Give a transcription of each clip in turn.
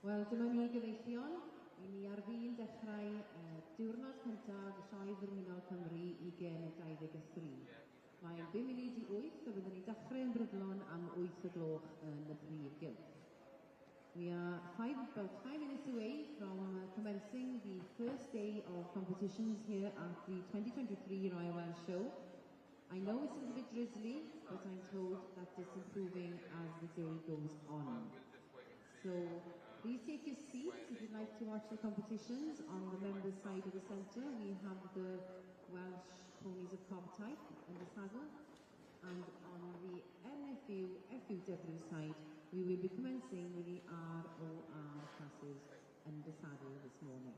Wel, dyma ni gyfeillion. I ni ar fin dechrau diwrnod cyntaf y sioe ddwrnol Cymru 2023. Mae'n 5 munud i 8 a byddwn ni dechrau yn brydlon am 8 o gloch yn y prif gylch. We are about 5 minutes away from commencing the first day of competitions here at the 2023 Royal Welsh Show. I know it's a little bit drizzly, but I'm told that it's improving as the day goes on. So please take your seats if you'd like to watch the competitions. On the members' side of the centre, we have the Welsh ponies of cob type in the saddle. And on the NFU, FUW side, we will be commencing with the ROR classes in the saddle this morning.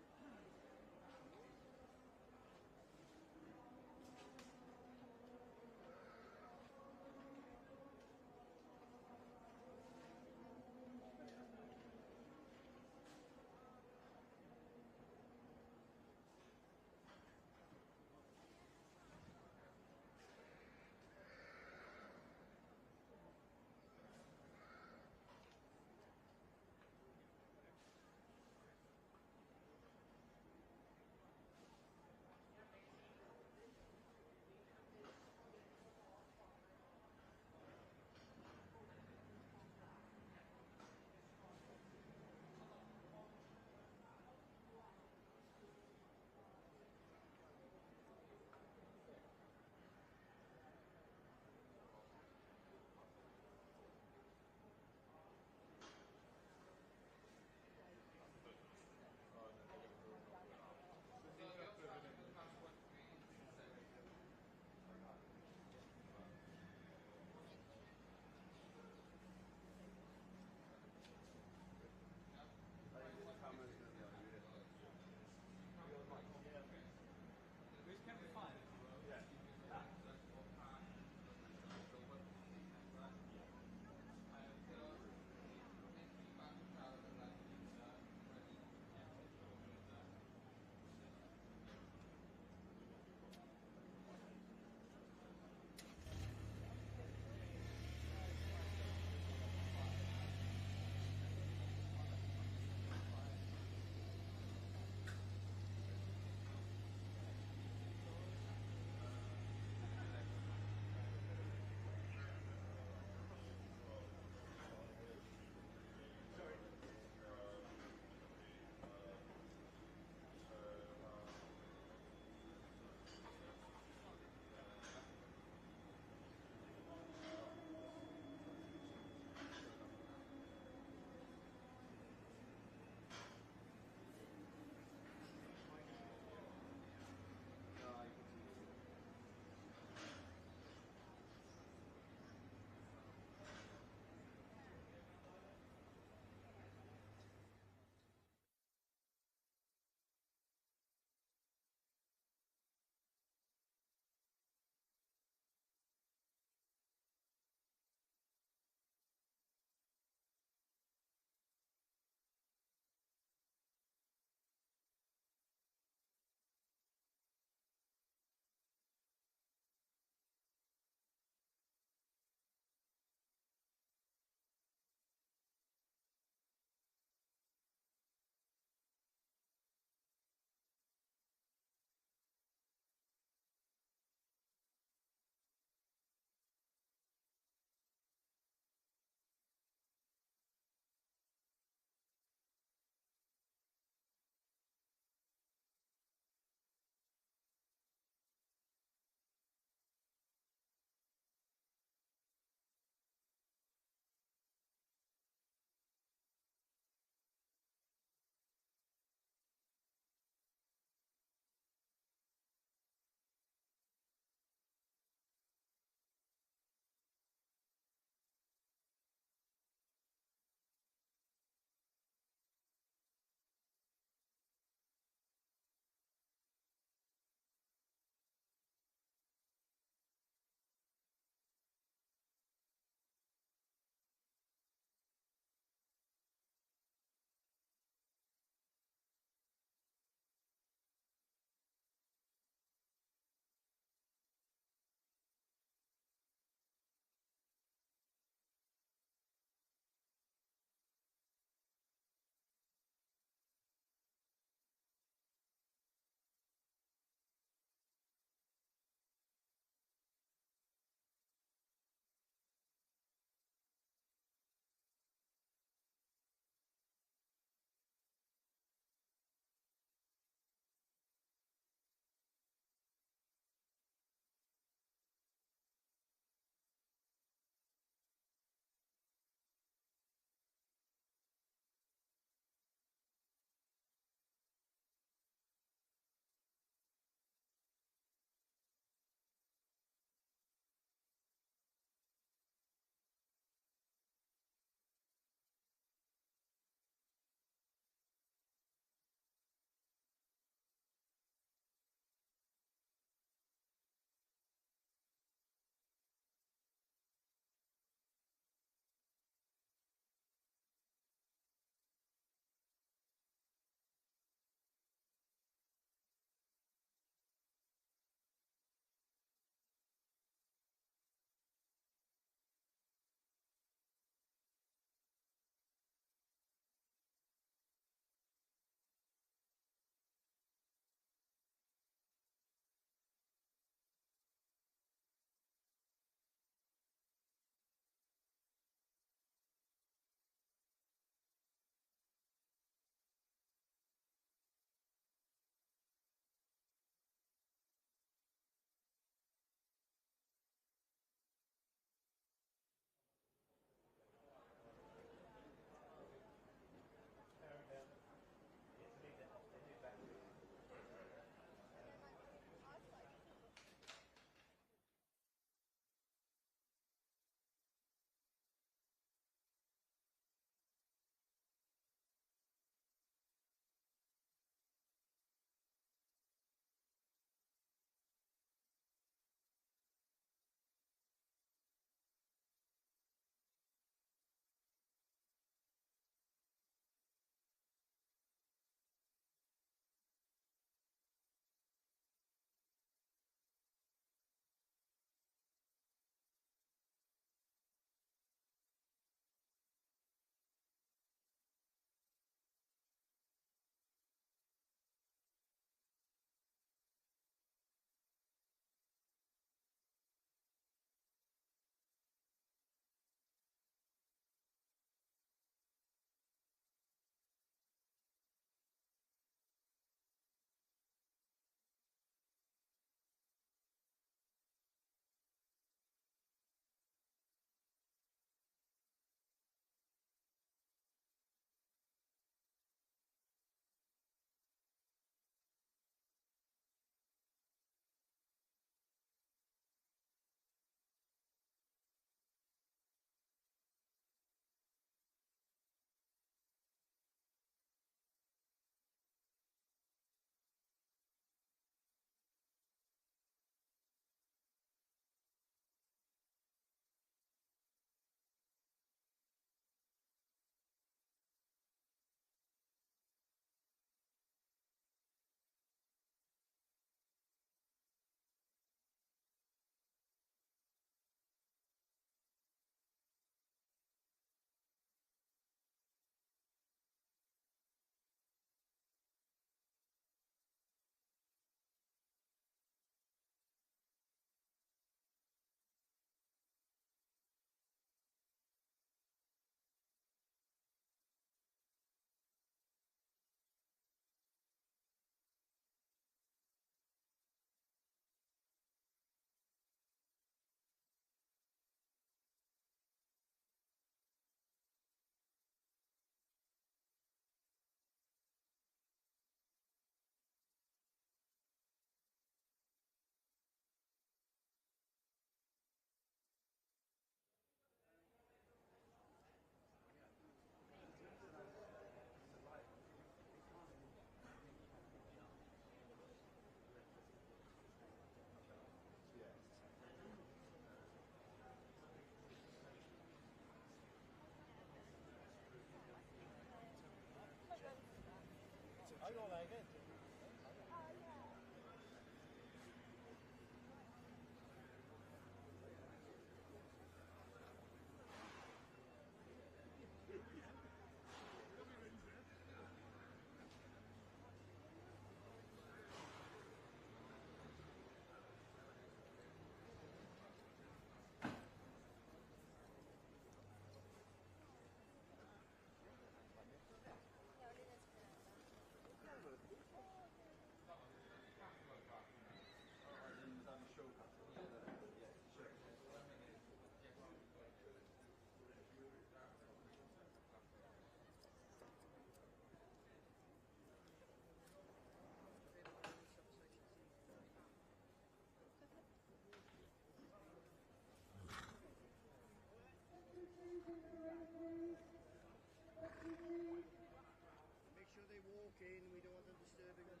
Make sure they walk in, we don't want them disturbing them.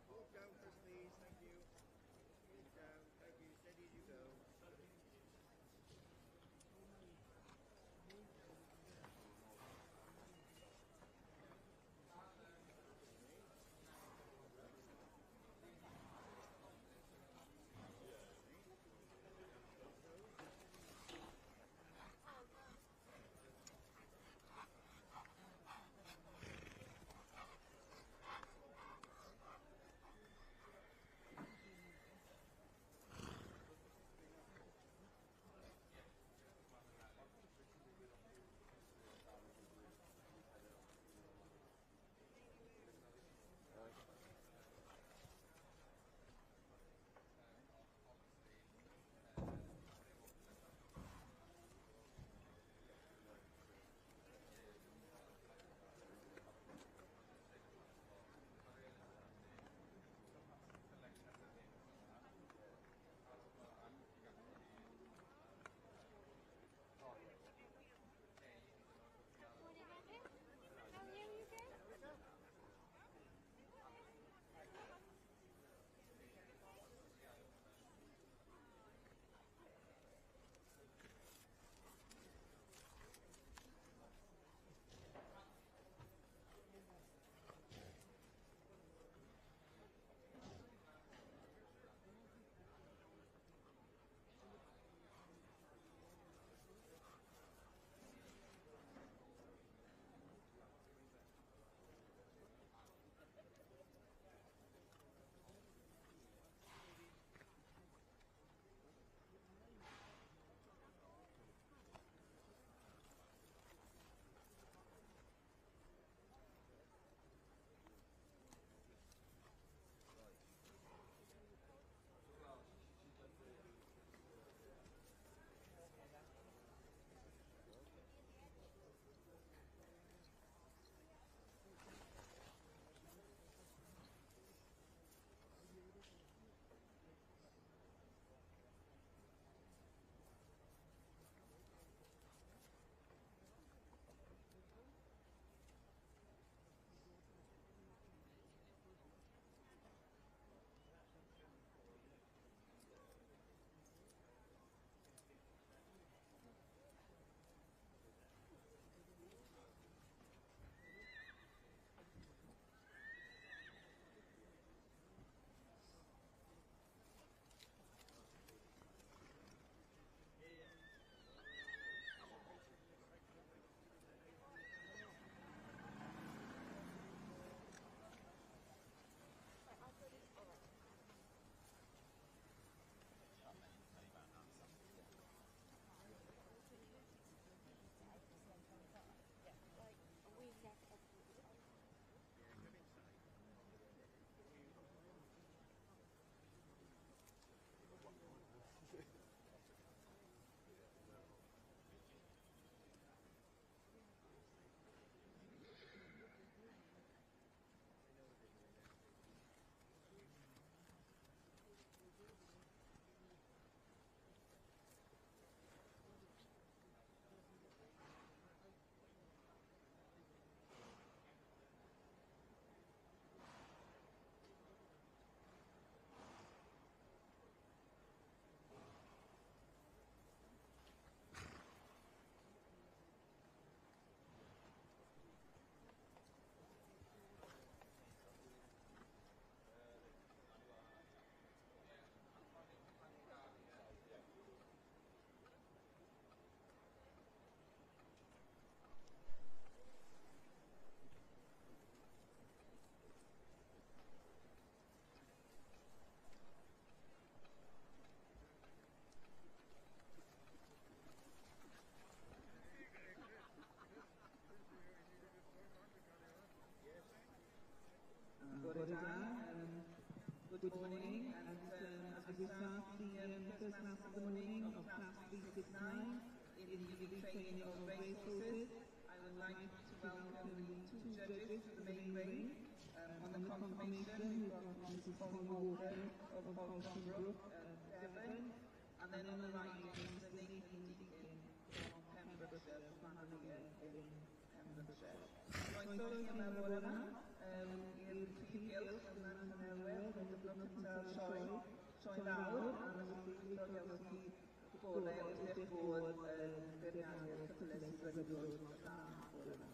Walk down first, please, thank you. Walk down, thank you, steady as you go. class of the morning of class 369 in the UB training of racehorses. I would like to welcome the two judges to the main ring. On the confirmation, we've got Mrs. Holly Walker of Holcombe Brook, Devon, and then on the right, Mr. Nathan Deacon from Pembrokeshire, from Manor in Pembrokeshire. Roedd ddod yma bore yma, i'r prif gylch yn Llanelwedd, yn y Blwch Sioe Fawr, a felly gwybod gewch chi bore wrth eich bod yn beirniadu'r cyfle sydd wedi dod o blaen bore yma.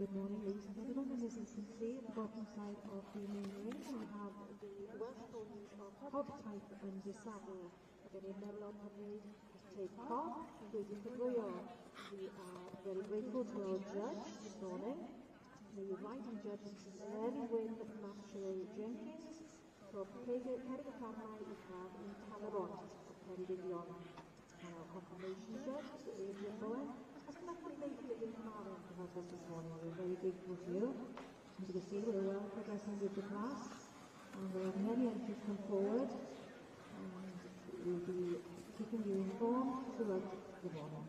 Good morning, ladies and gentlemen. As you can see at the bottom side of the main ring, we have the Welsh ponies of Hog Type and the Saddle. Again, Neville Cymru has take off, waiting for Royal. We are very grateful to our judge this morning. The writing judge is Lenny Wynn Mashley Jenkins. From Cerrig y Carnau, we have in Talaront, Ceredigion. And our confirmation judge, Mr. Adrian Bowen, has luckily made it in Marvin to help us this morning. We're very grateful to you. As you can see, we're well progressing with the class, and we have many entries come forward, and we'll be keeping you informed throughout the morning.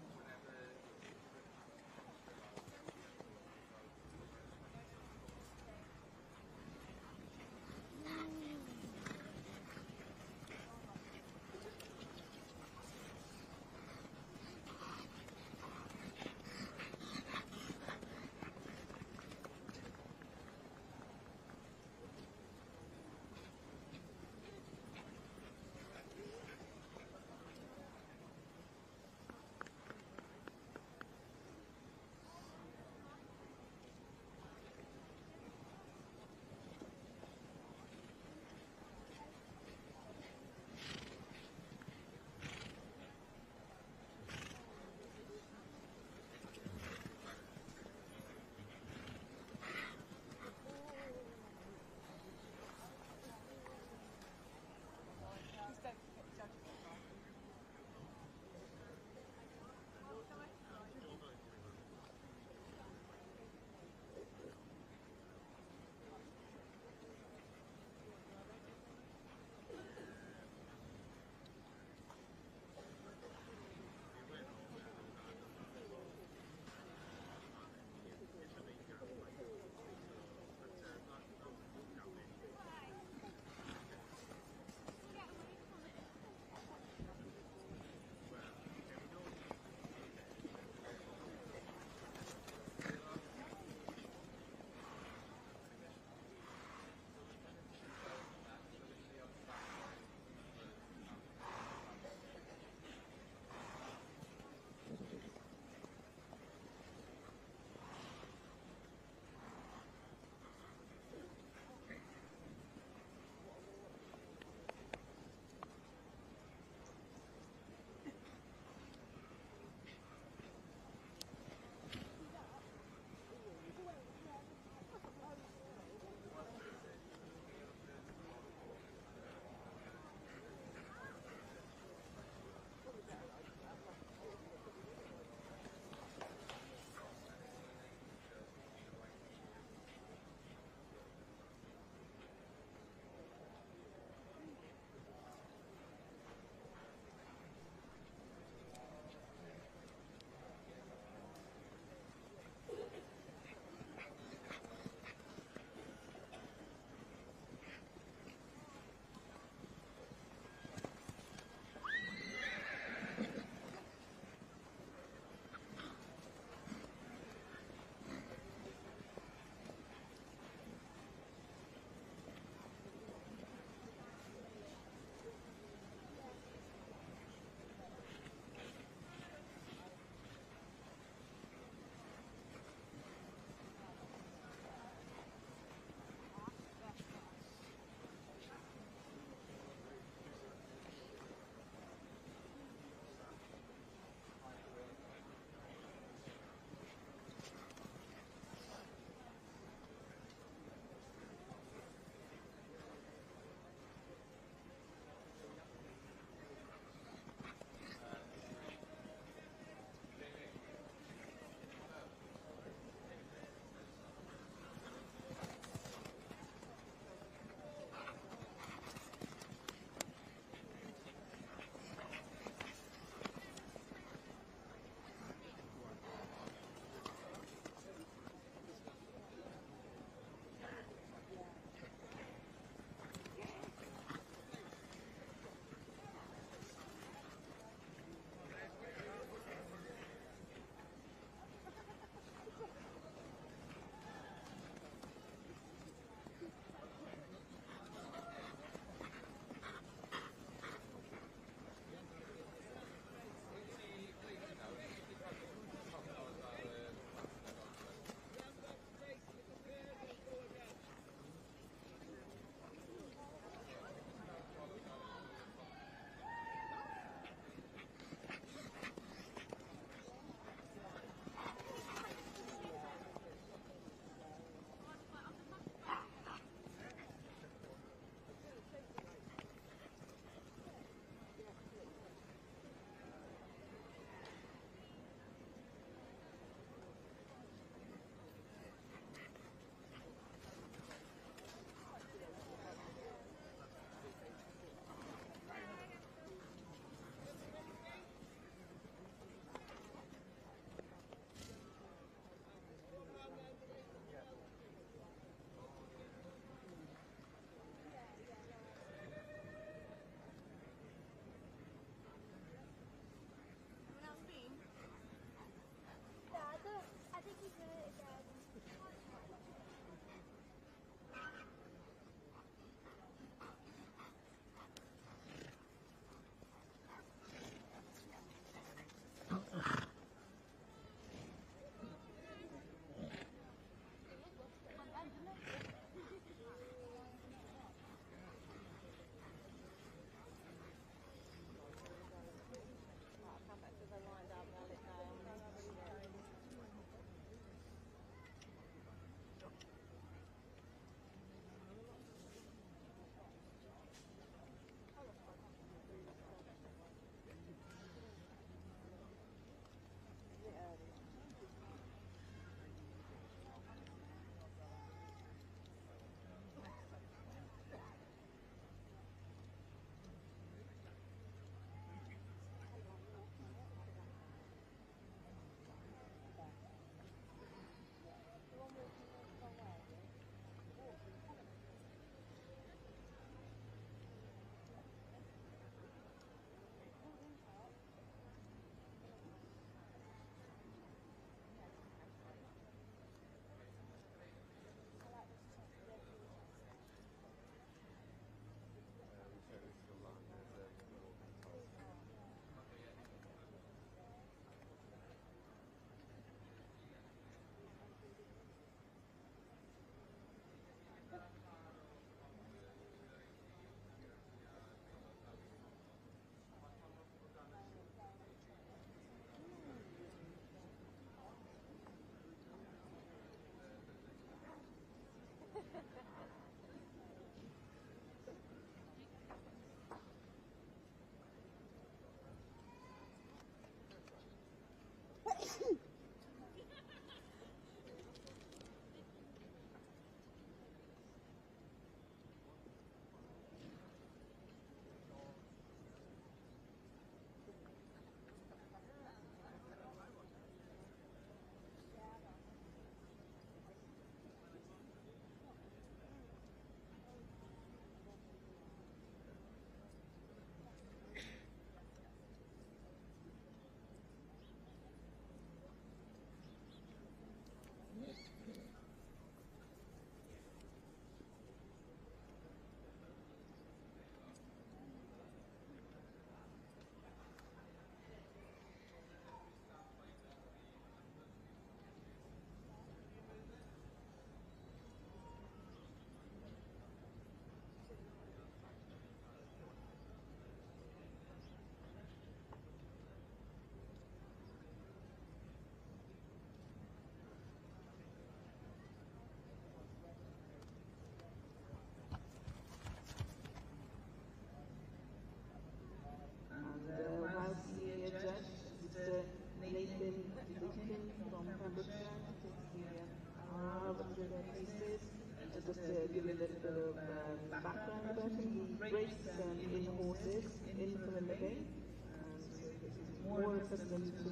more accustomed to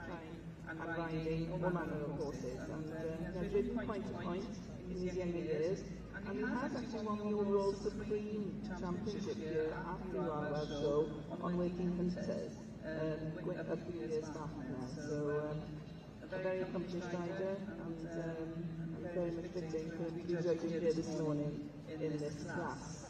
trying and riding all manner of horses, and has ridden point to point in his younger years, and he has actually won the overall Supreme Championship here at the Royal Welsh Show on Working Hunters a few years back now. So a very accomplished rider, and very much fitting for him to be riding here this morning in this class.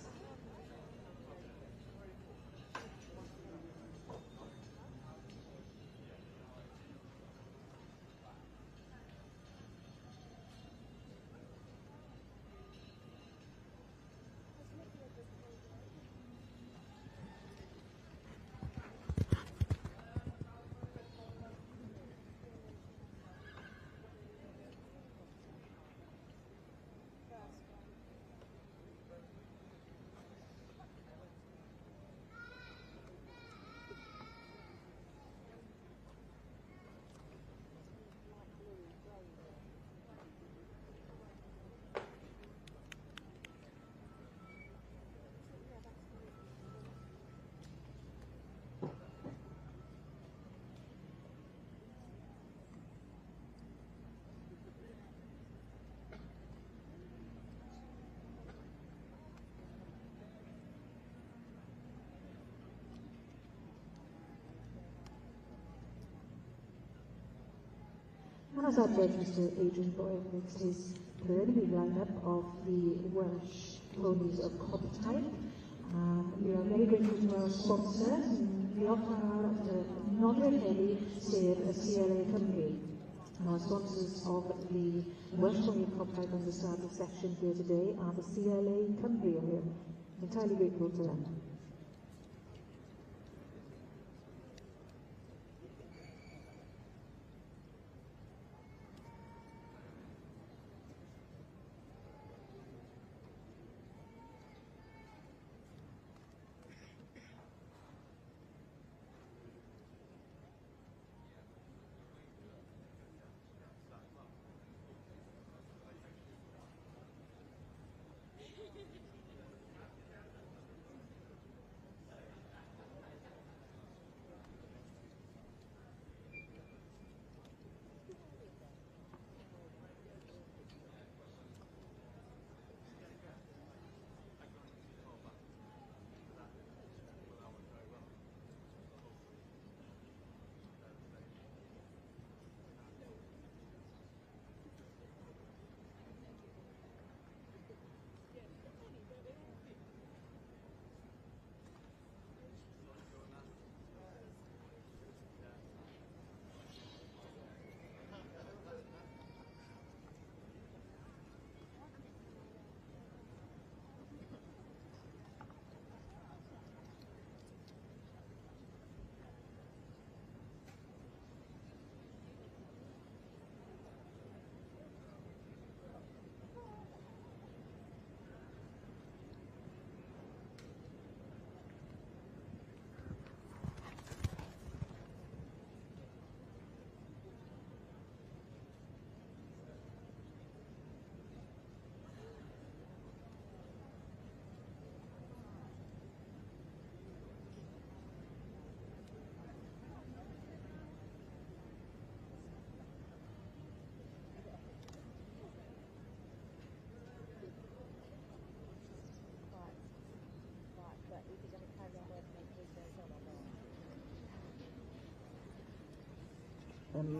As our judge, Mr. Adrian Boyle, makes his preliminary lineup of the Welsh ponies of Cobb type, we are very grateful to our sponsor, Diolch Nodwedd Heddi, sef y CLA Cymru. Our sponsors of the Welsh Pony of Cobb type and the saddle section here today are the CLA Cymru, and we're entirely grateful to them.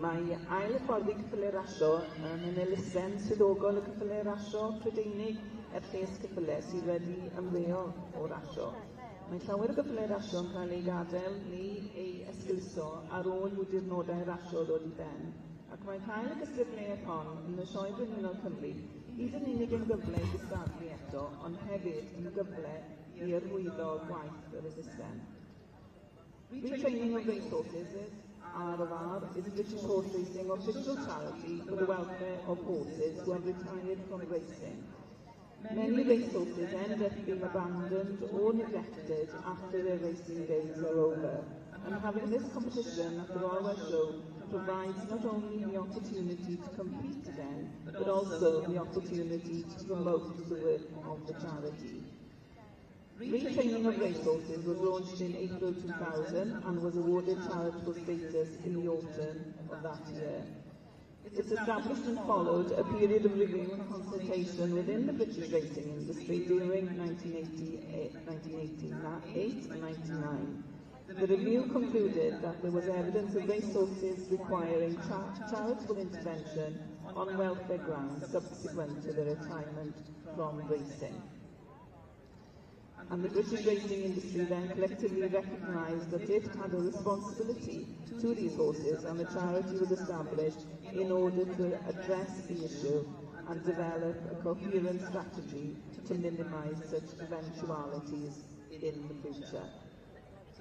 Mae ail hyfforddi ceffylau rasio yn elusen swyddogol y ceffylau rasio Prydeinig lles ceffylau sydd wedi ymddeol o rasio. Mae llawer o ceffylau rasio yn cael ei gadael neu ei esgilso ar ôl i dirnodau rasio ddod i ben, ac mae cael y gyslifniaeth hon yn y Sioe Brenhinol Cymru hyd yn unig yn gyfle i gystadlu eto, ond hefyd yn gyfle i arwyddo gwaith yr system. Retraining of racehorses ROR is a British horse racing official charity for the welfare of horses who have retired from racing. Many racehorses end up being abandoned or neglected after their racing days are over, and having this competition at the Royal Welsh Show provides not only the opportunity to compete again, but also the opportunity to promote the work of the charity. Retraining of racehorses was launched in April 2000 and was awarded charitable status in the autumn of that year. Its establishment followed a period of review and consultation within the British racing industry during 1988 and 99. The review concluded that there was evidence of racehorses requiring charitable intervention on welfare grounds subsequent to their retirement from racing. And the British racing industry then collectively recognised that it had a responsibility to these horses, and the charity was established in order to address the issue and develop a coherent strategy to minimise such eventualities in the future.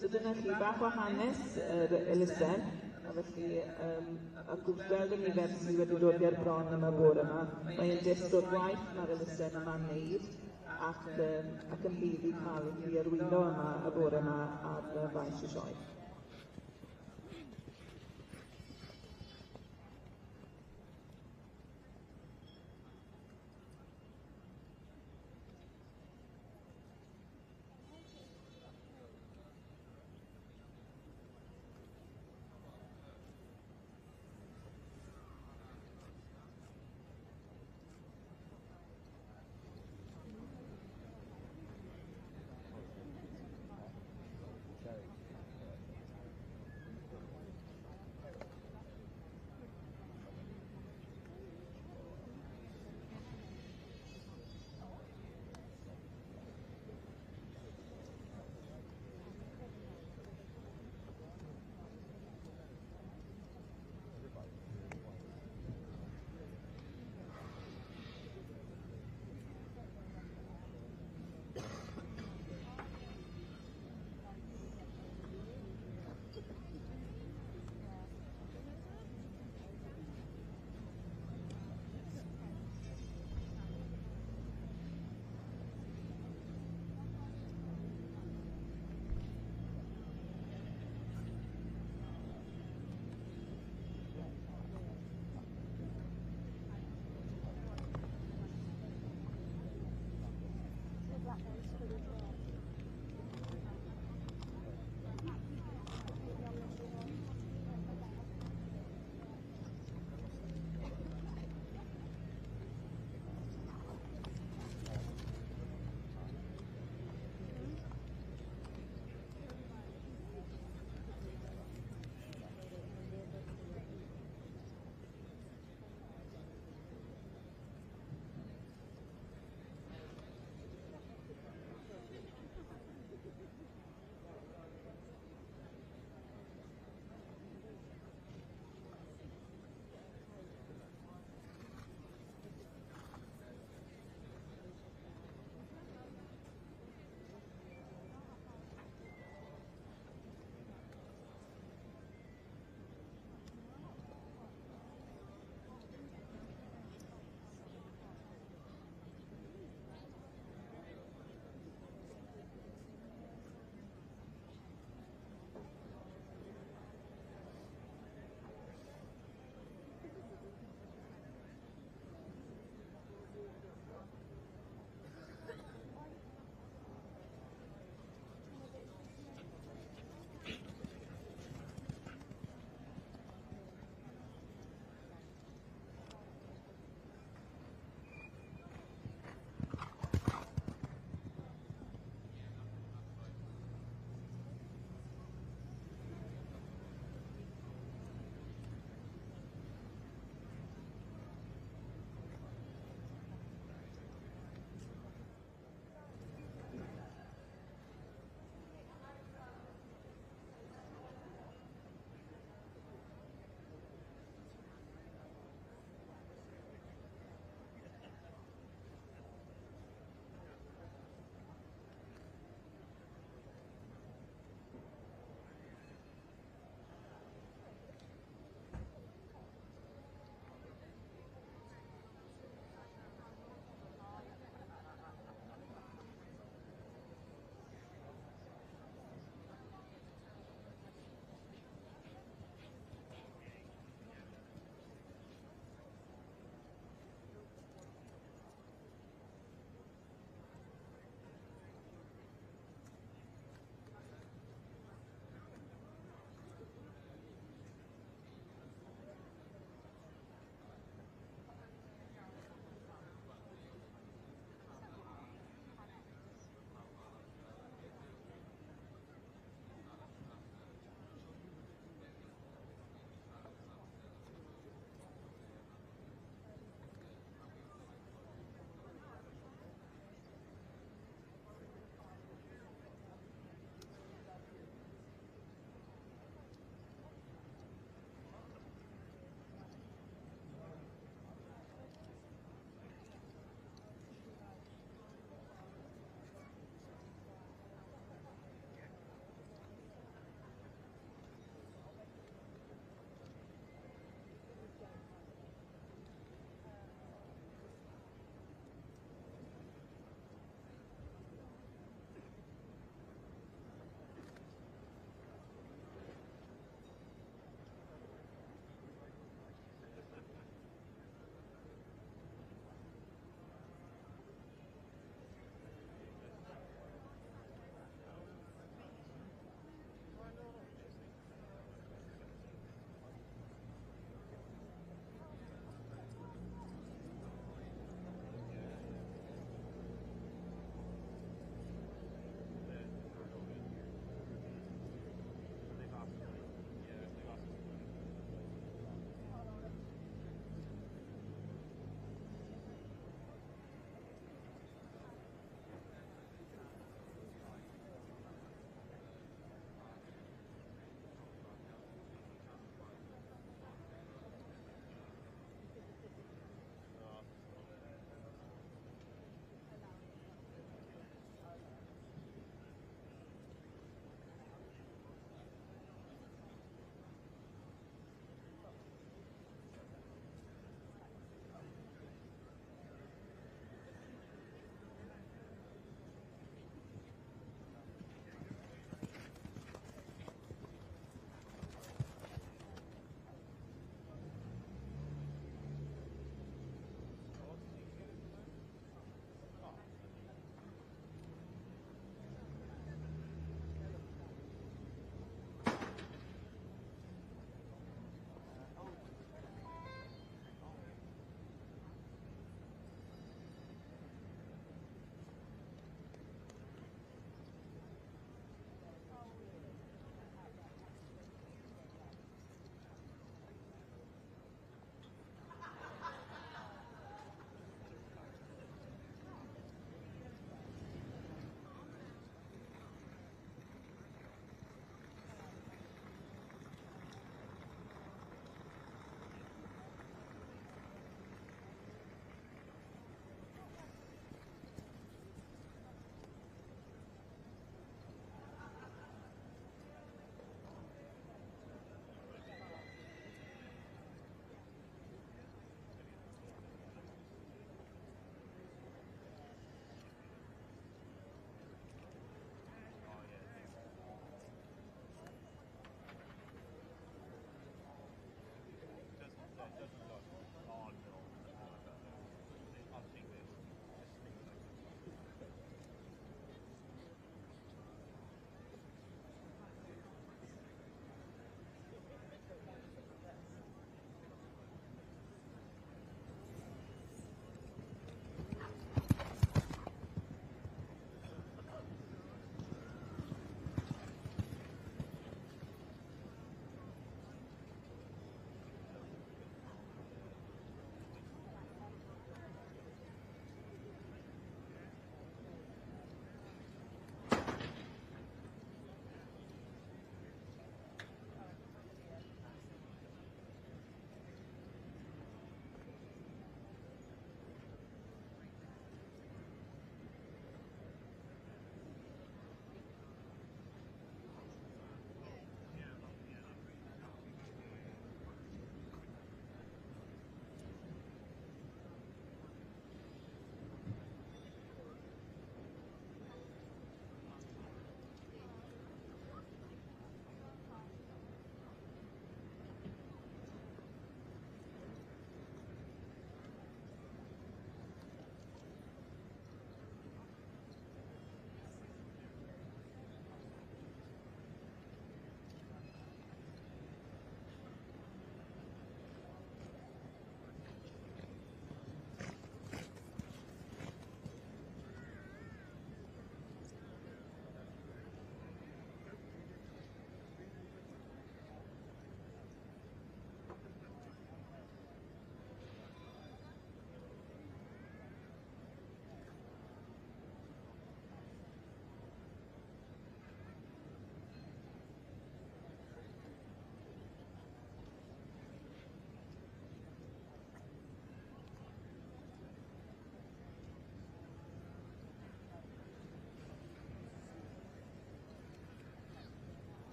So dyna chi bach o hanes yr elusen, a felly a gwrthweld y nifer sydd wedi dod i'r bron yma bore yma. Mae'n dyst o'r waith mae'r elusen yma'n neud, ac yn bydd i cael ei arwyno yma y bore yma ar faes y sioe.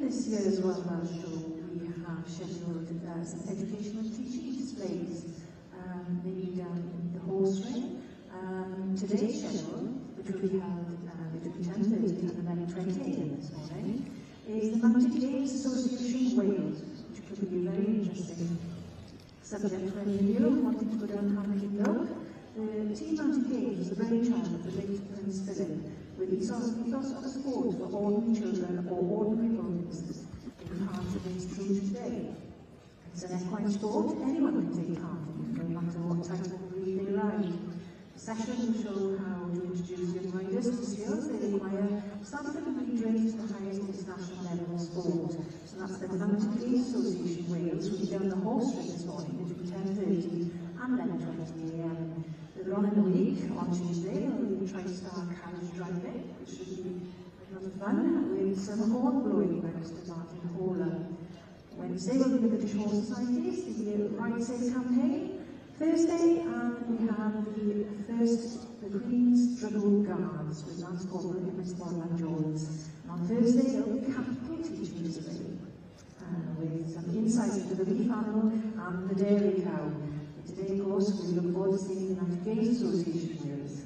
this year's Royal Welsh Show, we have scheduled some educational teaching displays, maybe down in the horse ring. Today's schedule, which will be held between 10:30 and 11:20 a.m. this morning, is the Mountain Games Association Wales, which could be very interesting. Subject for any of you wanting to go down Hamilton Look, the Team Mountain Games is the brainchild of the late Prince Philip, with ethos of sport for ordinary children or ordinary boys taking part against true today. It's an equine sport, anyone can take part in, no matter what type of breed they ride. The session will show how to introduce young riders to skills they require, starting from being trained to the highest international level of sport. So that's the Mountain Games Association Wales, will be down the horse ring this morning between 10:30 and 11:20 a.m. Later on in the week, on Tuesday, there will be TriStar carriage driving, which should be a lot of fun, with some horn blowing by Mr. Martin Horler. Wednesday will be the British Horse Society's, the Ride Safe campaign. Thursday, we have the Queen's Dragoon Guards with Lance Corporal and Miss Bonland Jones. And on Thursday, there will be capital teaching display with some insights into the beef animal and the dairy cow. Today, of course, we look forward to seeing the Mountain Games Association Wales.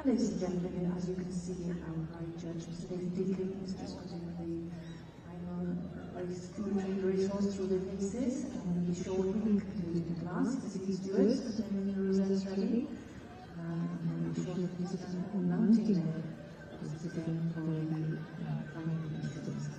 ladies and gentlemen, as you can see, our right judge, Mr. David Dickling, is just putting the final racehorse through the paces, and he's shortly concluding the class. The city stewards presenting the rosettes ready, and we'll shortly start mounting there. This is again for the final races.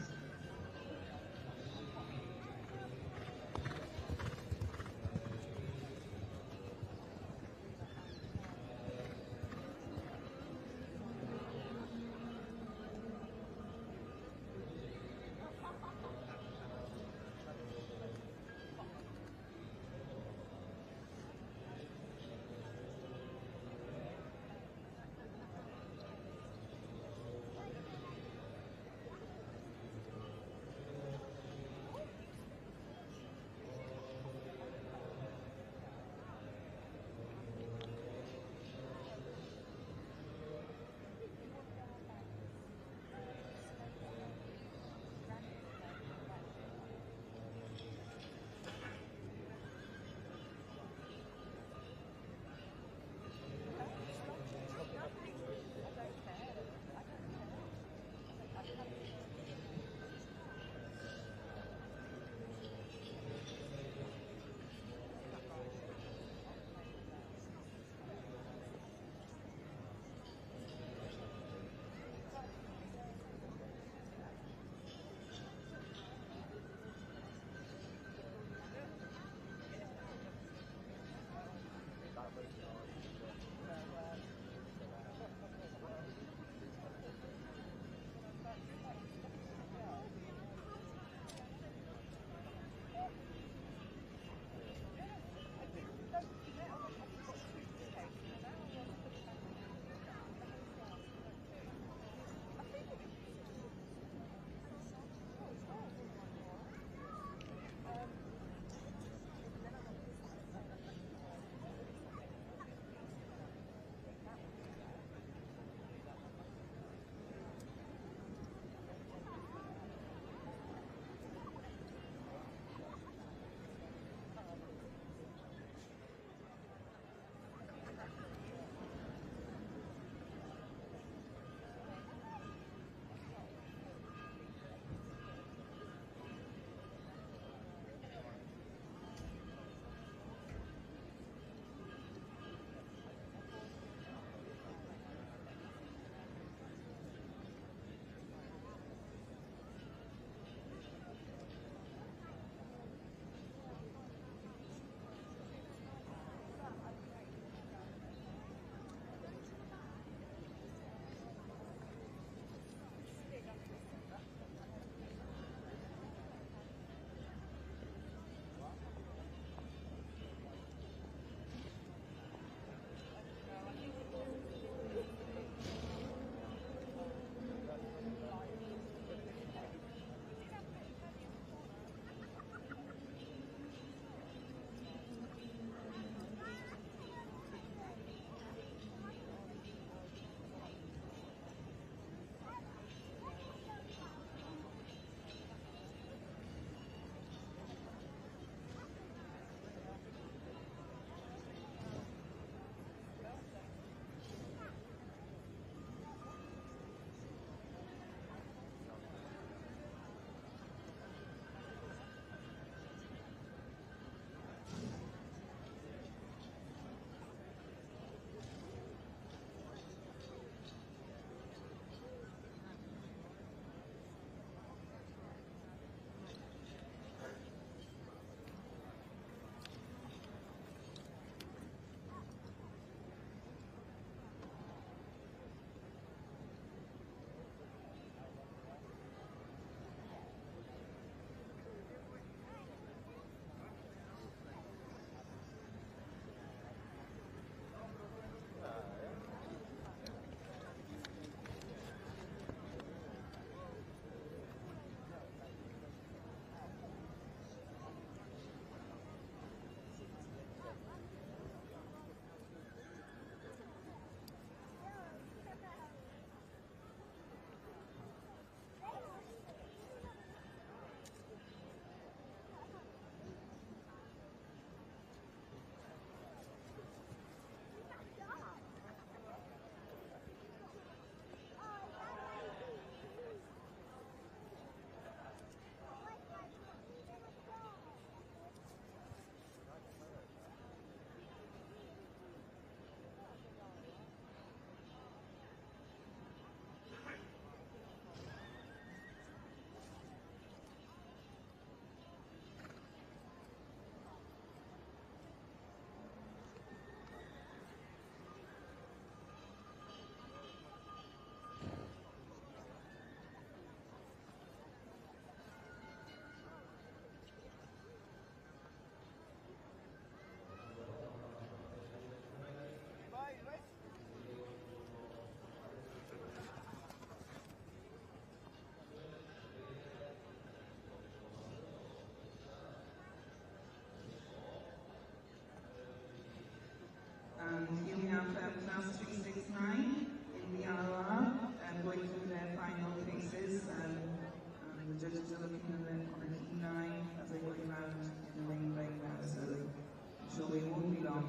judges are looking on the key line as they go around in the main ring now, so I'm sure we won't be long.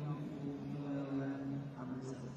You will have a result.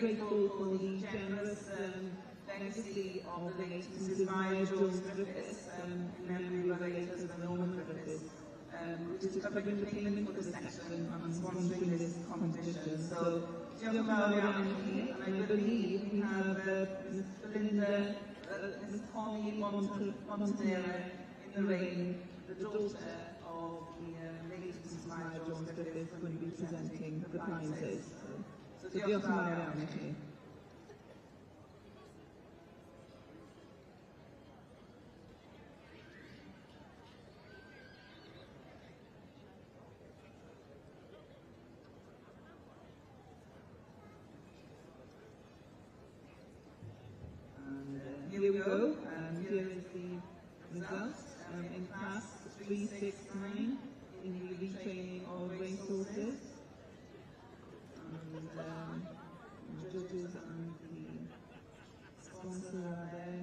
grateful for the generous legacy of the late Mrs. Maya Jones Griffiths, in memory of the late husband Norman Griffiths, which is covering the payment for the section and sponsoring this competition. So, diolch yn fawr iawn i chi, and I believe we have Ms. Belinda, Ms. Connie Montanera in the ring, the daughter of the late Mrs. Maya Jones Griffiths, going to be presenting the prizes. So diolch yn fawr iawn i chi. Here we go, here is the results in class 369 in the retraining of racehorses. And the judges and the sponsor are there,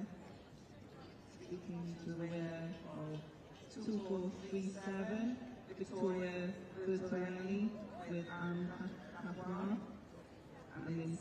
speaking to the winner of 2437, Victoria Bertorelli with Anne Capra, and then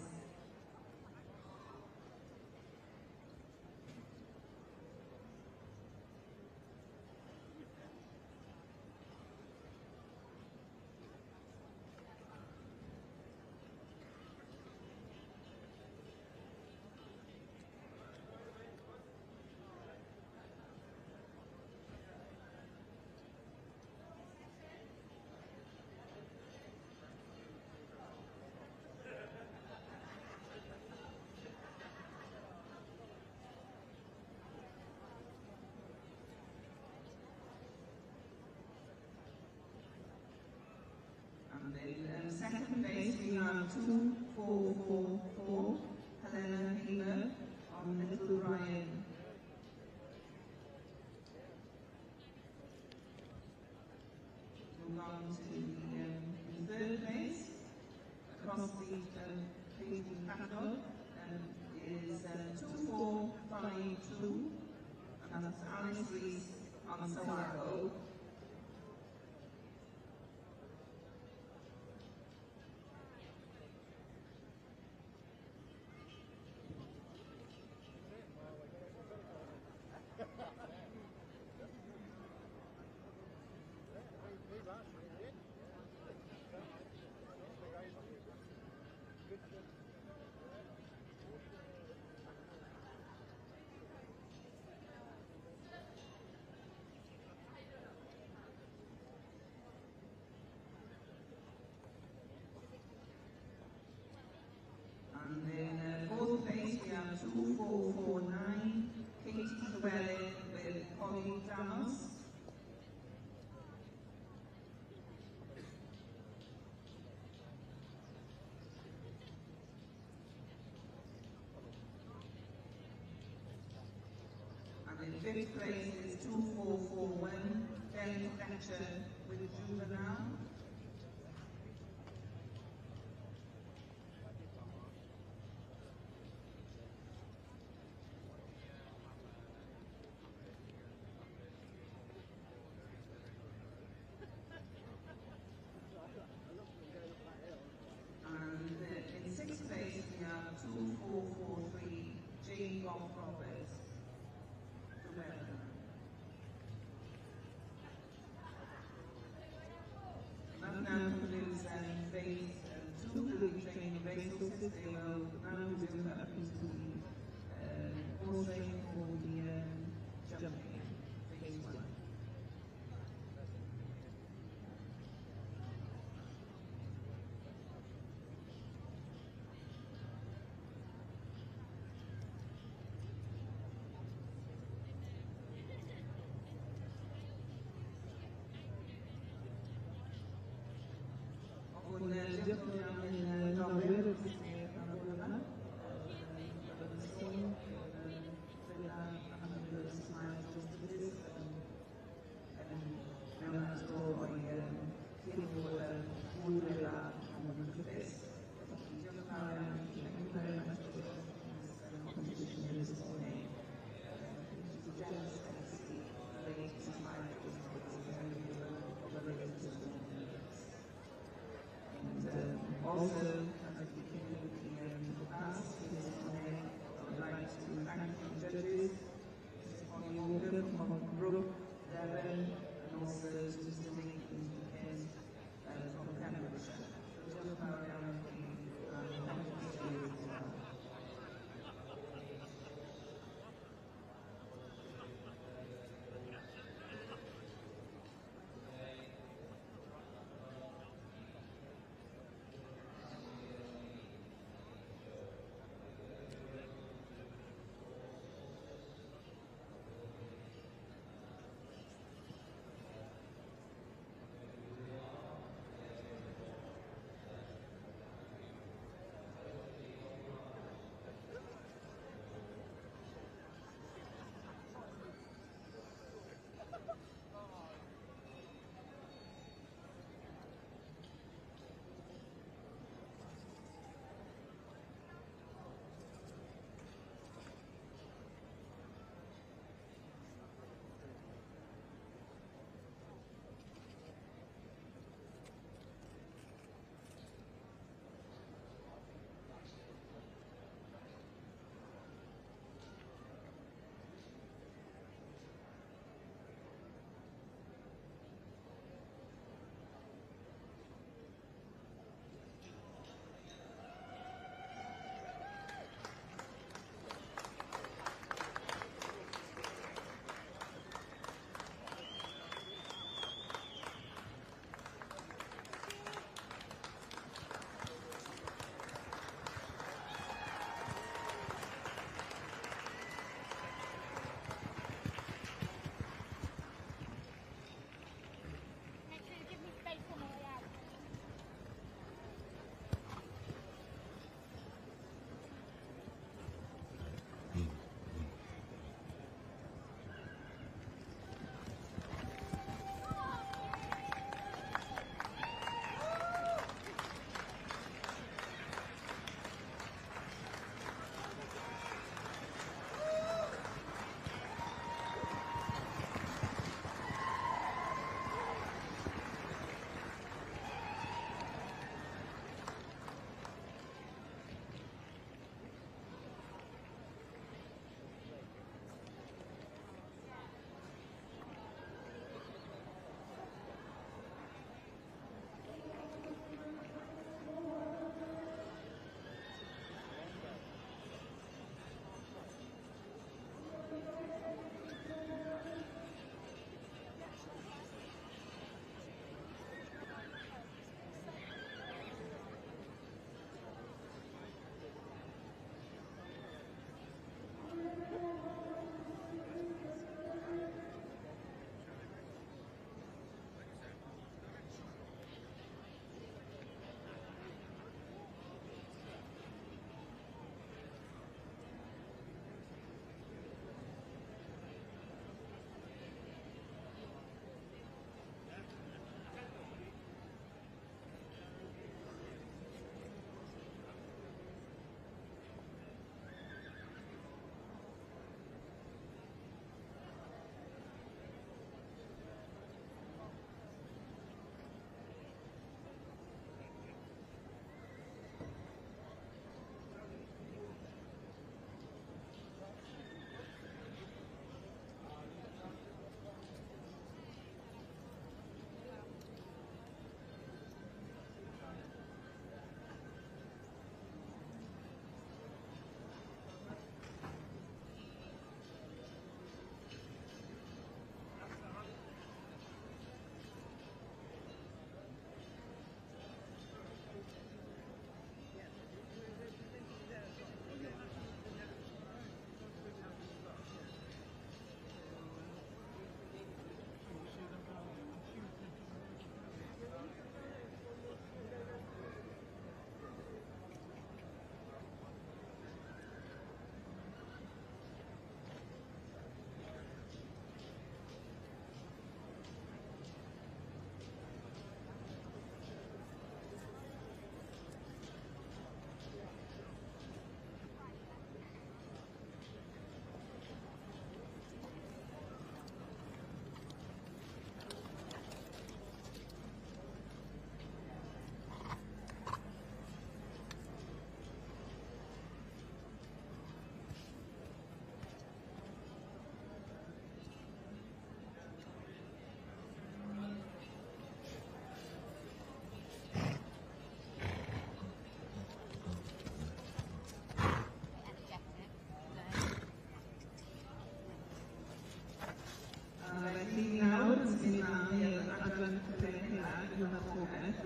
in second place we have 2444, Helena Hamer on Little Brian. Move on to the third place, across the facing catalogue, is 2452, and that's Alice Reese on Sawago. And in fourth place we have 2449, Katie Llewellyn with Holly Damos. And in fifth place is 2441, Jen Fletcher with Juvenile. And in sixth place we have 2443, Jane Bob Roberts. That now concludes phase 2 of the retraining racehorses. They will now resume up into the horse training for the jumping, phase 1. Also, as we conclude the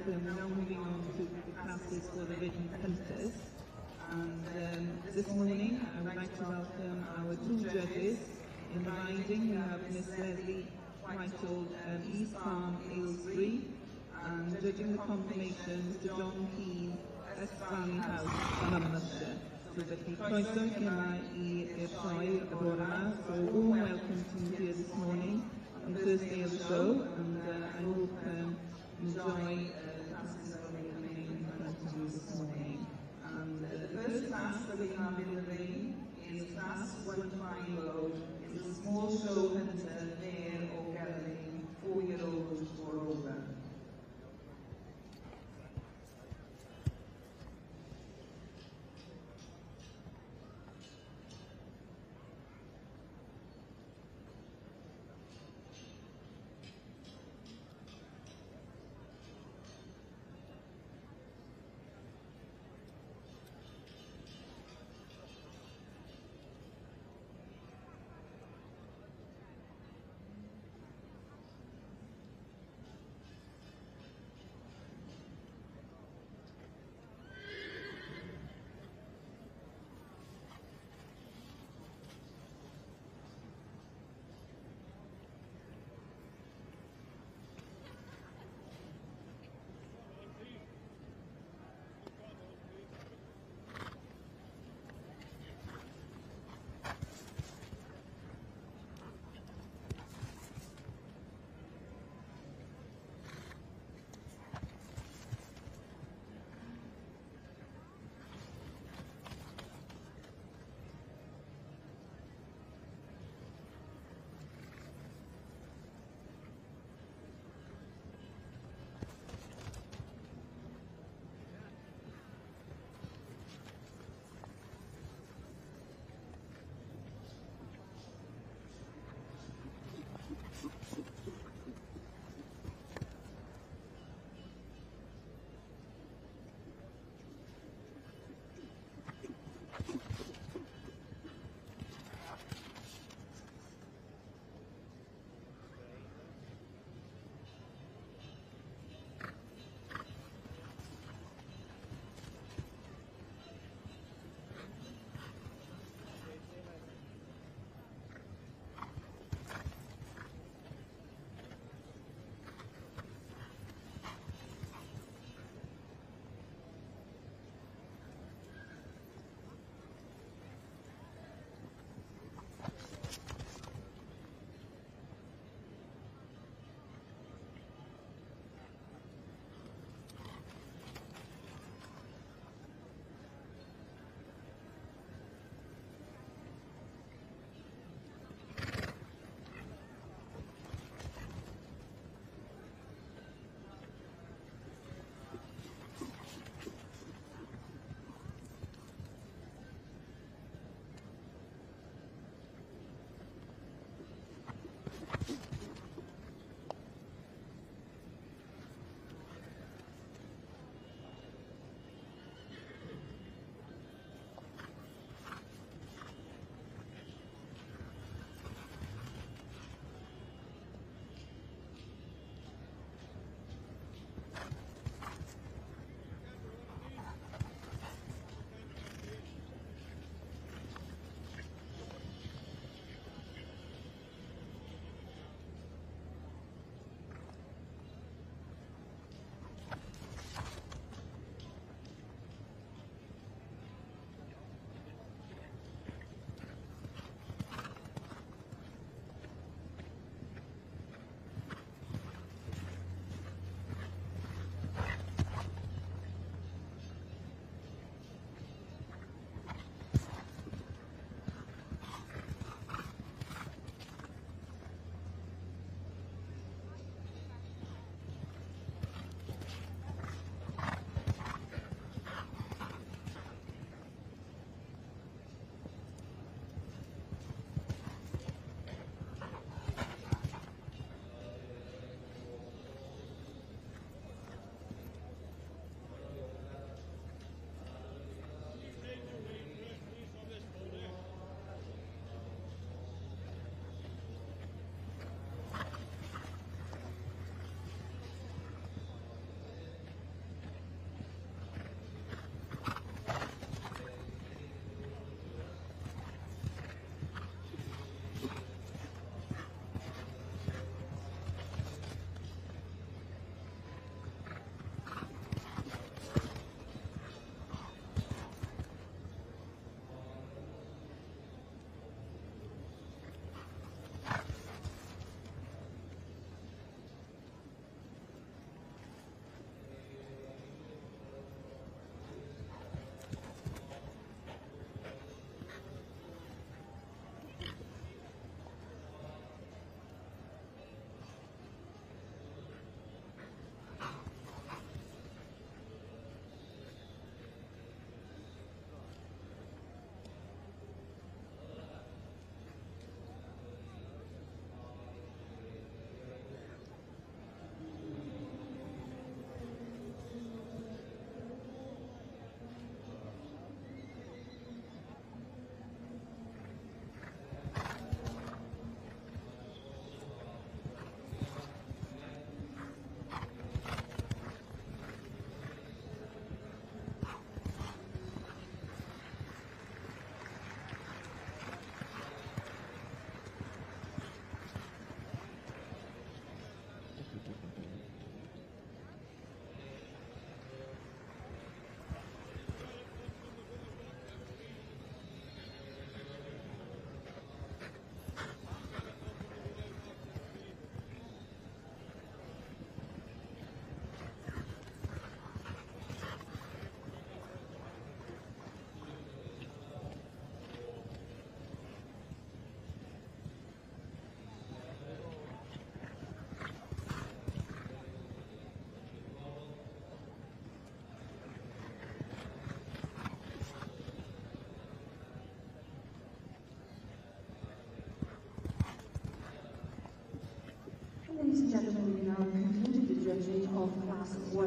welcome. We're now moving on to the classes for the written punters. And this morning, I would like to welcome our two judges. In the riding, we have Miss Leslie Whitehall, East Farm, Aylesbury, and judging the confirmation, Mr John Keane, West Valley House, Monmouthshire. So felly, croeso i chi yma i'r sioe y bore yma. So a warm welcome to you here this morning on the first day of the show, and I hope you enjoy the classes that are coming in front of you this morning. And the first class that we have in the ring is class 150. It's a small show hunter, mare or gelding, 4-year-old or older.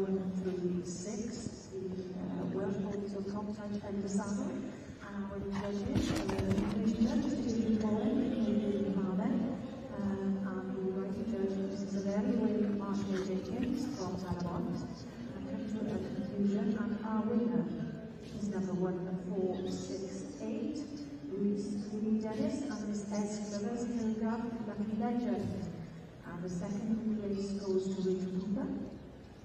1 through 6, the Welsh ponies of top type and the saddle. And our judges, English judge, Stephen Bowen, David Marvin, and the writing judge, Mrs. Valerie Wynne, Marshall Jenkins from Talabont. And come to a conclusion, and our winner is number 1468, Louis Dennis, and Miss S. Rivers, Hilgard, Lucky Legend. And the second place goes to Rachel Cooper,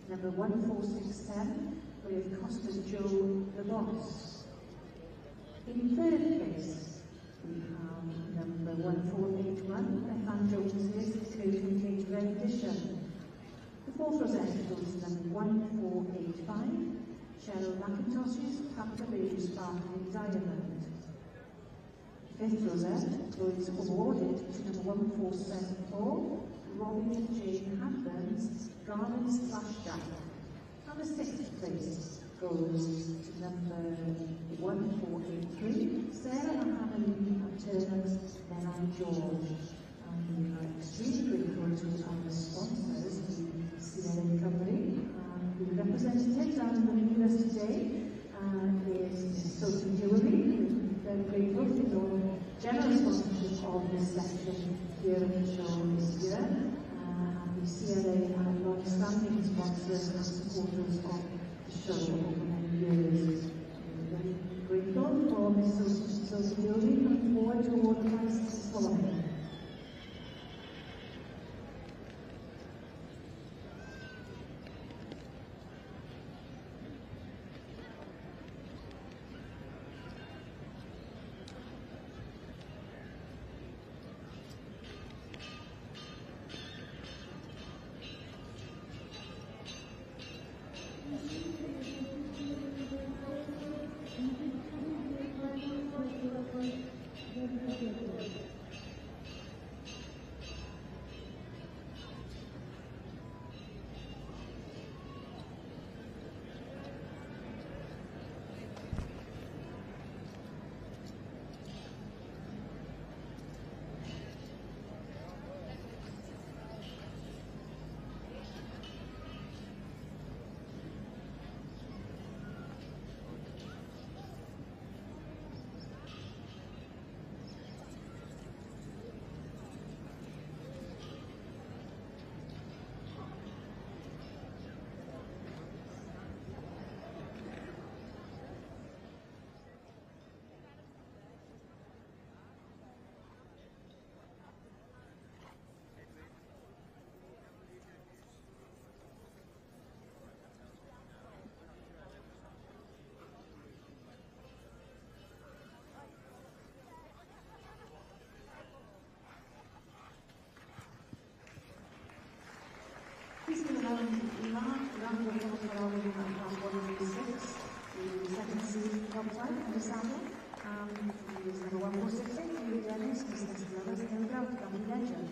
number 14610, with Costa Joe the Boss. In third place, we have number 1481, Bethan Jones's Curtain Cage rendition. The fourth rosette goes to number 1485, Cheryl McIntosh's Pampa Bay Sparkling Diamond. Fifth rosette goes awarded to number 1474, Robin Jane Hadburn's Garden Splashdown. And the sixth place goes to number 1483, Sarah Hanley and Turner's Men and George. And we are extremely grateful to our sponsors, the Sierra Company, and the representatives and the leaders today is Sophie Jewelry. We're very grateful for your generous sponsorship of this section here in the show this year. And the CLA are long-standing sponsors and supporters of the show over many years. We're very grateful for Ms. Sophie Jewelry, looking forward to all the prizes following. Please give a round of applause for our winner from 136, the second season top type and the saddle. He is number 1468, Louis Dennis, Mr. Brothers, Hilgard, Lucky Legend.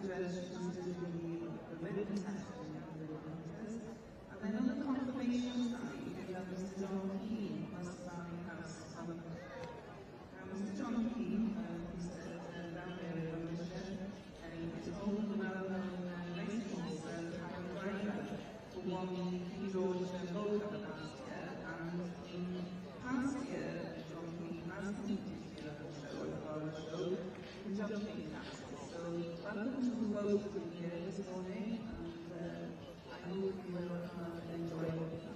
address chooses the written testimony of the witnesses. And then on the confirmation side, we have Mr. John Keane, Westbury House Parliament. Mr. John Keane, who said down there in Londonshire, and he told the well-known racehorse Harry Driver for one King George Gold Cup last year, and in past year, John Keane has competed here at the show, at the Barrow Show, in jumping classes. So welcome to both of you here this morning, and I hope you will enjoy it.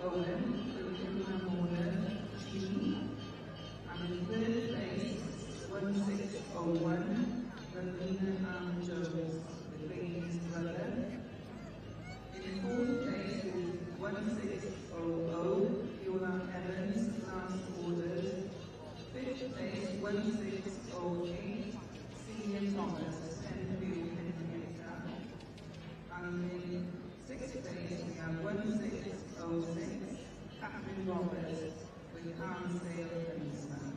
Owen, Filipina Mona G. And in third place, 1601, Ravina Ann Jones, the baby's brother. In fourth place is 1600, Fiona Evans, last orders. Fifth place, 1608, Celia Thomas, Penfield, Henrietta. And in sixth place, we have 1606, Catherine Roberts, with Arnsdale Policeman.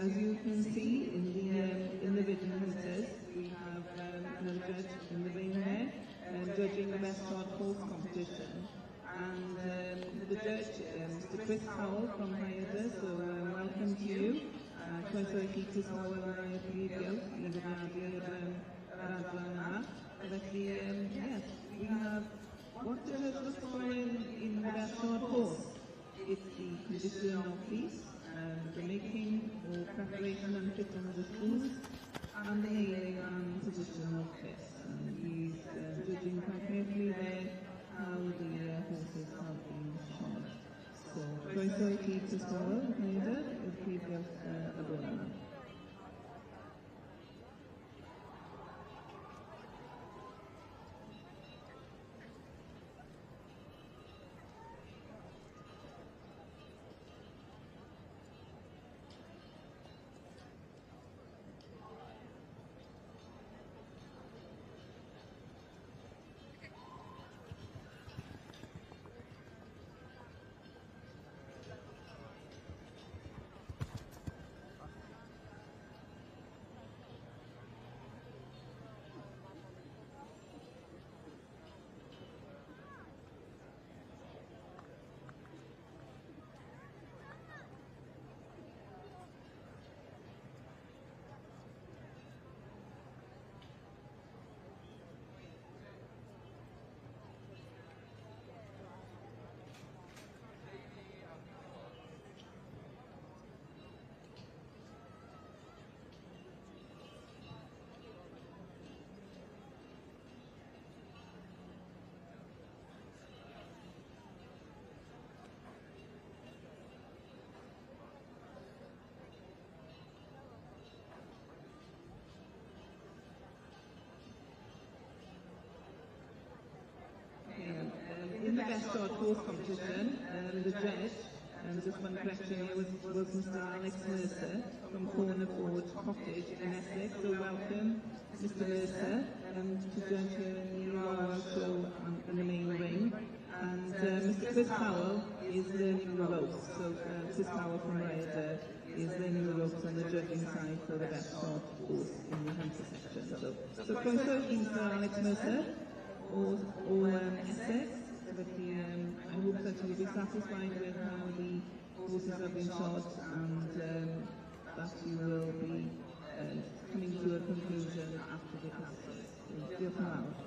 as you can see in the vision meters, we have another judge in the ring there, judging the best shot horse competition. And the judge, Mr. Chris Howell from Hyder, so welcome to you. Croeso I chi Chris Howell a pleidio'r i ddefnyddio'r adran yma. Felly, yes, we have, what has the story in the best shot horse? It's the condition of peace, the making or preparation and fitting of the schools, and the ailing and position of fish. And he's judging quite carefully there how the horses have been shod. So, croeso I chi Chris Howell, Hyder, y pleidio'r adran yma. In the best shot horse competition, the judge, just one correction here, was Mr. Alex Mercer from Corner Forge Cottage in Essex. So welcome, Mr. Mercer, to judge the Royal Show in the main ring. And Mr. Chris Howell is learning the ropes. So Chris Howell from Ryder is learning the ropes on the judging side for the best shot horse in the hunter section. So croeso I Mr. Alex Mercer or Essex. But I hope that you'll be satisfied with how the horses have been shot and that you will be coming to a conclusion after the classes. Diolch yn fawr.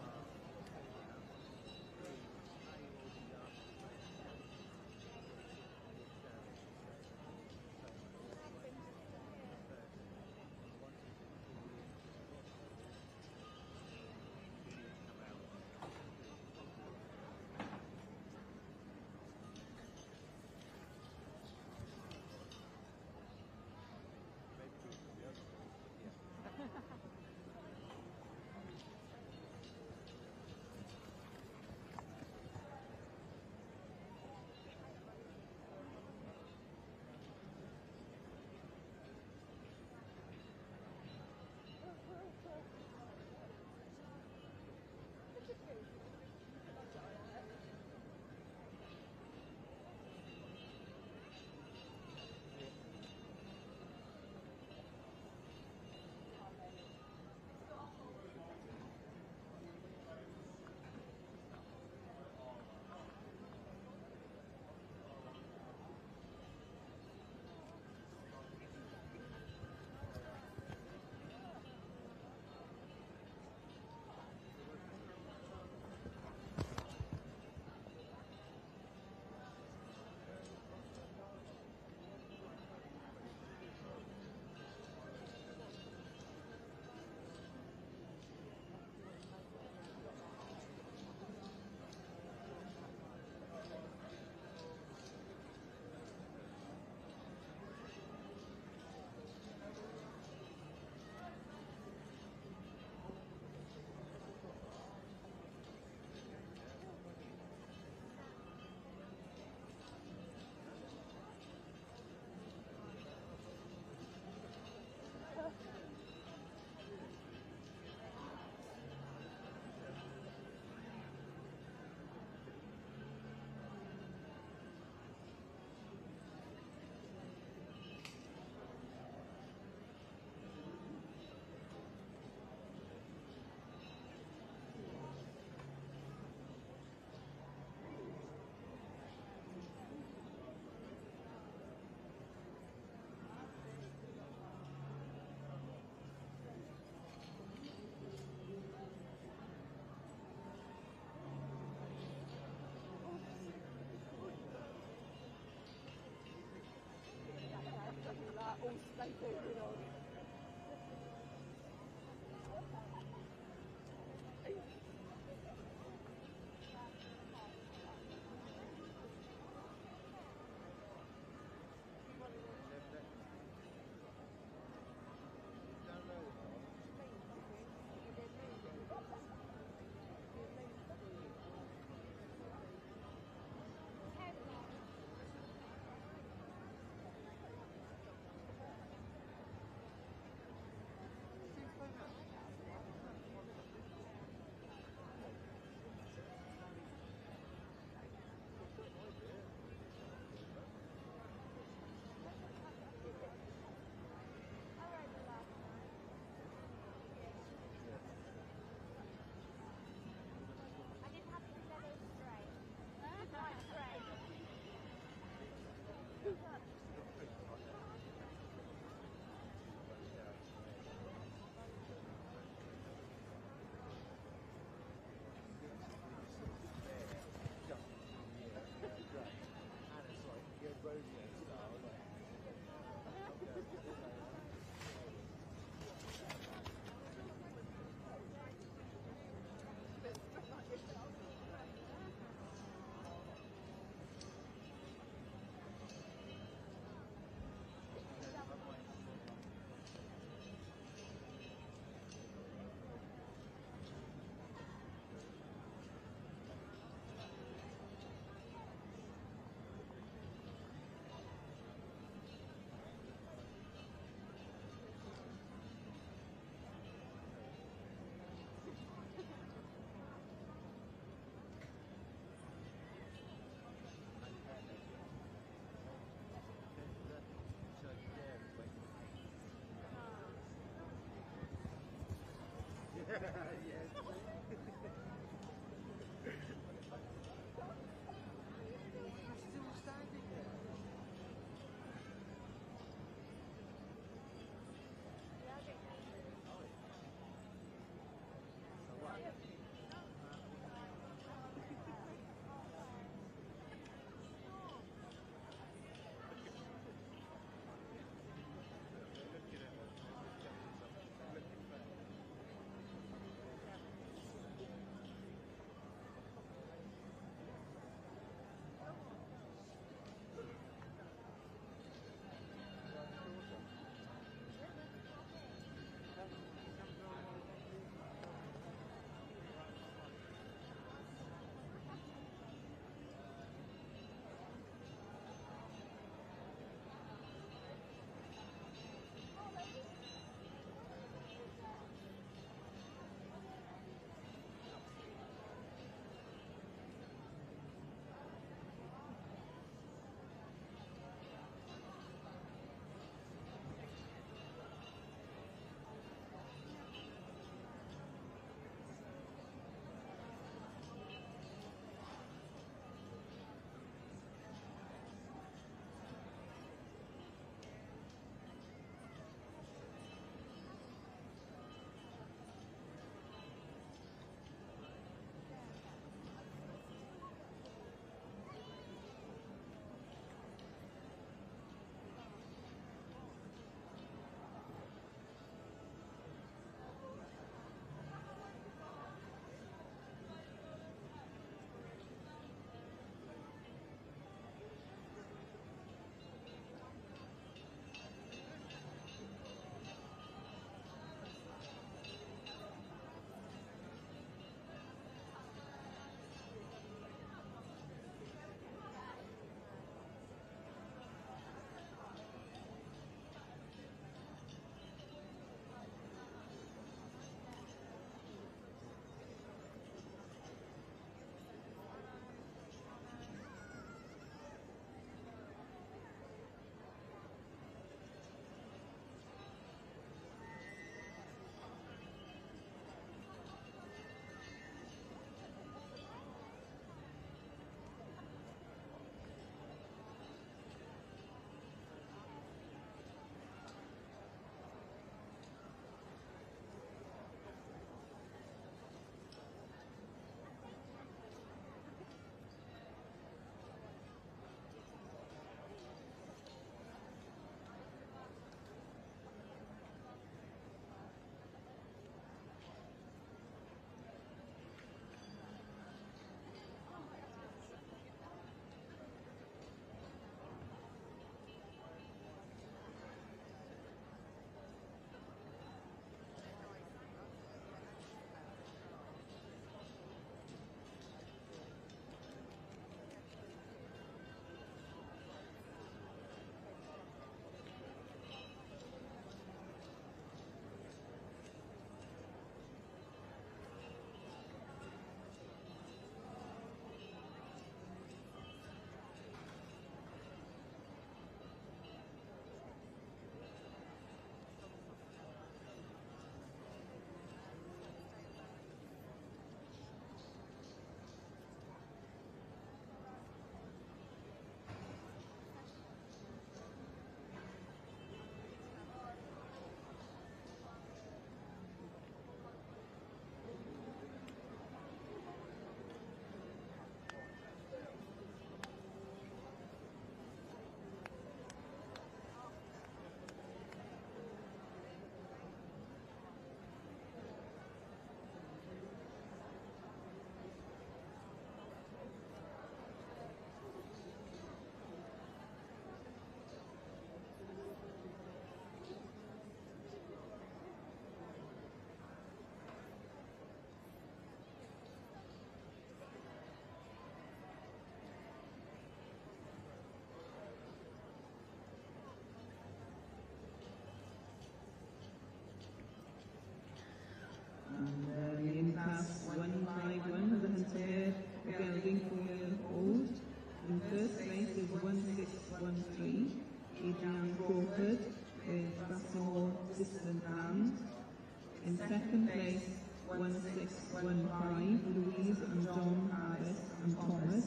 second place, 1615, Louise and John Harris and Thomas.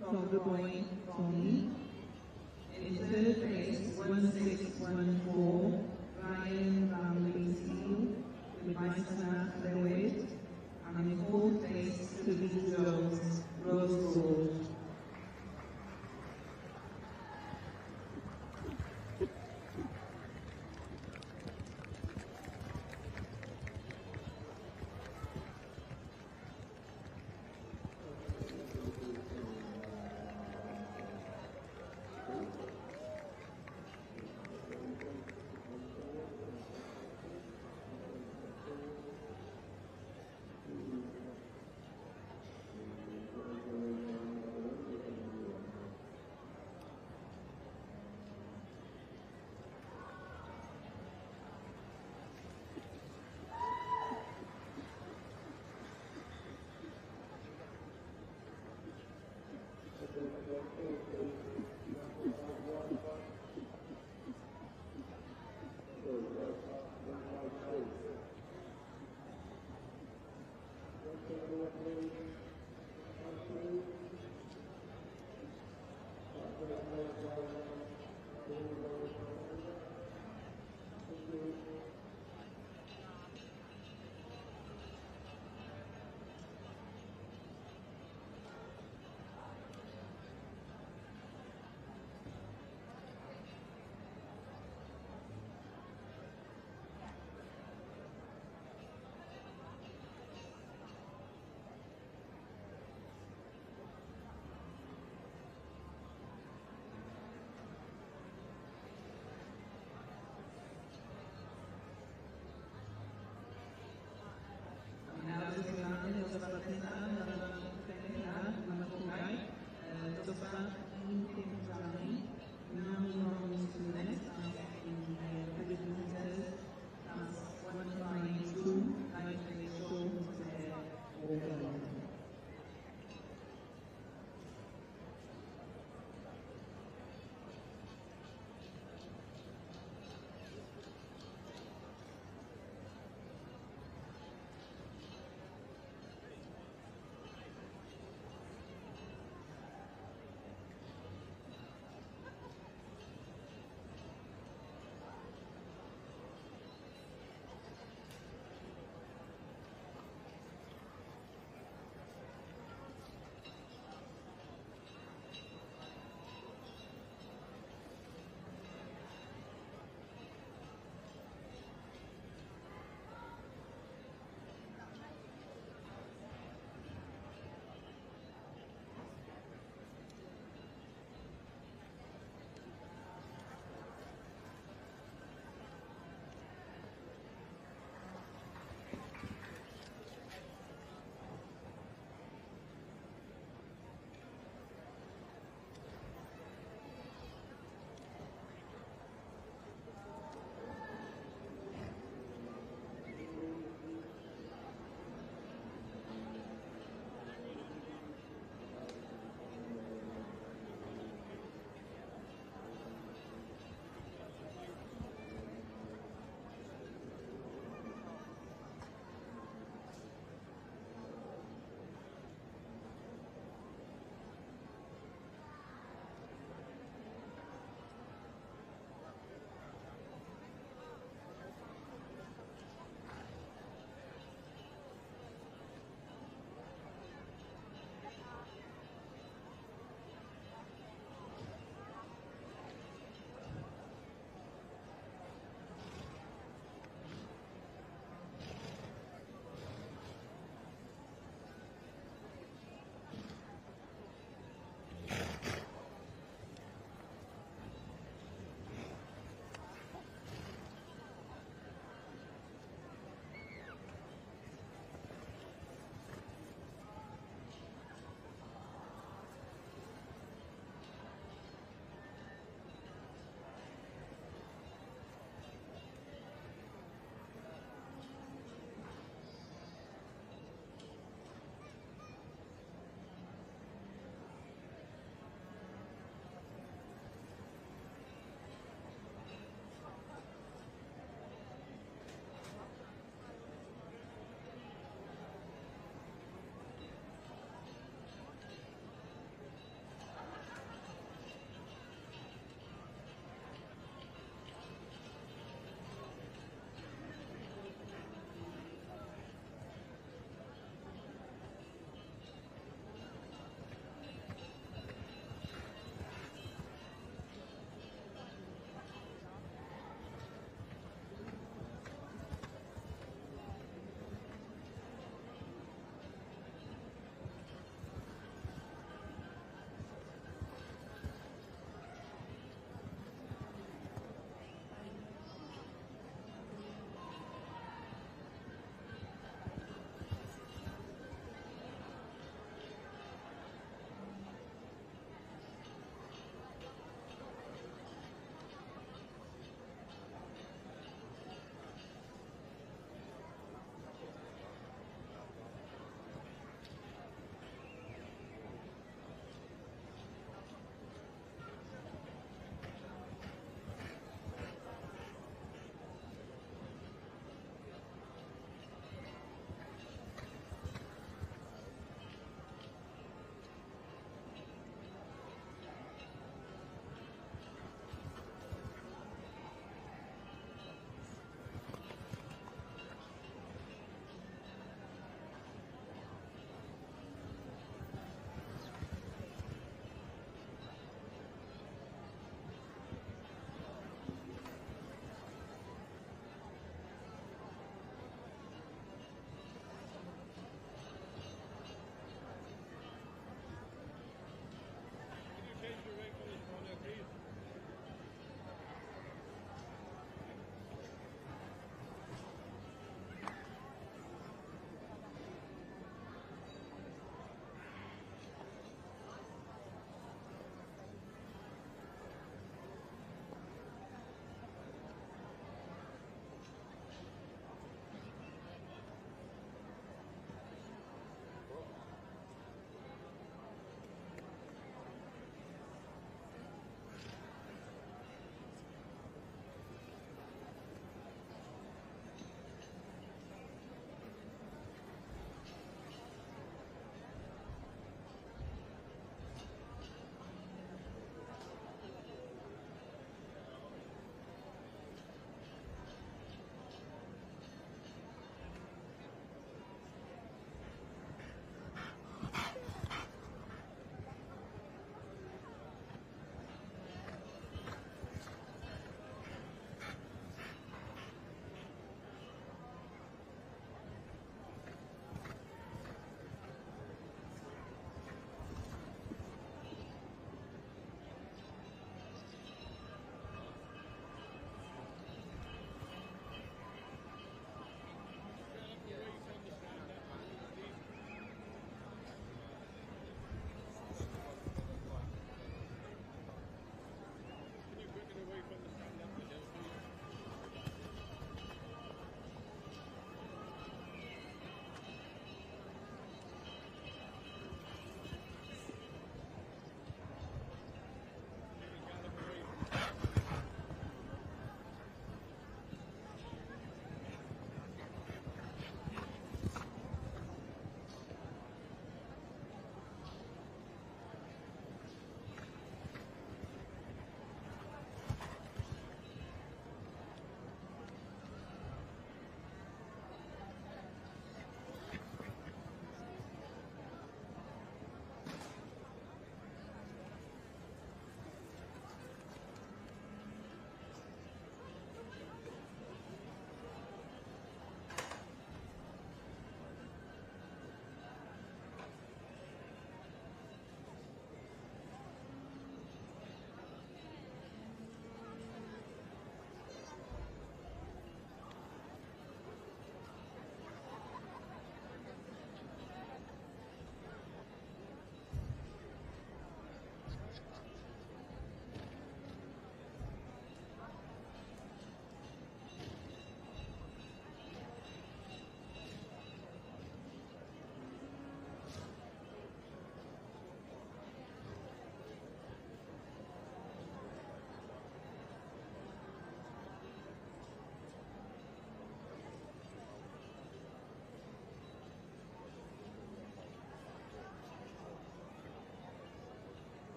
Clogger Boy, Tommy. In third place, 1614, Ryan Ramley Steele, with my son Lewis. And in fourth place, Celine Jones, Rose Gold.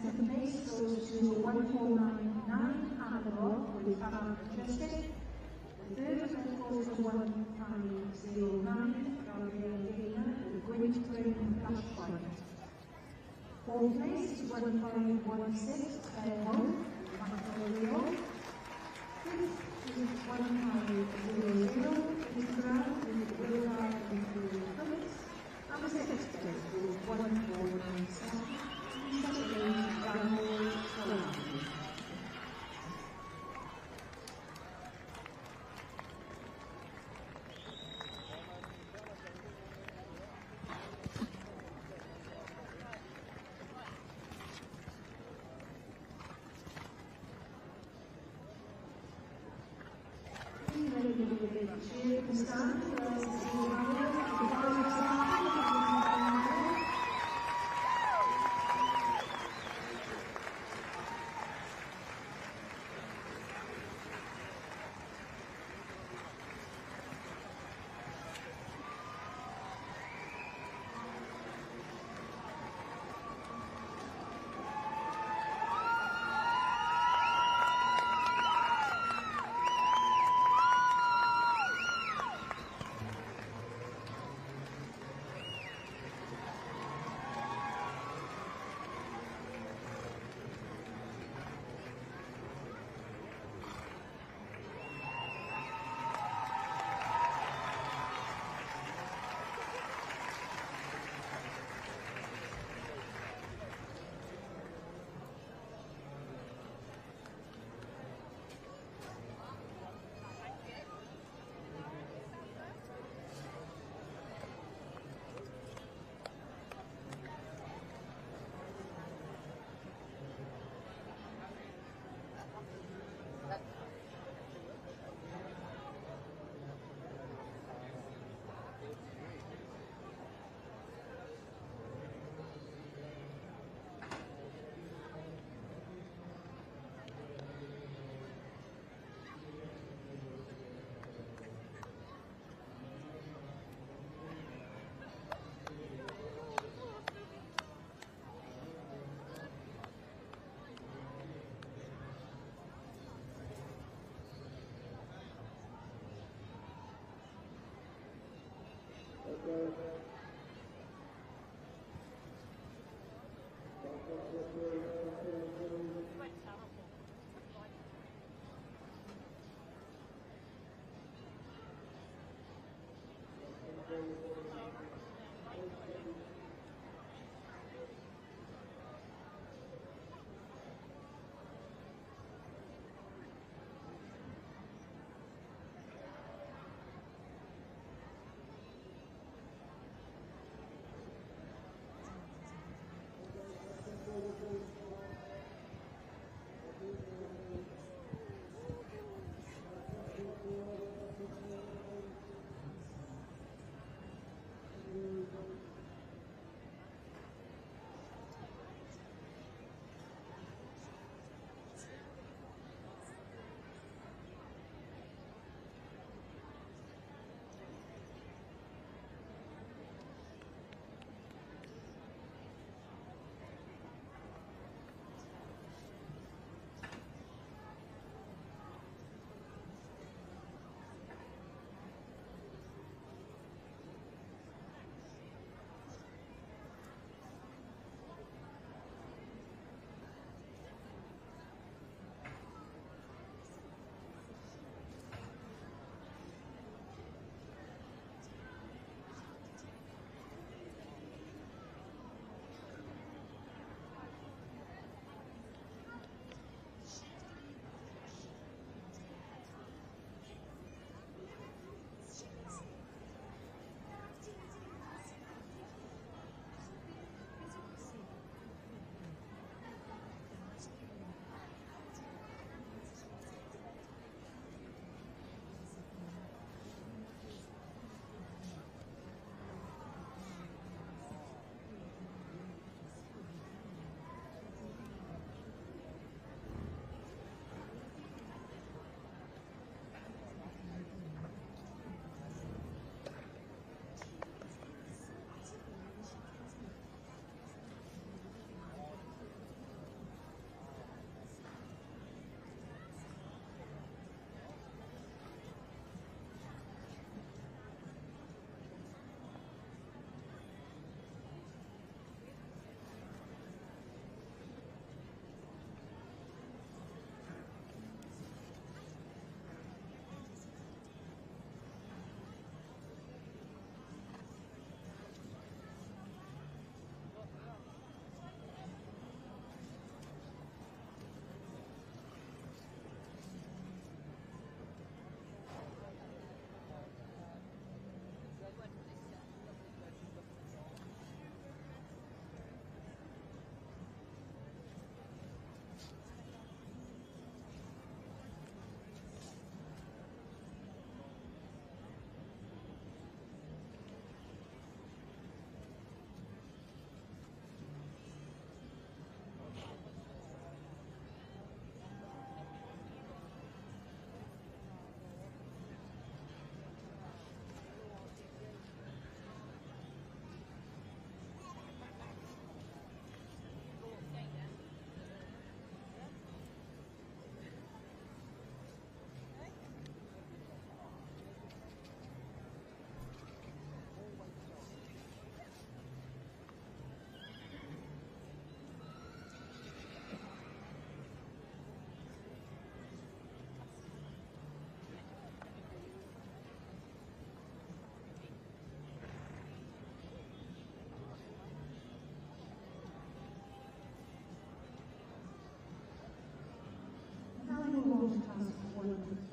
second place goes to 1499 Hannibal with Farm Majestic. The third goes to 1509 Gabriel Gaynor with Wind Train Flashpoint. Fourth place is 1516 Home, Macquarie. Fifth is 1500 Israel with Willard and Phillips. And the sixth place is 1497. Seventh place is Daniel Solani.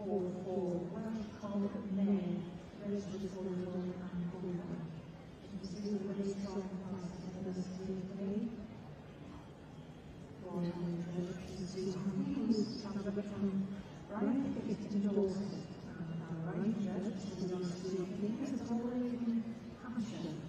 call for well-colored men ready to hold on and forward. This is a very strong process of the spirit today. For Susan Hughes, somebody from right in Dorset. Right church is on the street. This is already passion.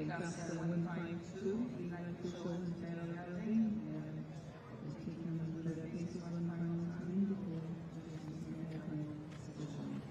in class 152, the United Show and Tell Housing, is taken with the cases 153 before session.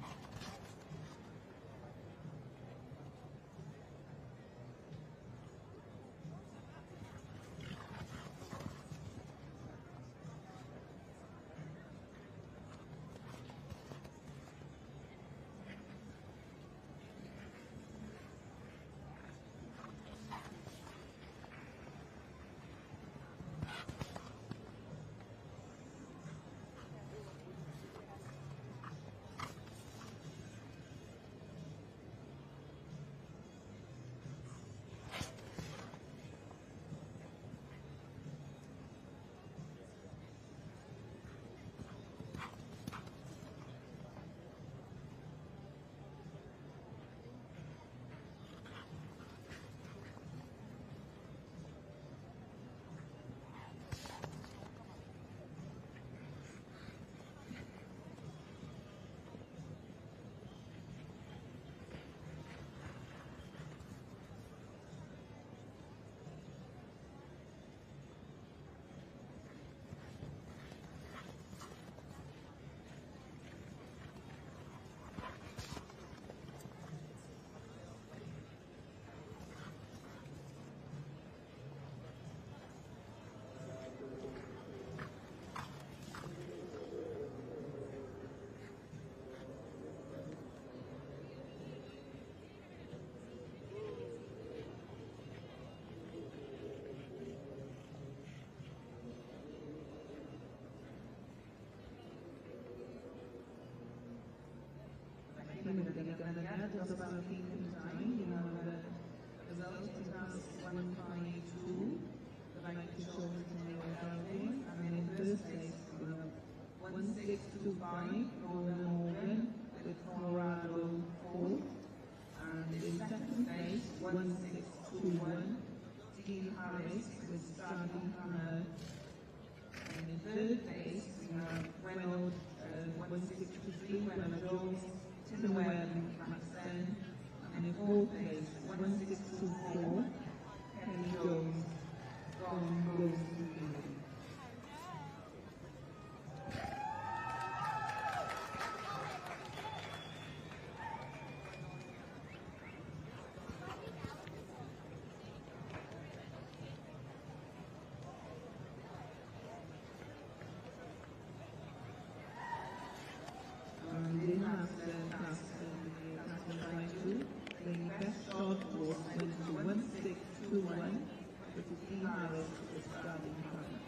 first place, 1625, Northern Morgan with Colorado Falls. And in second place, 1621, Dean Harris with Starting Hammer. And in third place, we have Reynolds 163, Reynolds Jones, Tinwell Maxen. And in fourth place, 1624, Kenny Jones, Gone Goes to England. The best shot was 1621, which is Dean Harris is starting partner.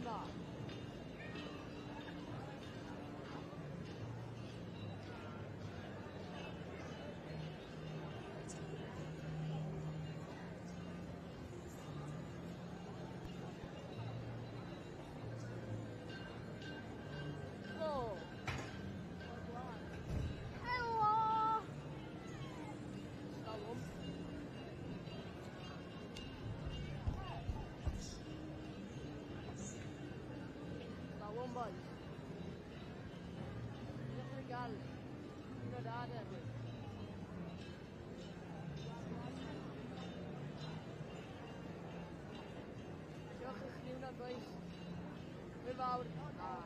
Roma. Go. Hello. Slalom. Slalom boy. Legal. Não dá nada. Joga se na dois. Bilbao. Ah.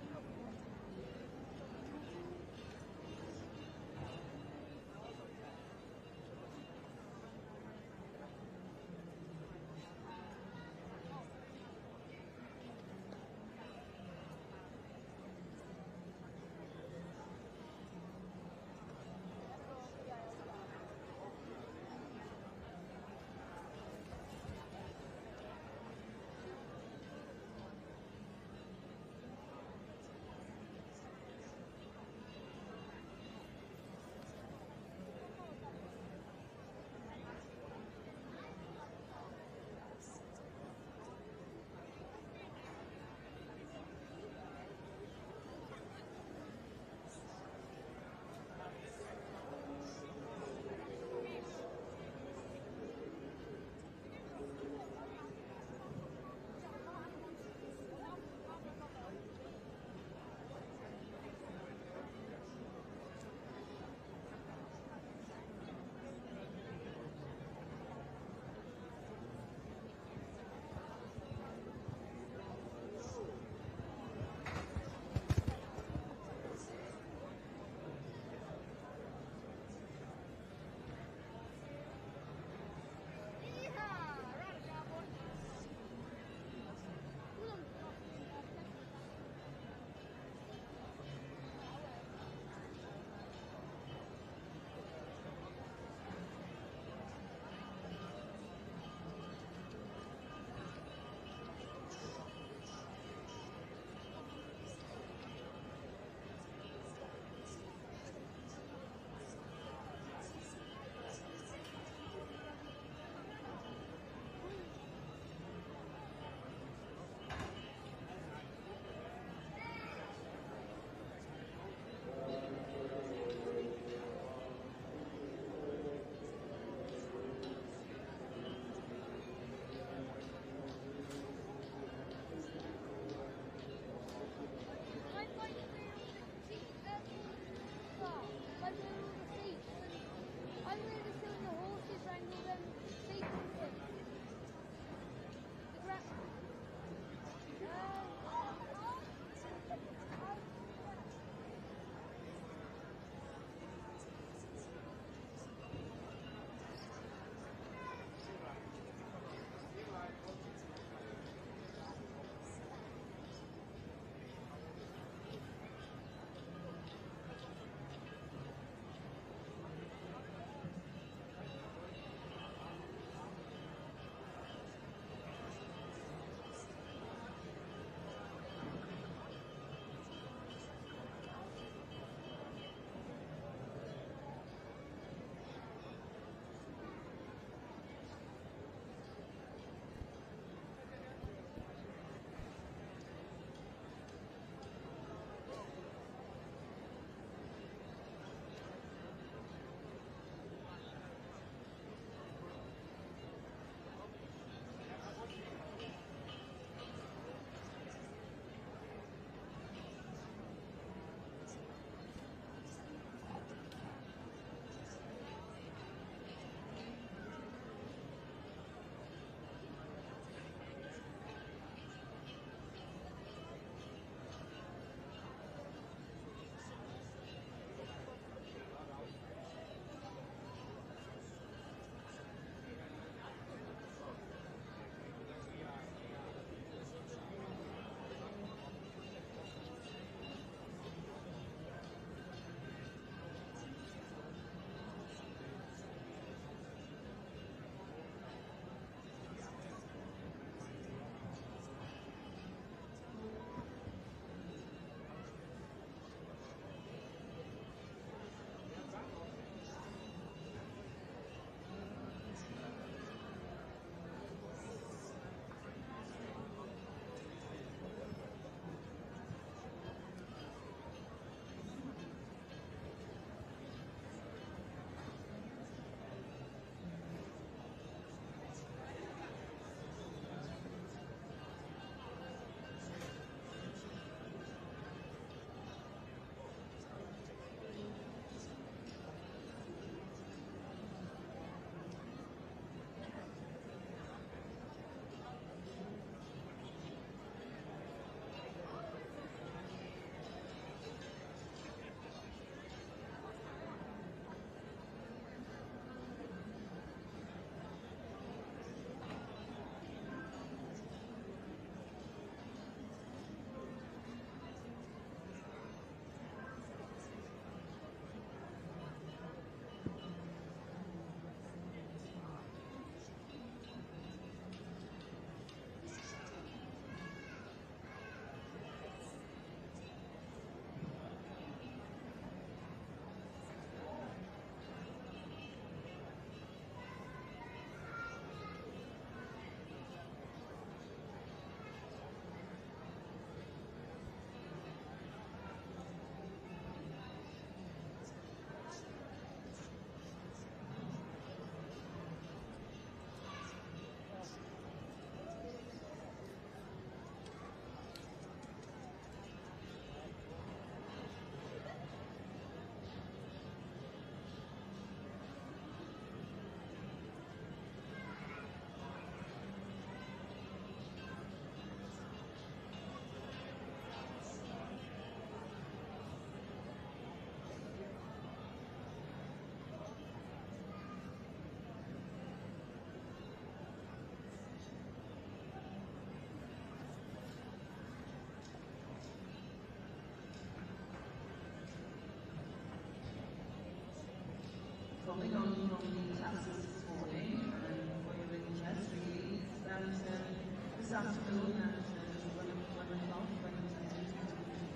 this afternoon at 1 o'clock, when it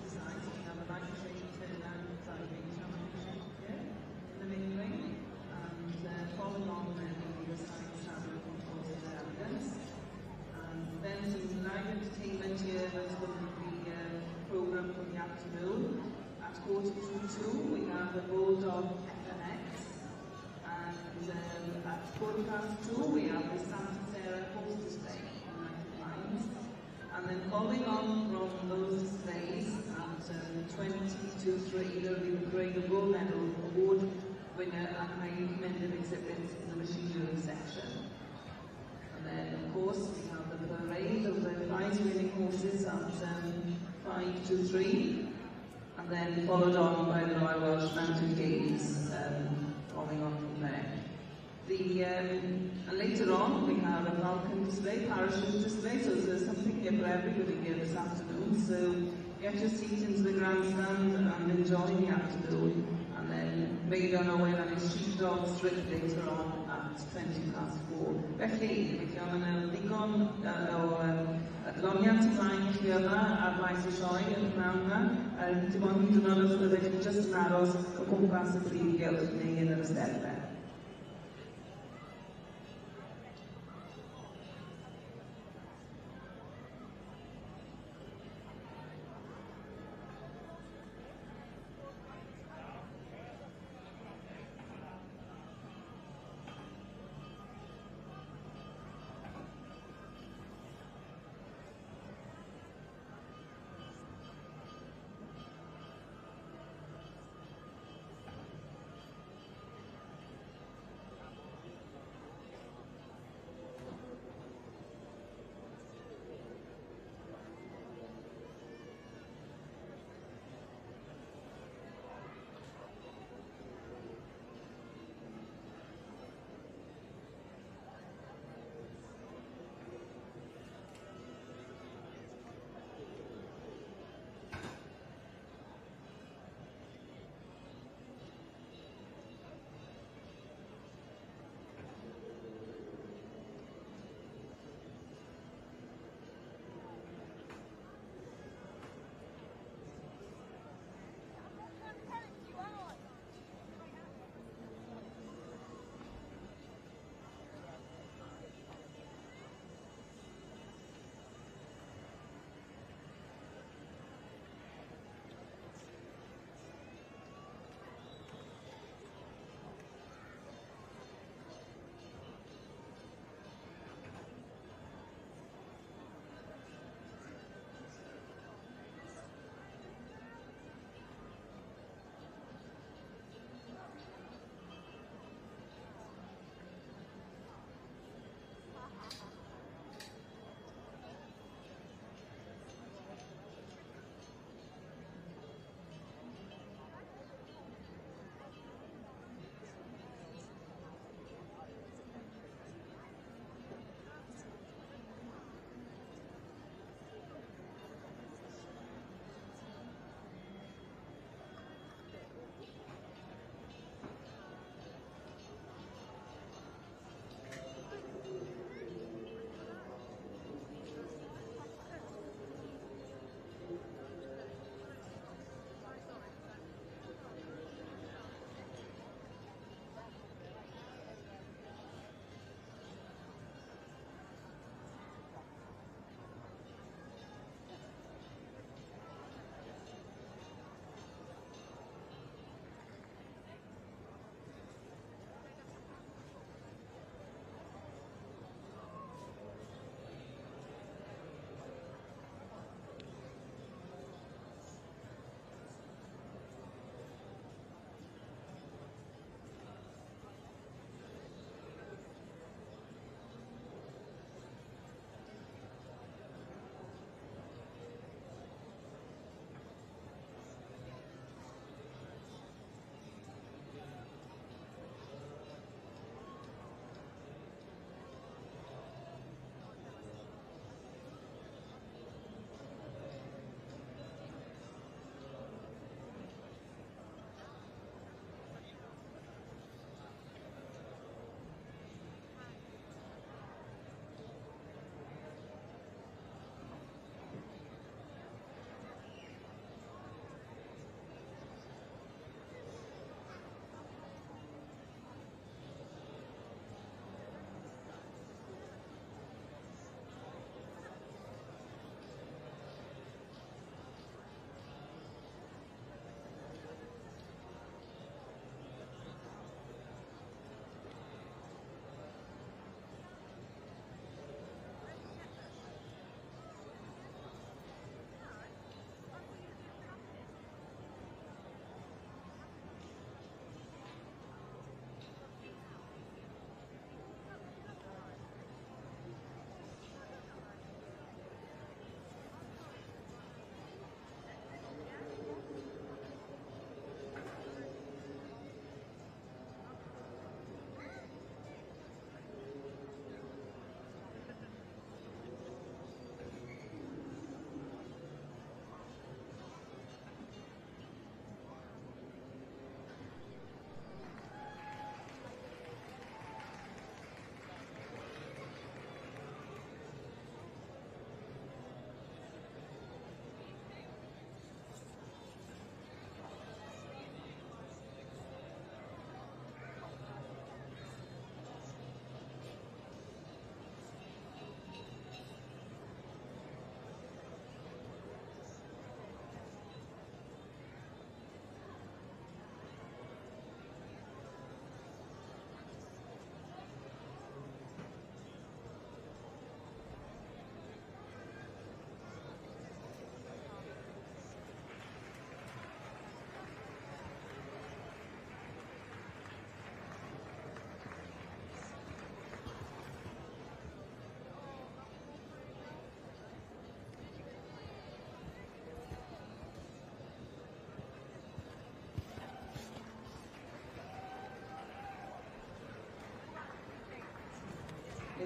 decides, we have a light train turnaround driving championship here in the main ring, and following on then will be the side saddle of the elegance. Then some live entertainment here as well as the programme for the afternoon. At 2:45 we have the Bulldog FNX, and at 2:15 we have the Santa Sarah horse display on United Lines. And then following on from those displays at 3 there will be the Parade of Gold Medal Award winner and highly commended exhibits in the machinery section. And then, of course, we have the parade of the prize-winning horses at 5 to 3, and then followed on by the Royal Welsh Mountain Games, following on from there. And later on, we have a Falcon display, parachute display, so there's something here for everybody here this afternoon. So get your seat into the grandstand and enjoy the afternoon. And then Maidan Owen and his sheepdog strip later on at 4:20. Felly, byddwn yn ddigon o loniant ymlaen i chi yma ar maes y sioe yn y pnawn yma. Dim ond hyd yn oed os byddech chi jyst yn aros o gwmpas y brif gylch neu yn yr ysteddfa.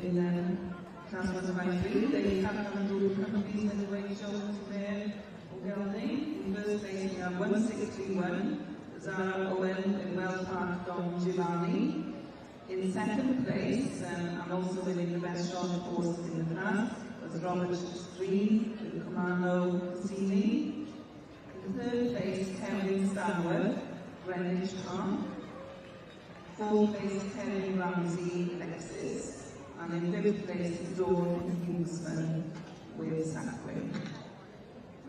in class 153. They have a group of companies in the way children to their O'Gelney. In first place, we have 1631, Zara Owen in Wells Park, Don Giovanni. In second place, and also winning the best short course in the class, was Robert Stream with Comando Cassini. In third place, Kevin Stanworth, Greenwich Park. Fourth place, Terry Ramsey, Lexis. And in fifth place, Dawn Kingsman with Sackway.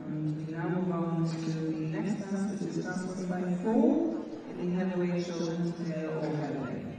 And we now move on to the next class, which is class 154, in the heavyweight children's pair or heavyweight.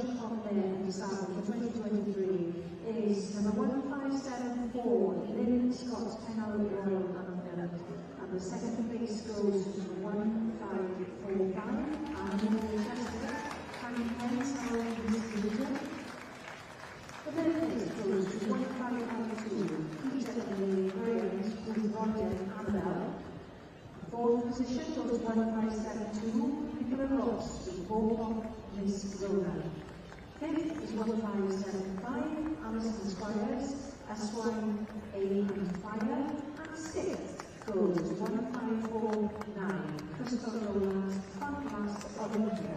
National Top Men Disabled for 2023 is number 1574, Lynn Scott Pennell Royal Unfilled. And the second place goes to 1545, Anne Chester, Harry Pensell, Miss Little. The third place goes to 1552, Peter Lee Burns, with Roger Annabelle. The fourth position goes to 1572, Nicola Ross, with Beaumont, Miss Rona. Fifth is 1575, Alison Squires, Esquire, A and Fire. And sixth goes to 1549, Christopher Rowland, Fun Class of Winter.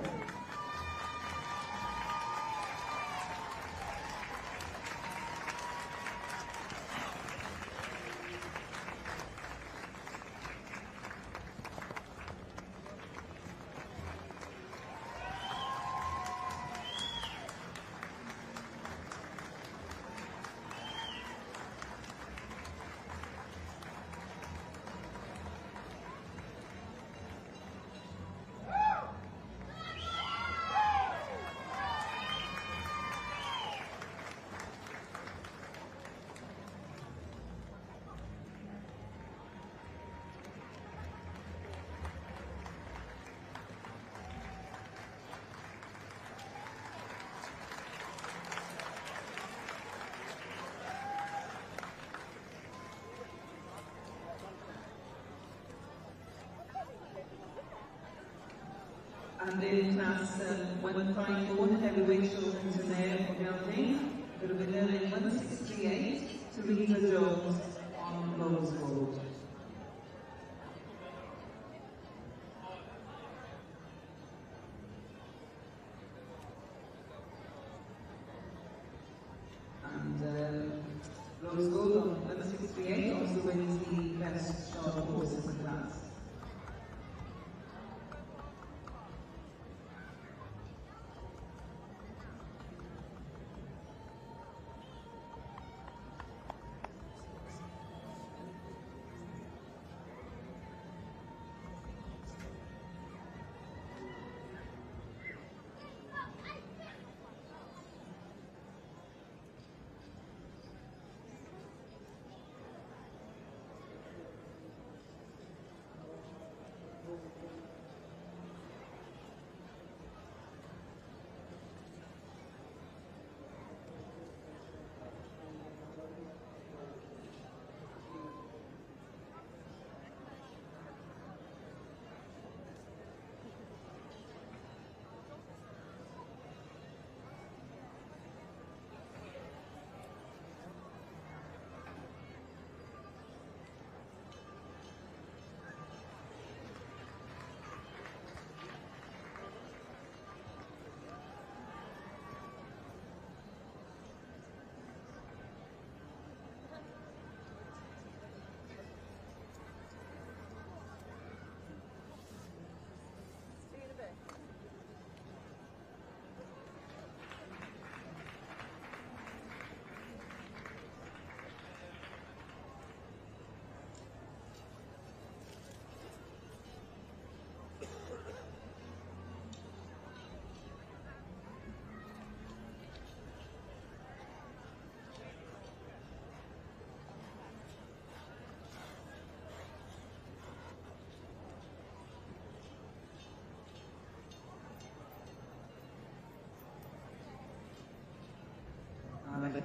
And in class 154, heavyweight children's male for Belgium, the winner in 168, Teresa Jones on Rose Road. And Rose Gold on 168 also wins the best short horses in class.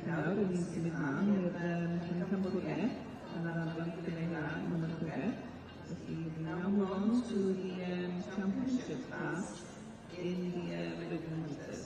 Now, we see with mom with come forget, and I'm going to lay down on the forget. So we now move on to the championship class in the Ribbon Meters.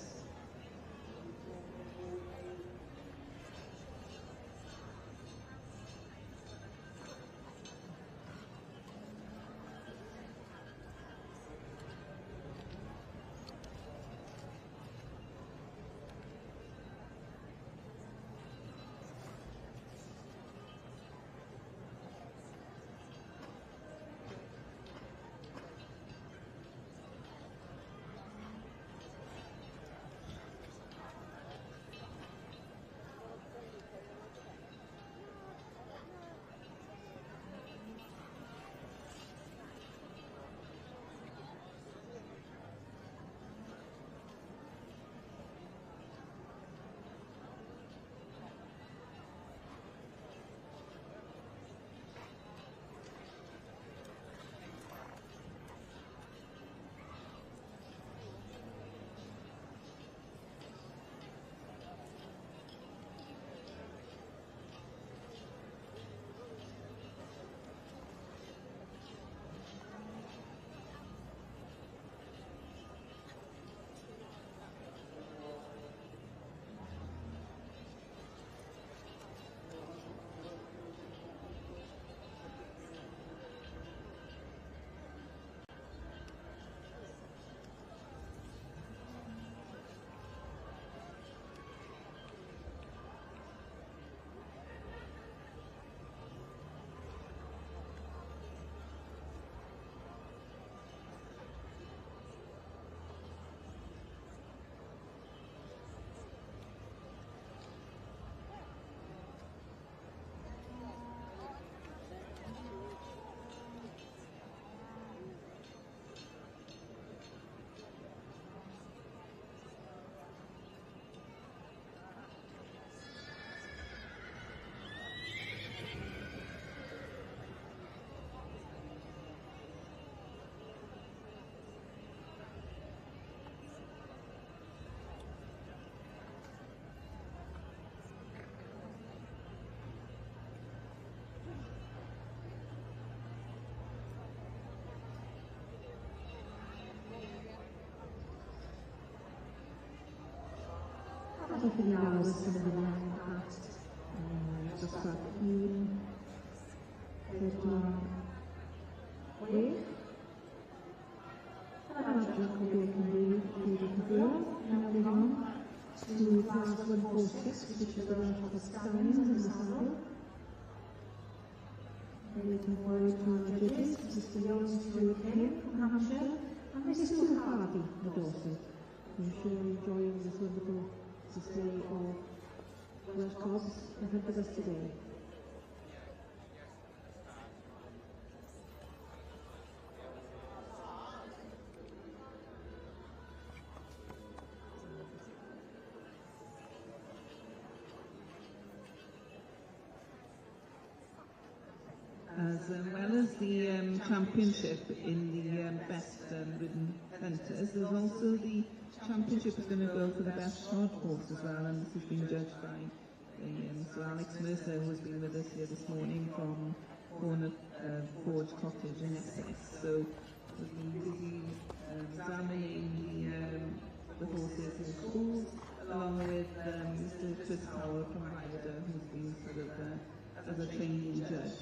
Hoffech chi nawr sy'n mynd ymlaen at dosbarth 1, 4, 6. Yn adran Cwbl Cymru, wedi cyflwyno, moving on to class 146, which is the rank of stallions in the saddle. Looking forward to our judges, Mr. Young Stuart Kim from Hampshire, and Mr. Harvey of Dorset. I'm sure you're enjoying this wonderful display of Welsh cobs in front of us today. As well as the championship in the best ridden hunters, there's also the championship is going to go for the best shod horse as well, and this has been judged by Sir Alex Mercer, who has been with us here this morning from Forge Cottage in Essex. So we've been busy examining the horses in schools, along with Mr. Chris Power from Ryder, who's been sort of as a training judge.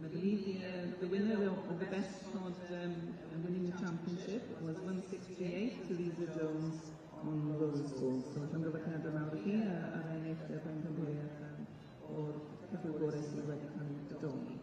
I believe the winner of the best shod winning the championship was 1638, Teresa Jones on Rose Gold. So rhwng y fachnadau mawr i chi ar ennill y bencampwriaeth o'r cyfrwng gorau sydd wedi cael ei dodoli.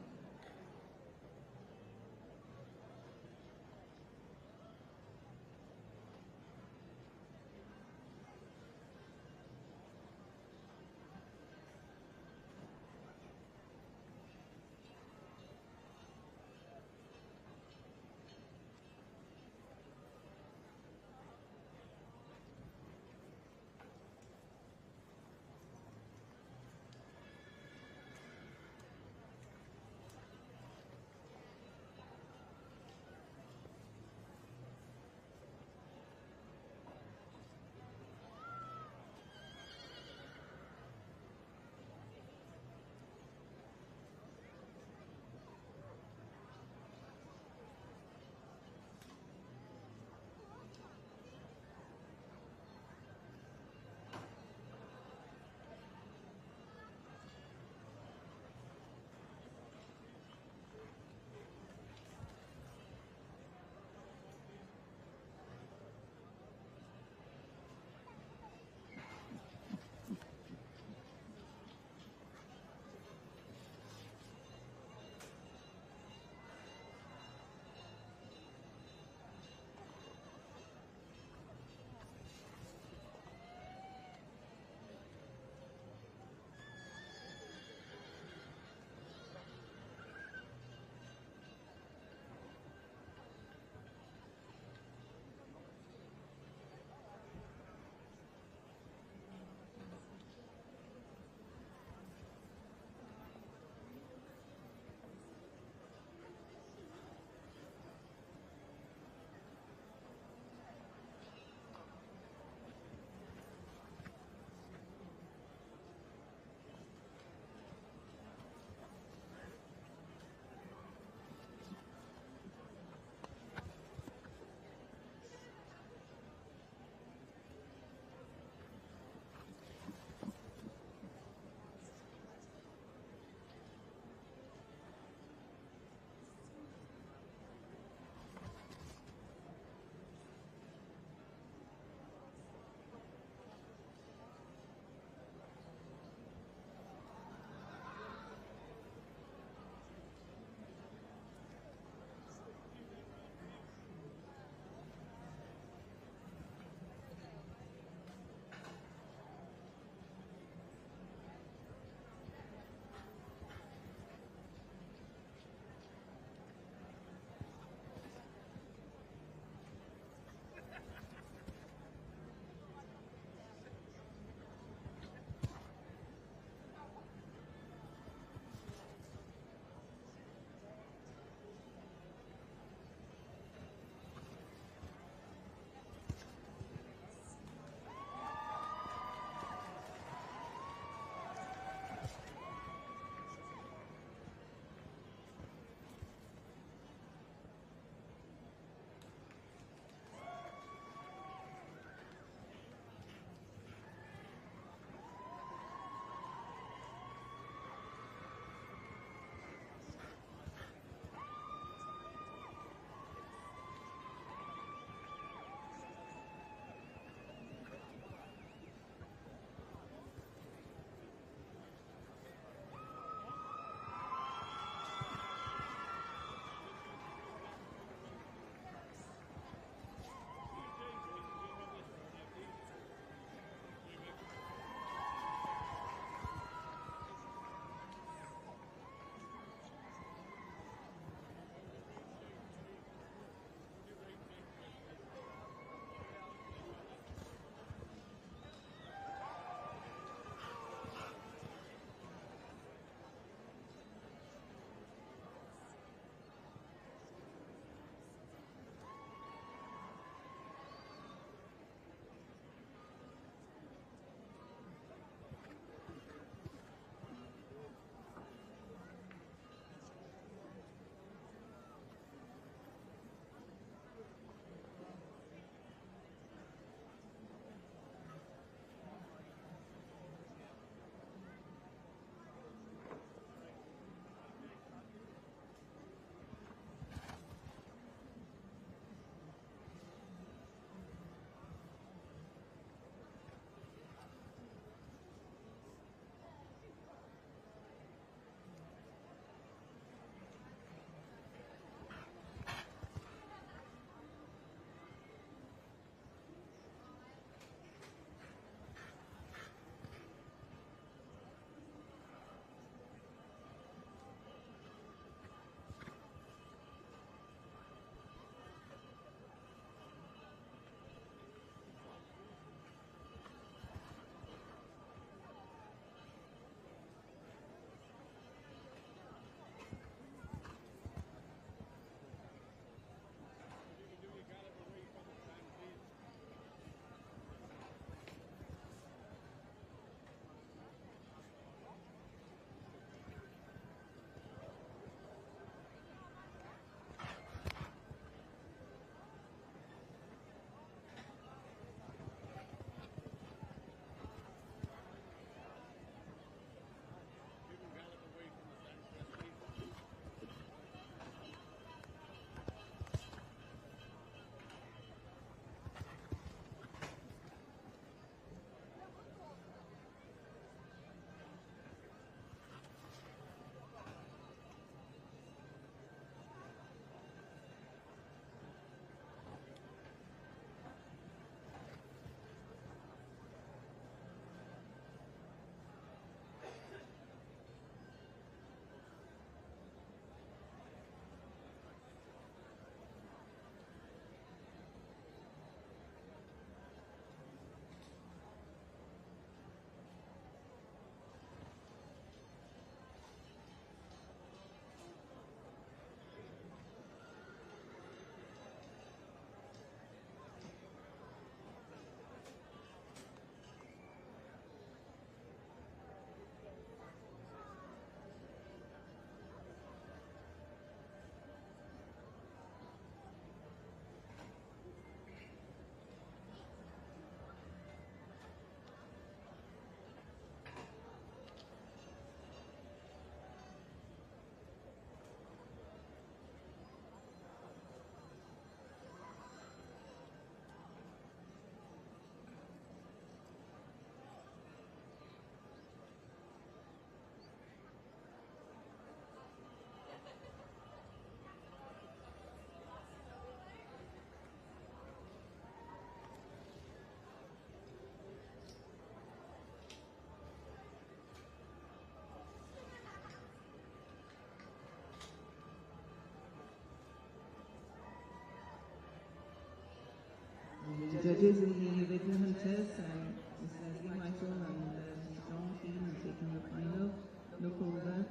the judges in the Ridley Hunters, Ms. Leslie Michael and Mr. John Keane, have taken the final look over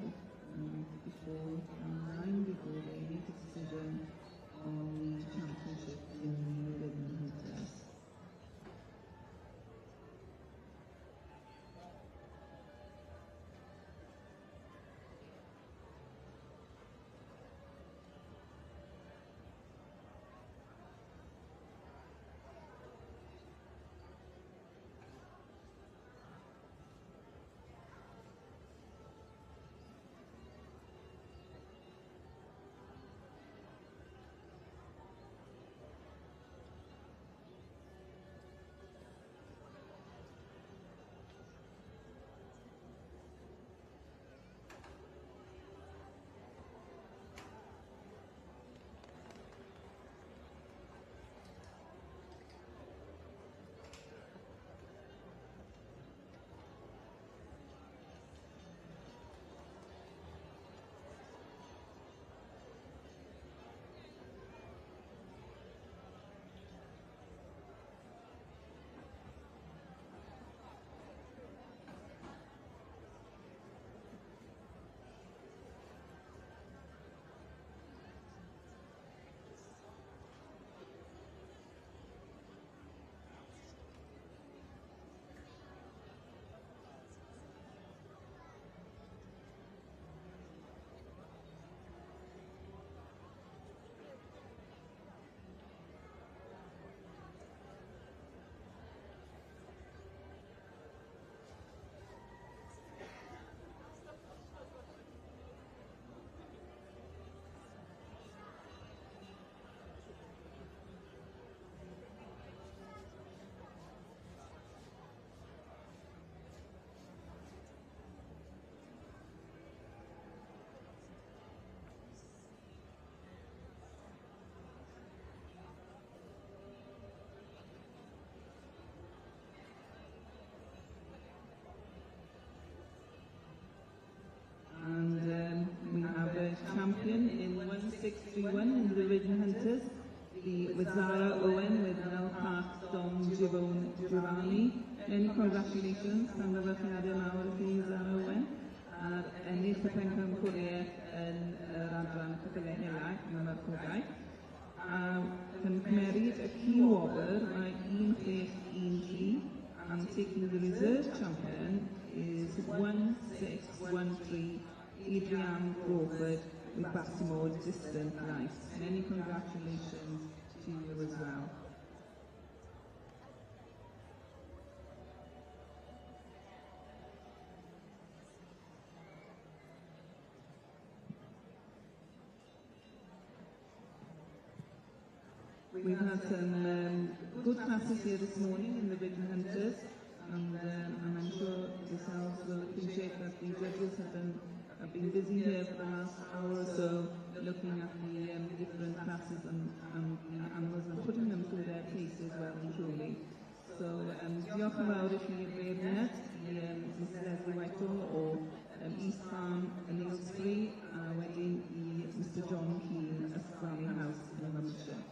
before round 9 before they make a decision on the championship in the Ridley Hunters. We have a champion in 1631 in the Ridley Hunters, with Zara Owen with Mel Park, Dom Givon Durrani. Many congratulations, congratulations mawr i chi Zara Owen, a'r ennill y pencampwriaeth yn yr adran ceffylau helau yn y Marchdai. Yn cymeryd y key wobber mae 1613, and taking the reserve champion is 1613 Adrian Crawford with Baltimore Distant Life. Many congratulations to you as well. We've had some good classes here this morning in the Ridley Hunters, and I'm sure yourselves will appreciate that the judges have been busy here for the last hour or so looking at the different classes and the animals and putting them through their paces well and truly. So, diolch yn fawr i chi i'r beirniad, i Mrs Leslie Whitehall o East Farm yn Aylesbury, a wedyn i Mr John Keane, Ysbrani House in Hampshire.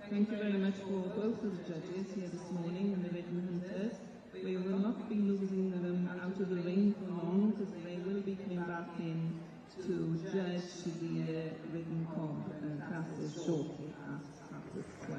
Thank you very much for both of the judges here this morning in the Ridley Hunters. We will not be losing them out of the ring for long, because they will be coming back in to judge the Ridley Comp classes shortly at 12.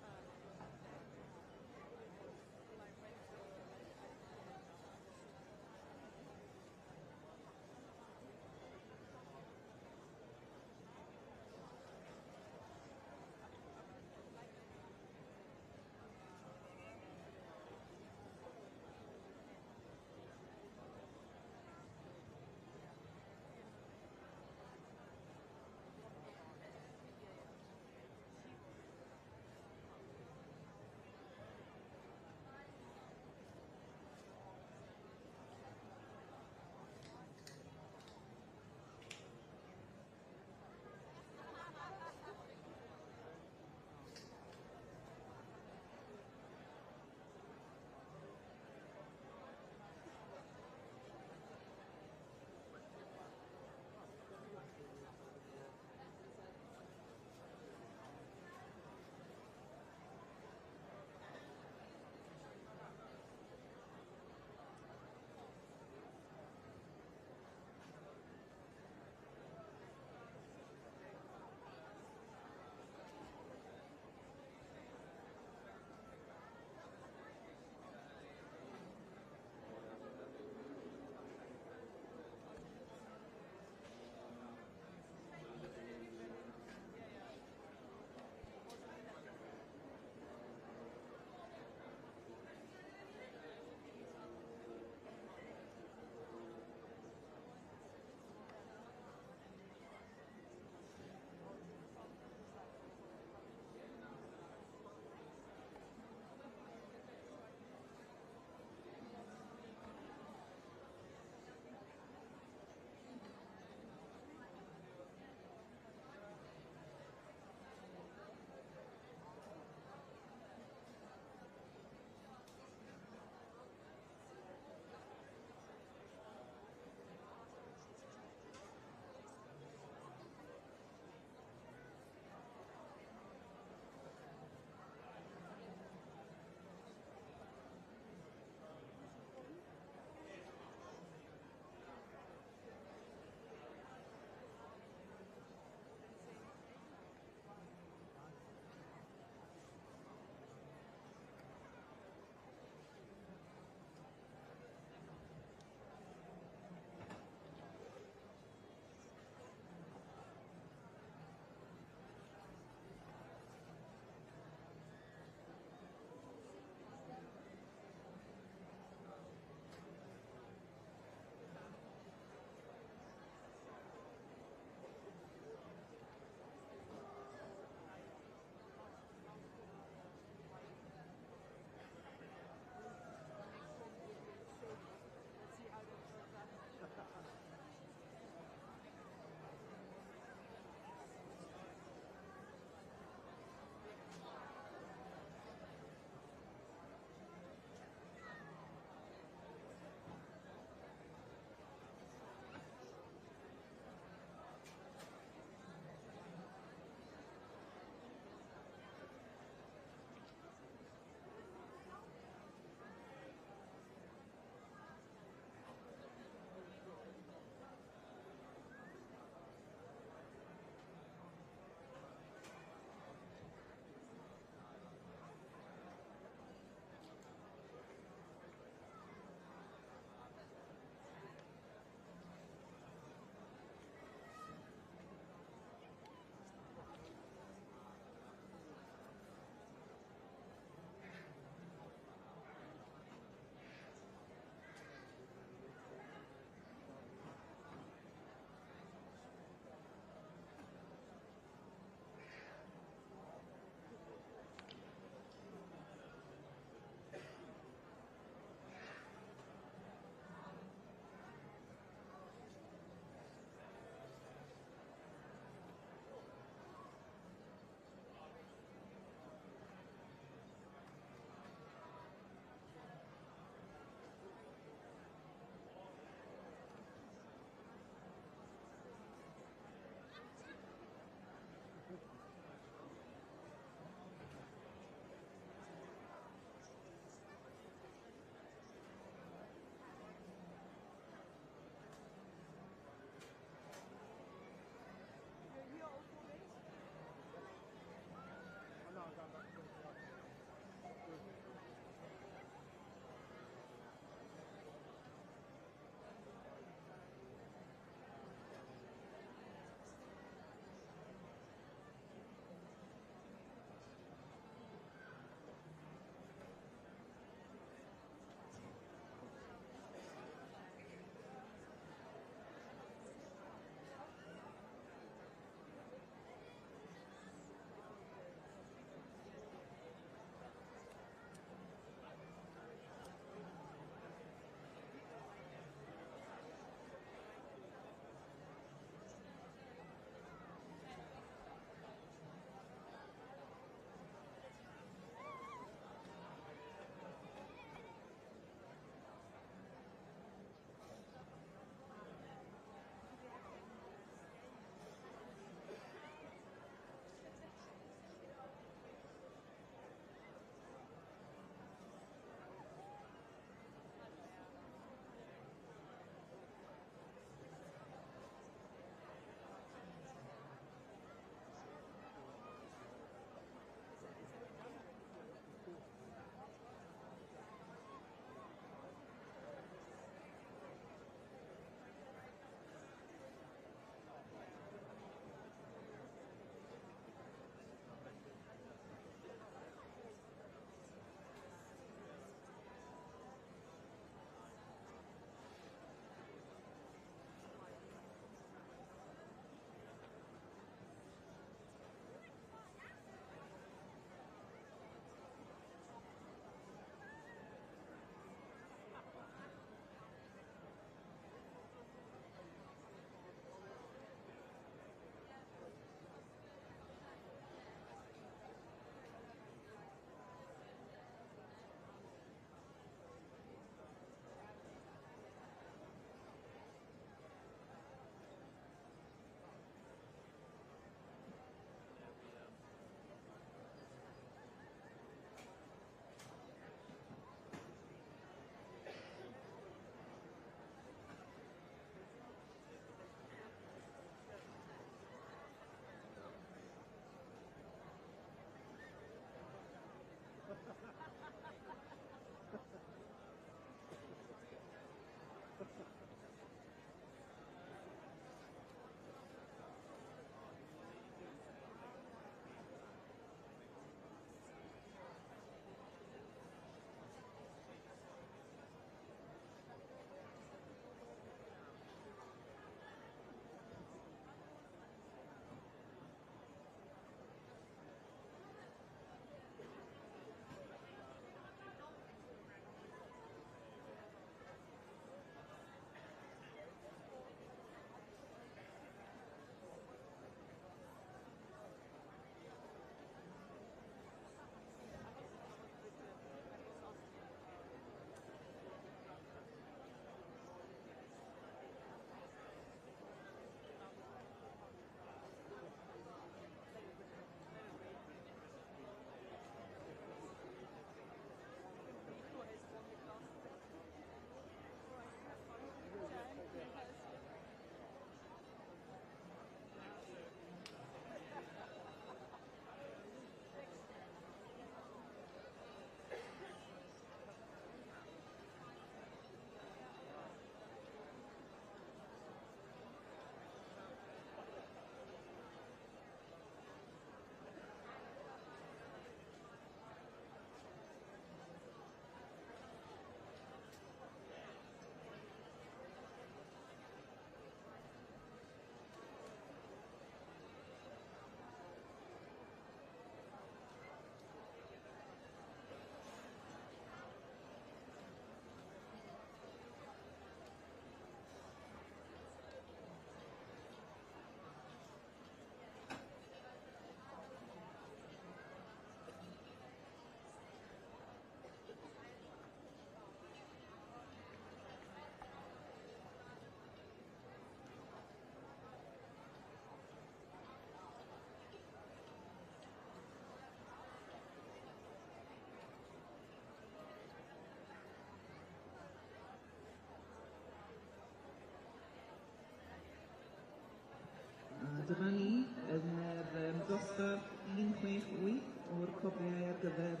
Dyma ni yn yr dosbarth 168 o'r copiau ar gyfer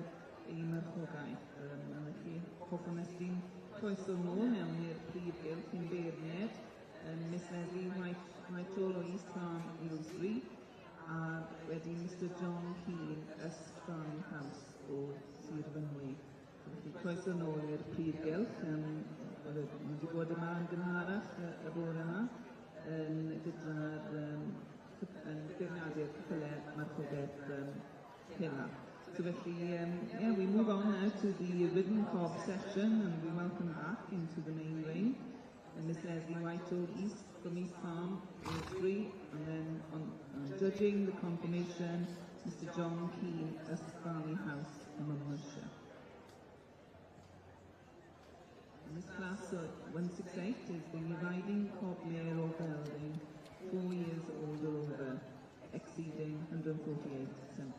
ein marchogaeth. Felly, hoffwn ystyn croeso nôl mewn i'r prif gylch i'n beirniad Miss Leslie Whitehall o East Farm, Aylesbury, a wedyn Mr John Keane, Ysfarm House o Sir Fynwy. Felly, croeso nôl i'r prif gylch. Mae wedi bod yma yn gynharach y bore yma gyda'r beirniadu'r ceffylau marchogaeth Hela. So felly, we move on now to the Ridden Cob session, and we welcome back into the main ring Miss Leslie Whitehall from East Farm, Aylesbury, and then on judging the confirmation, Mr John Keane, Ysfarm House, Monmouthshire. This class 168 is the riding cob mare or gelding, 4 years old or over, exceeding 148 centimetres.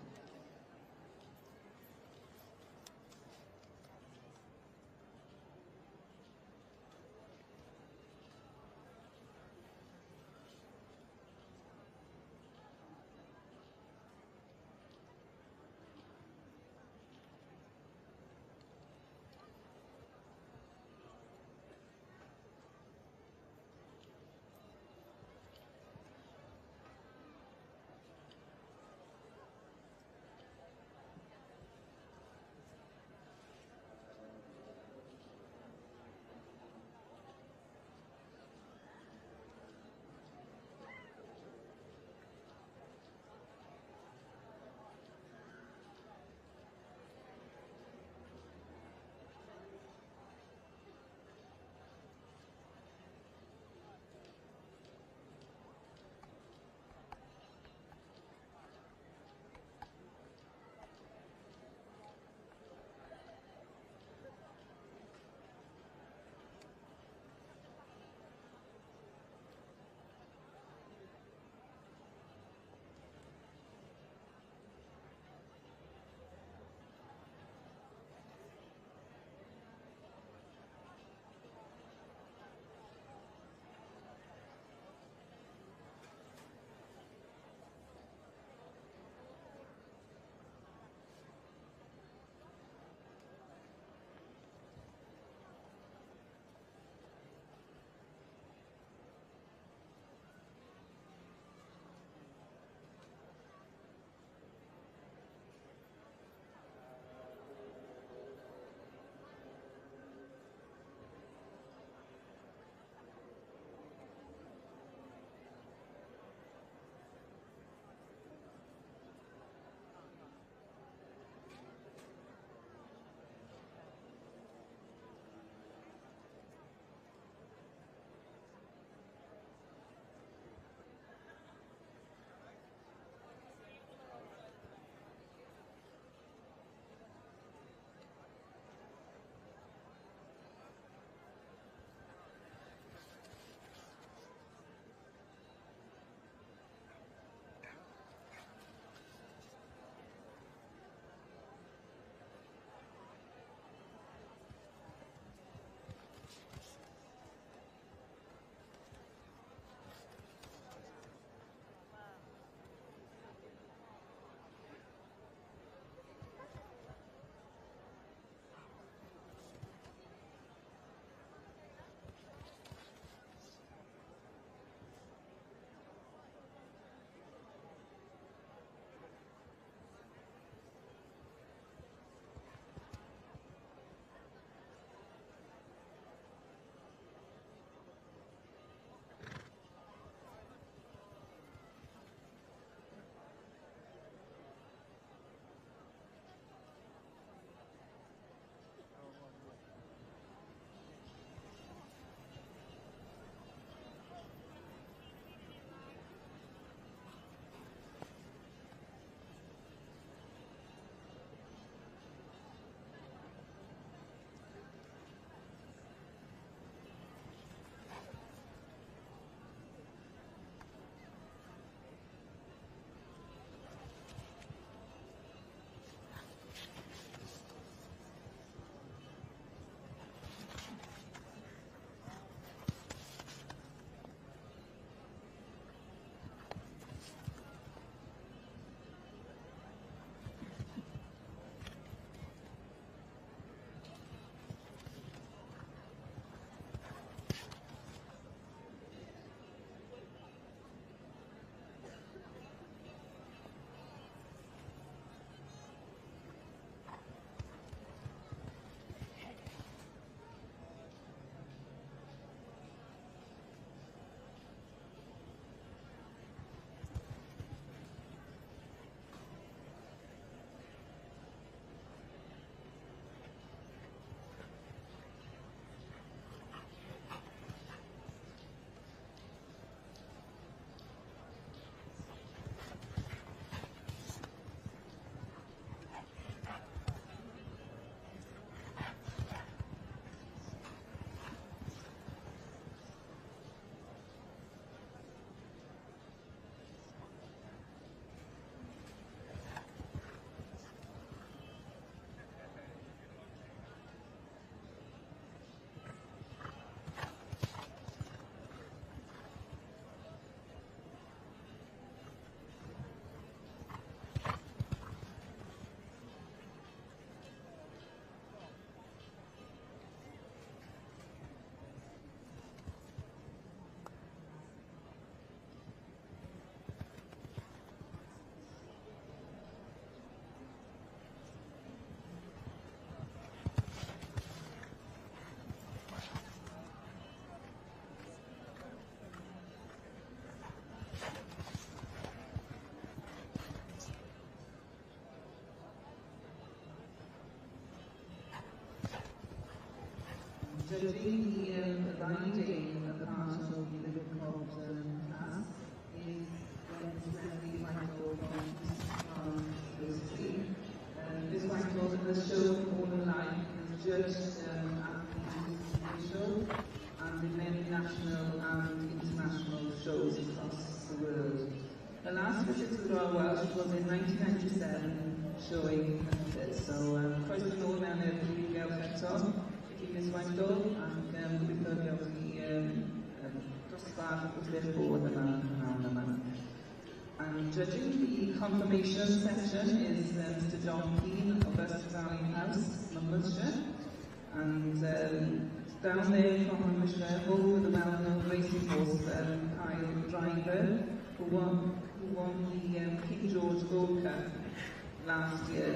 judging the riding of the part of the Living Cod class is Leslie Whitehall from Lucy. Ms. Whitehall has shown all her life, has judged at the show and in many national and international shows across the world. Her last visit to Royal Welsh was in 1997, showing Penfit. So, croeso nôl mewn i'r brifgel eto, i Ms. Whitehall, ac gobeithio gewch chi dosbarth wrth eich bod yma. And judging the confirmation session is Mr. John Keane of West Valley House, Monmouthshire. And down there from Monmouthshire, over the well-known racing horse, Kyle Driver, who won the King George Gold Cup last year.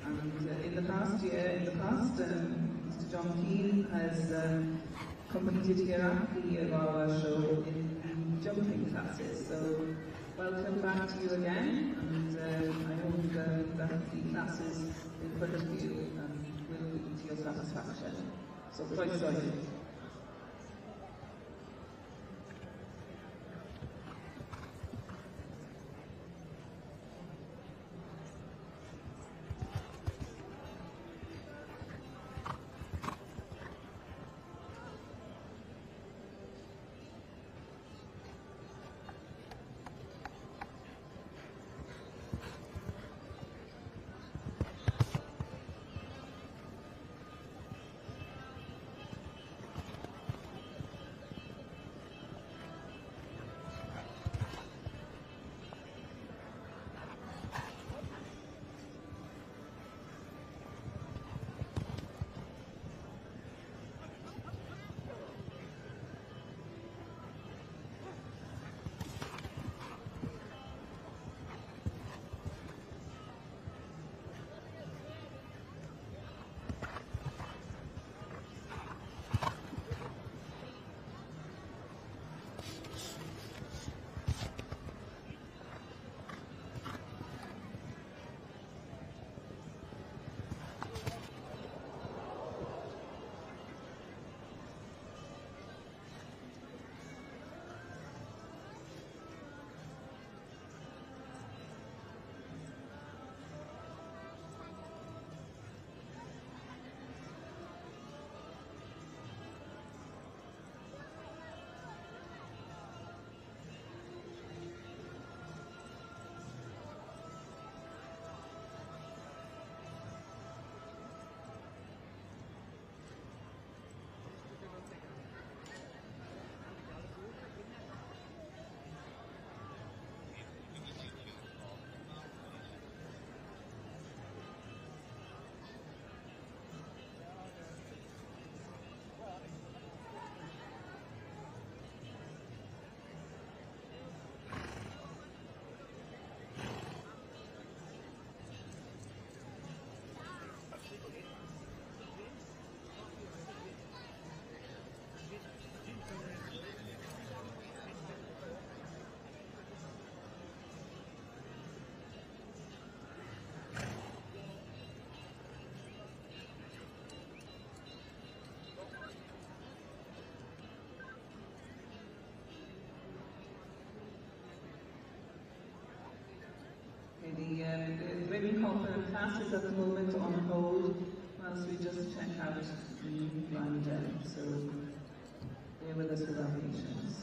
And in the past, Mr. John Keane has competed here at the Royal Show in the jumping classes. So welcome back to you again, and I hope that the classes in front of you will be to your satisfaction. So croeso i chi. The Living Cod class is at the moment on hold whilst we just check out the blind gem. So bear with us with our patience.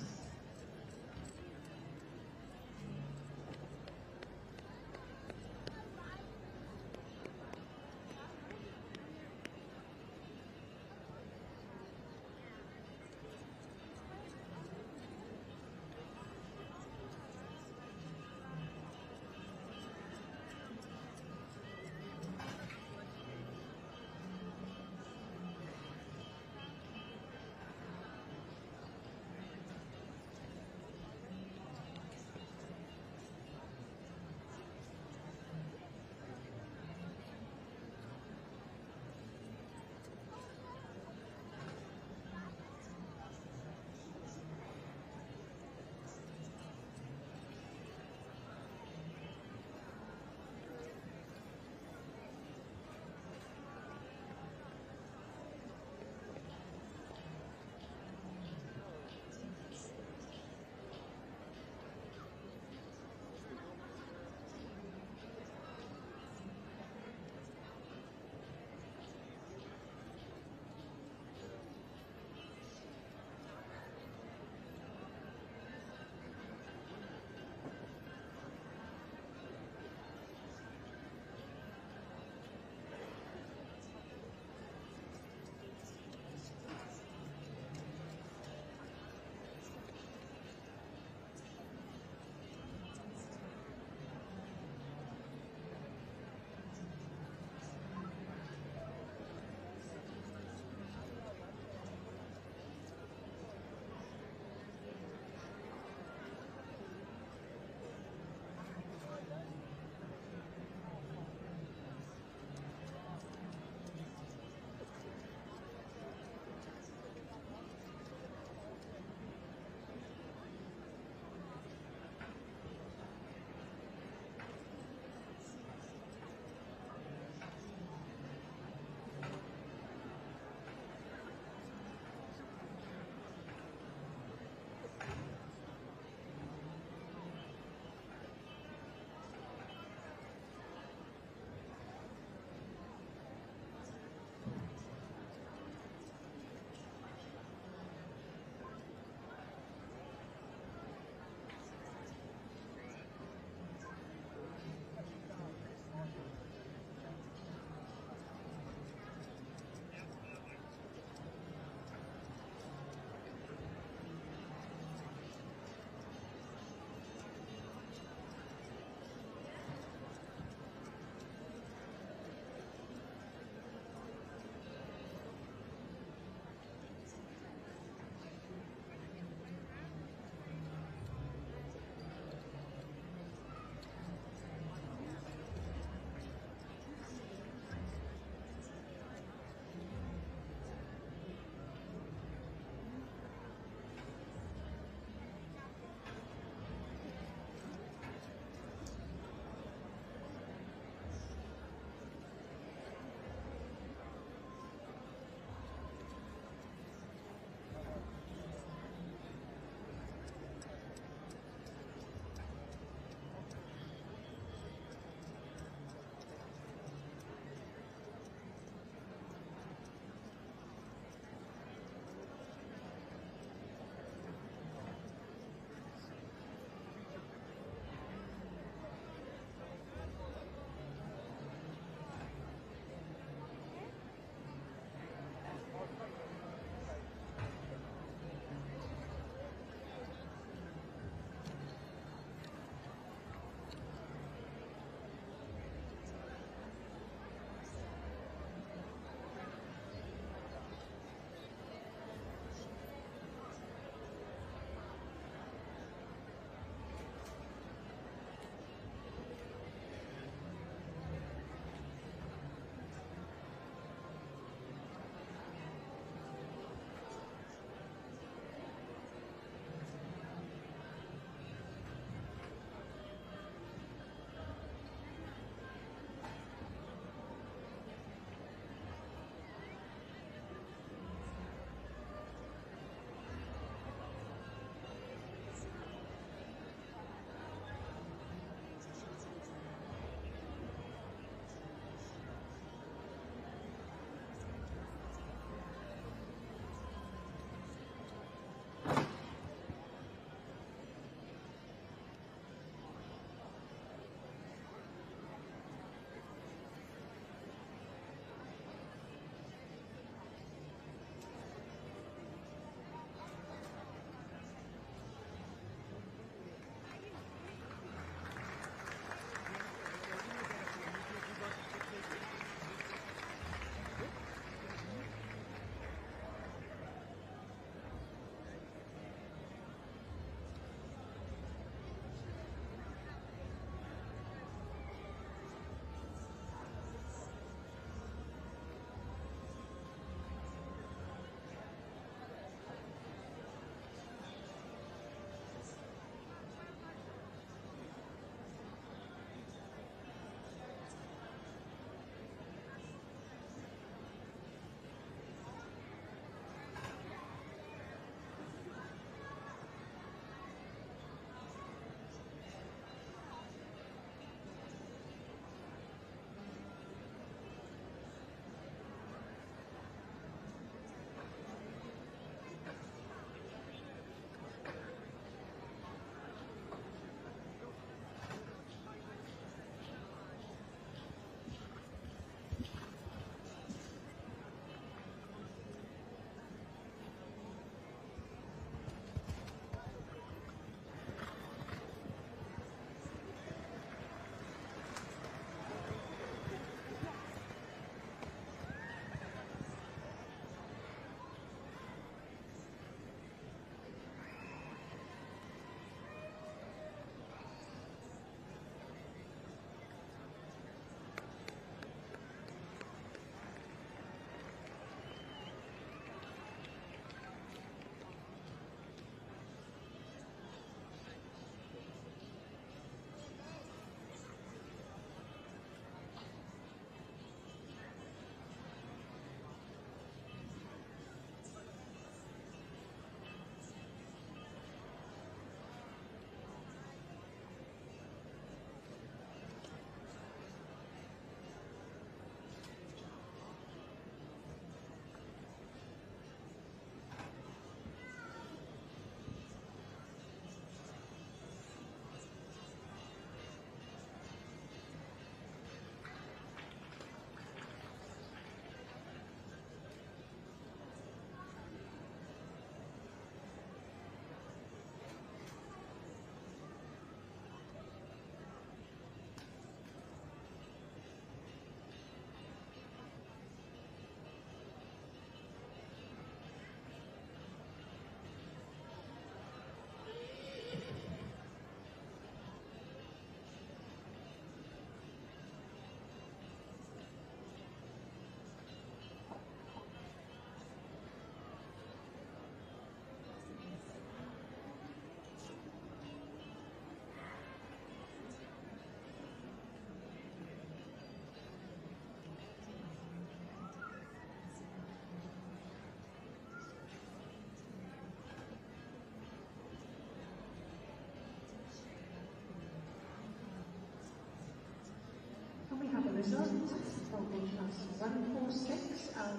horse 6, our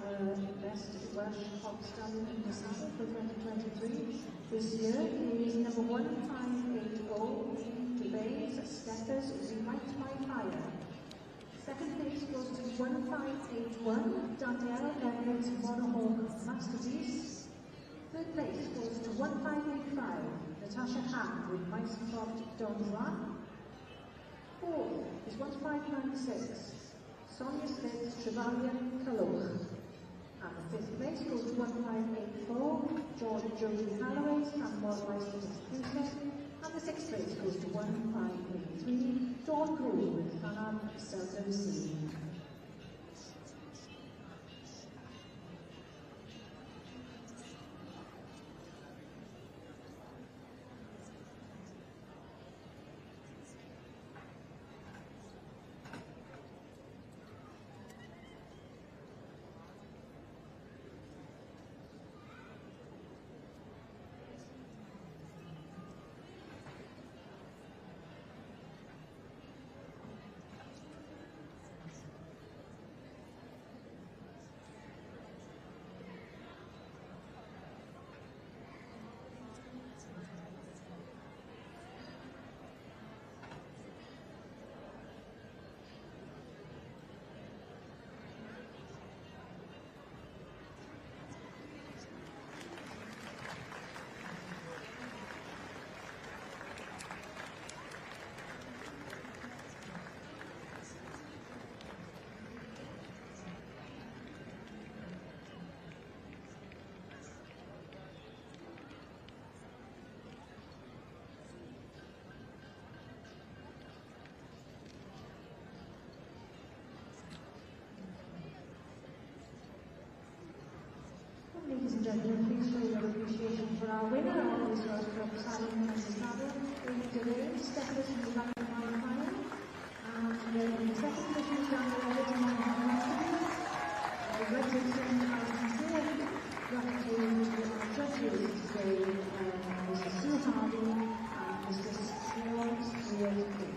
best Welsh hog stallion in the saddle for 2023. This year he is number 1580, Bays Steppers Relight by Fire. Second place goes to 1581, Danielle Everett Monohawk Masterpiece. Third place goes to 1585, Natasha Ham with Mycroft Don Juan. Fourth is 1596, Sonia Smith Trevelyan Culloch. And the fifth place goes to 1584, George Jodie Holloway Stanmore Licensed Producer. And the sixth place goes to 1583, Dawn Grove with Fanam Seldom Seen. Ladies and gentlemen, please show your appreciation for our winner of this Welsh Club Saddle and Saddle, Amy DeLay, Steppers from the Light of My Fire. And in the second position is Daniel Everett Monohawk Masterpiece. Richardson and Sue, gratitude to our judges today, Mr. Sue Hardy and Mr. Stuart Stuart King.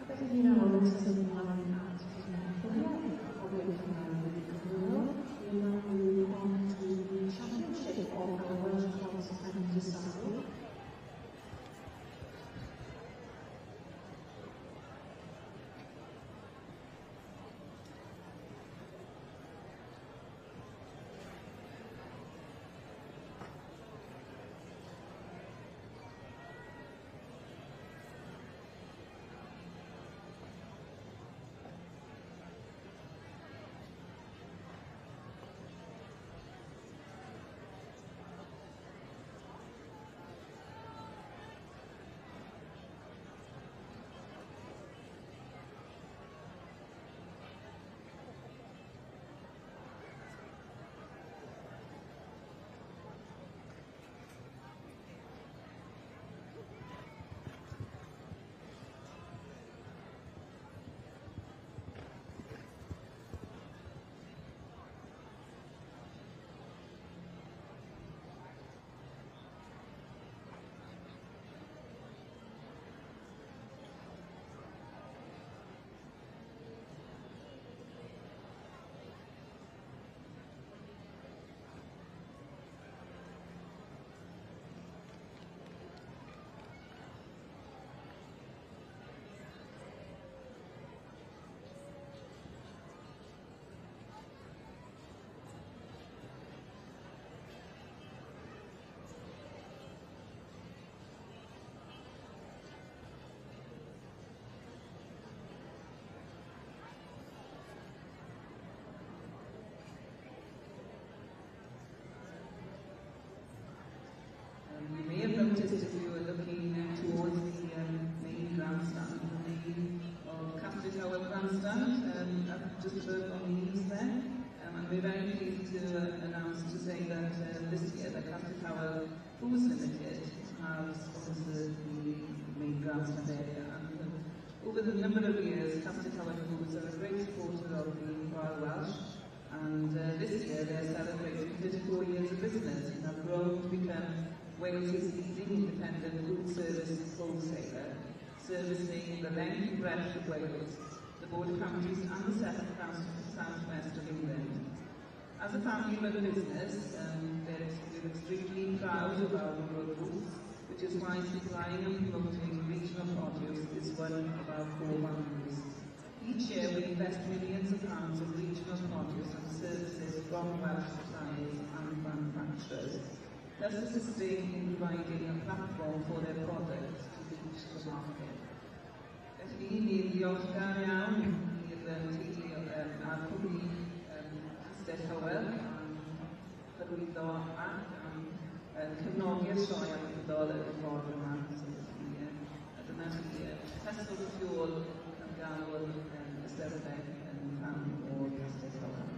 But you know, this is this year that Castle Tower Foods Limited has sponsored the main grassland area. And over the number of years, Castle Tower Foods are a great supporter of the Royal Welsh. And this year they're celebrating 34 years of business and have grown to become Wales's leading independent food service wholesaler, servicing the length and breadth of Wales, the border counties and the south-west of England. As a family-run business, we're extremely proud of our rural roots, which is why supplying and promoting regional produce is one of our core values. Each year we invest millions of pounds in regional produce and services from Welsh suppliers and manufacturers, thus assisting in providing a platform for their products to reach the market. Felly, ni'n ddiolchgar iawn i'r teulu a'r cwmni Castell Hywel am hyrwyddo ac am cefnogi'r sioe amryddol y ffordd yma. Dyna chi tesl tu ôl am gael y sefydliad yn rhan o'r Castell Hywel.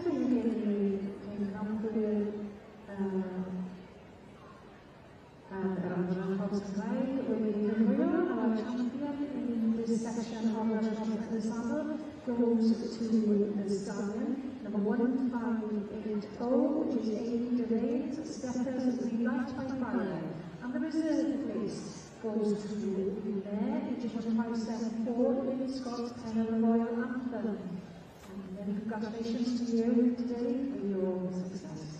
felly gen ymchwil yr adran Cops Cymraeg wedi cyflwyno our champion in this section of Regiment Ysabl goes to the stallion number 1580, which is Amy DeRain, Steppers Relight by Fire, and the reserve place goes to the Mayor, Edition 574, Lily Scott Tenor Royal Anthem. And many congratulations to you today for your success.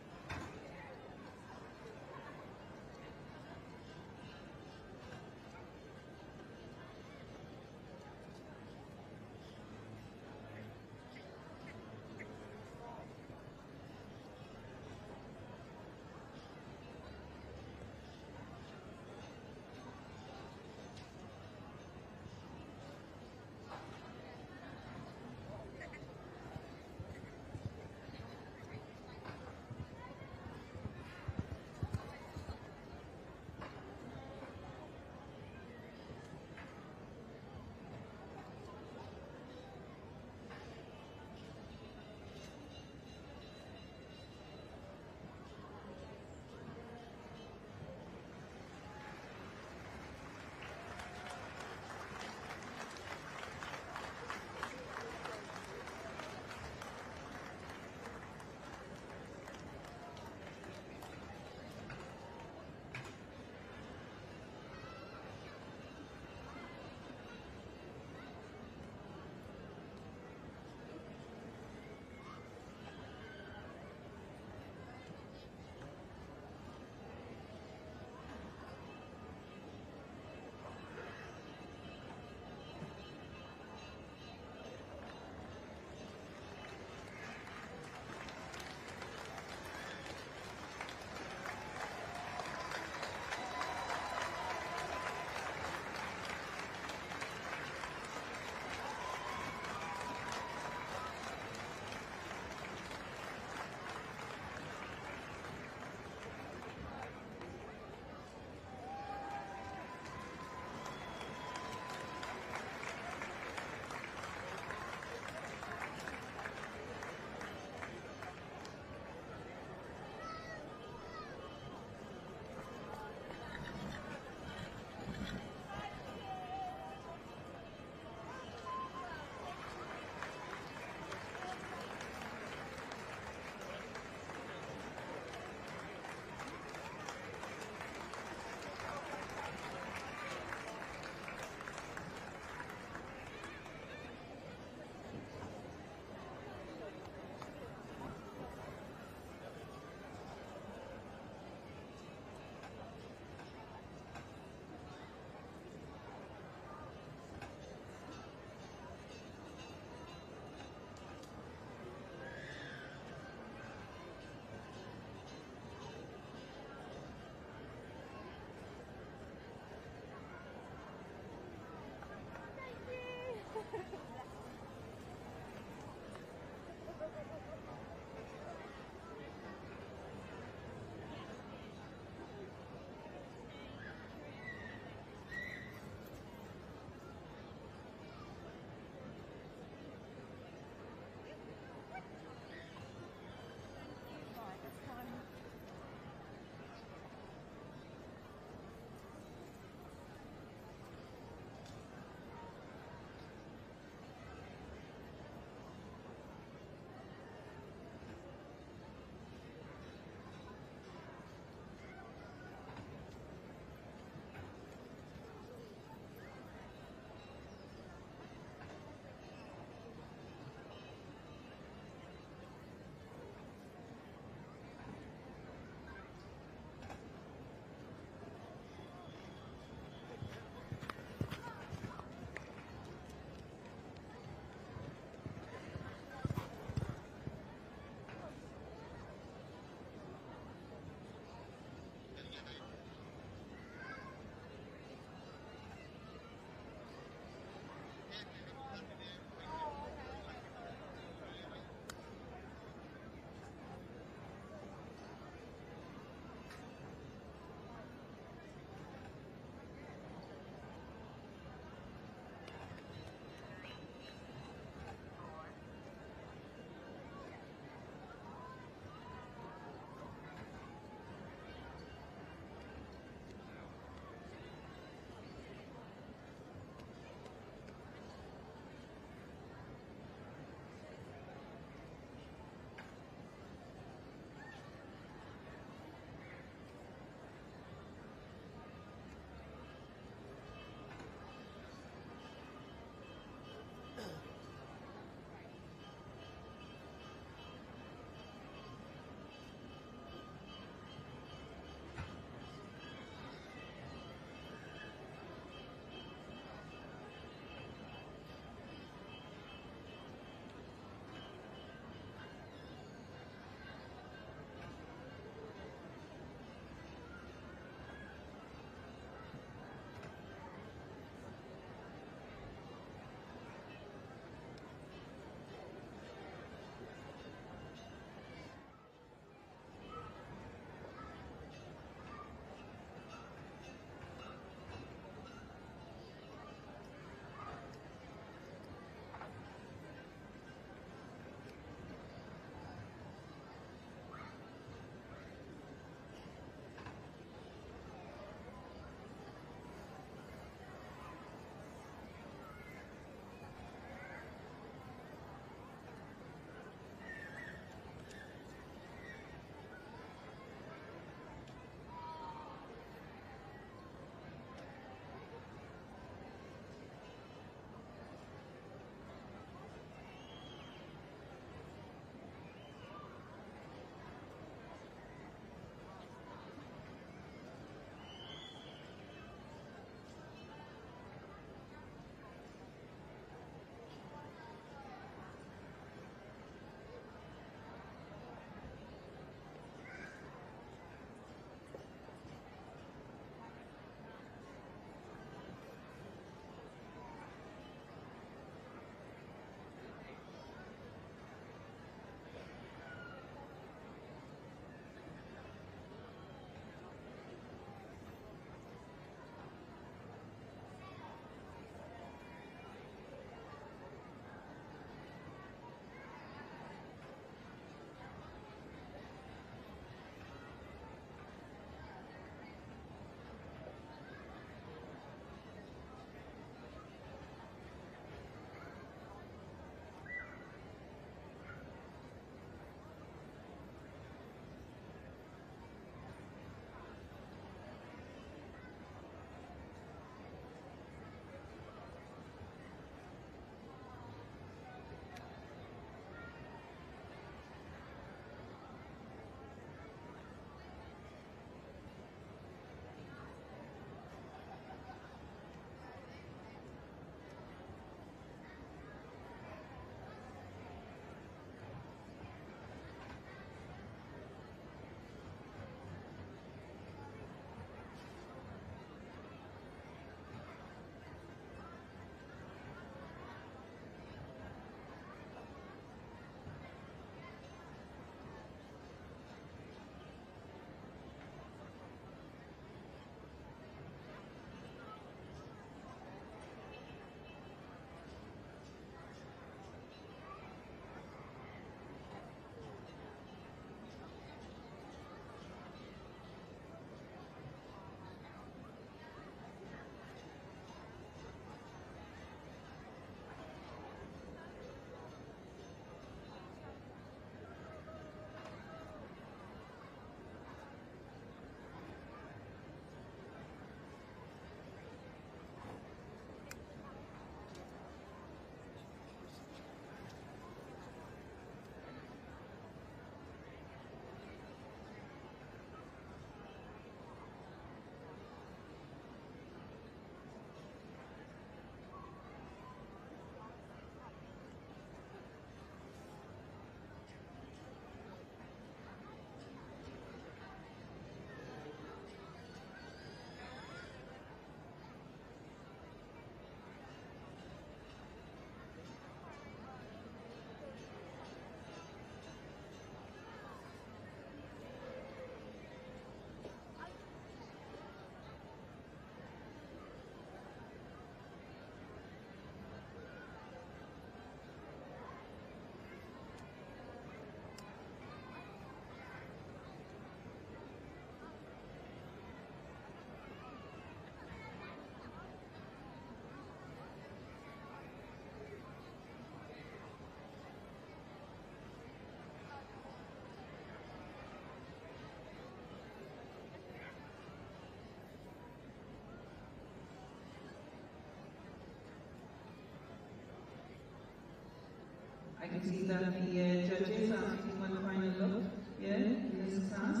can see that the judges are taking one final look here in this class,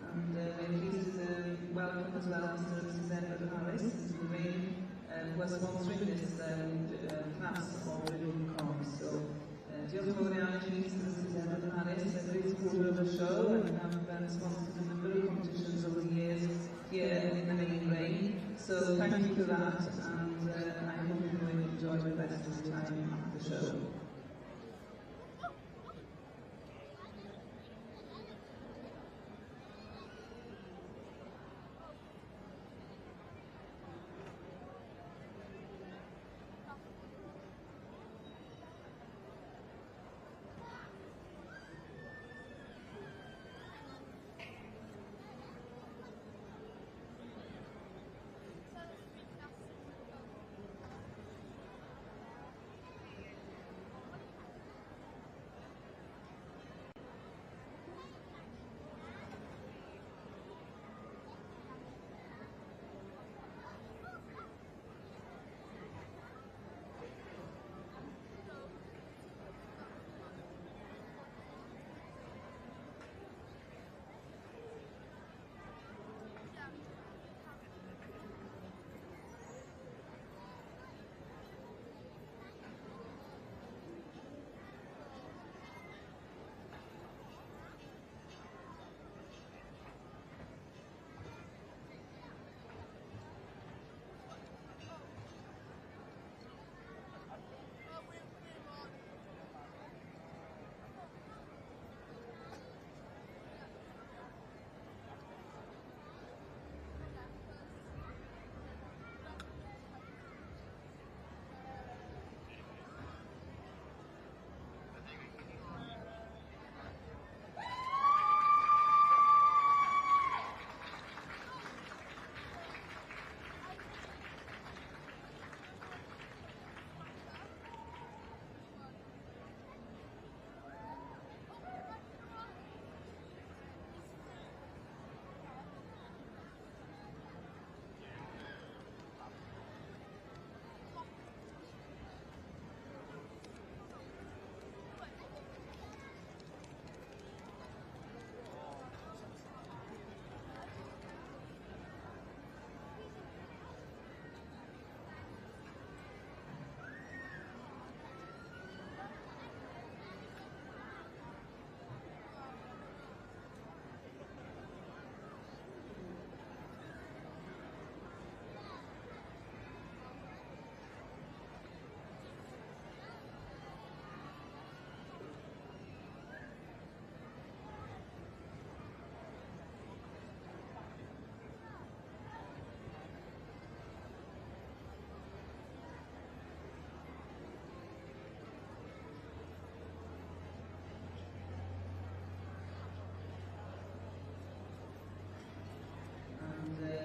and we're pleased to welcome as well Mrs. Edward Harris into the ring, who are sponsoring this class of Driven Comms. So, diolch yn fawr iawn i chi, Mrs. Edward Harris, a great supporter of the show, and have sponsored a number of competitions over the years here in the main ring. So thank you for that, and I hope you're going to enjoy the rest of the time of the show.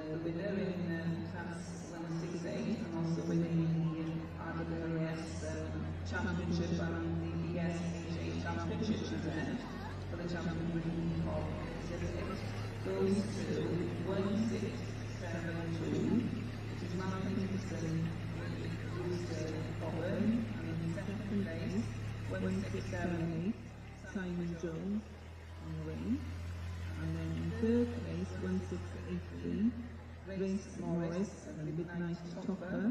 The winner in class 168 and also winning the RWS Championship and the BSHA Championship event for the champion of Pacific goes to 1672, which is Malcolm Dixon with Brewster Bowen, and in second place 1678 Simon Jones on the ring. And then in third place, 1683, Grace Morris and Midnight Topper.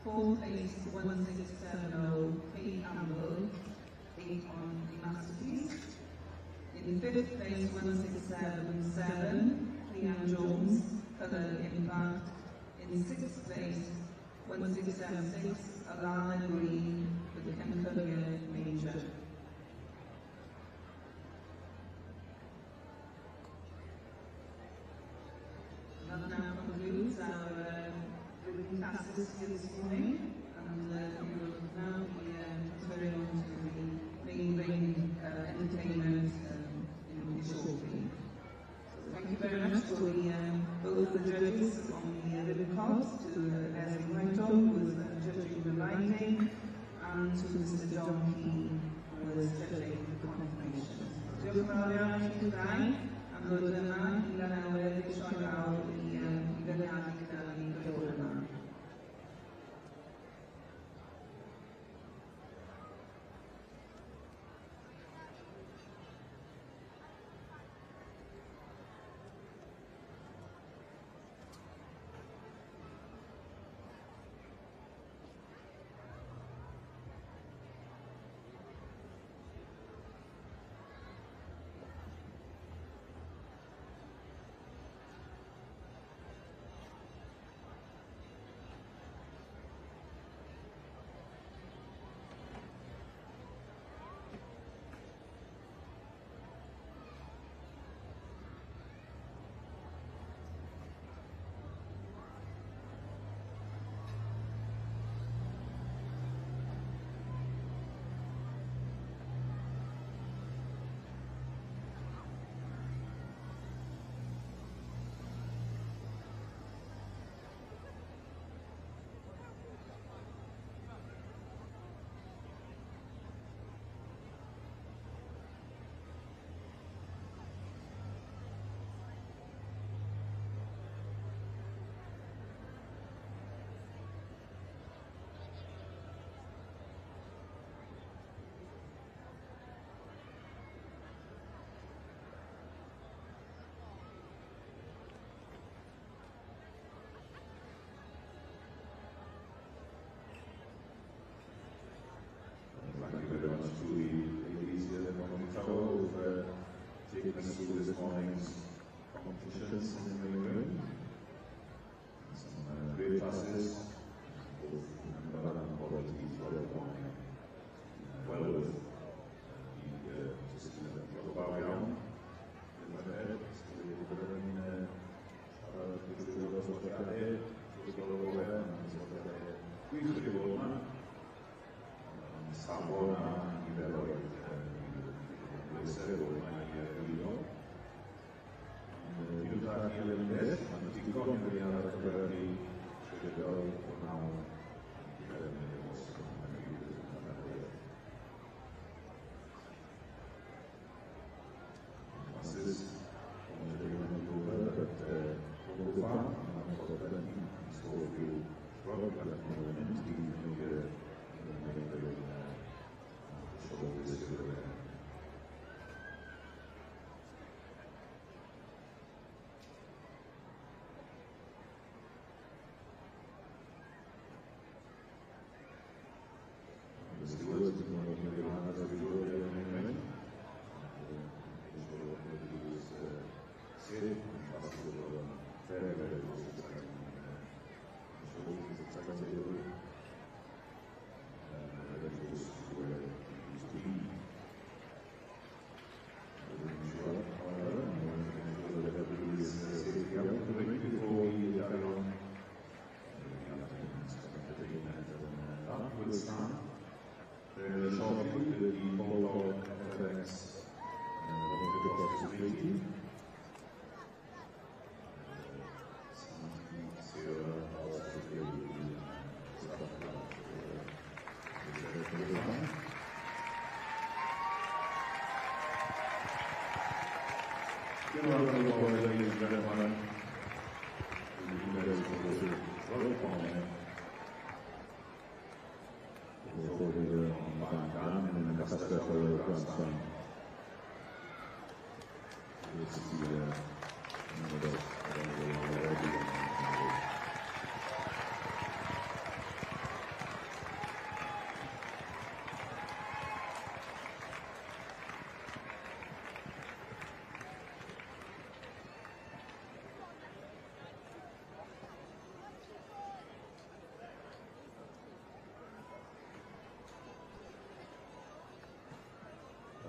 Fourth place, 1670, Kate Campbell, 8 on the Masterpiece. In fifth place, 1677, Cleanne Jones, Colour Impact. In sixth place, 1676, Alana Green with the Kentucky Major. That now concludes our classes here this morning, and we will now be transferring on to the main ring entertainment shortly. So thank you very much for both the judges on the ribbon cards, to Leslie Whitehall, who was judging the lighting, and to Mr. John Key, who was judging the confirmation. Diolch yn fawr iawn i chi ddau, am ddod yma i Lanelwedd i sioe lawr i ddyddiadu gyda ni dod yma.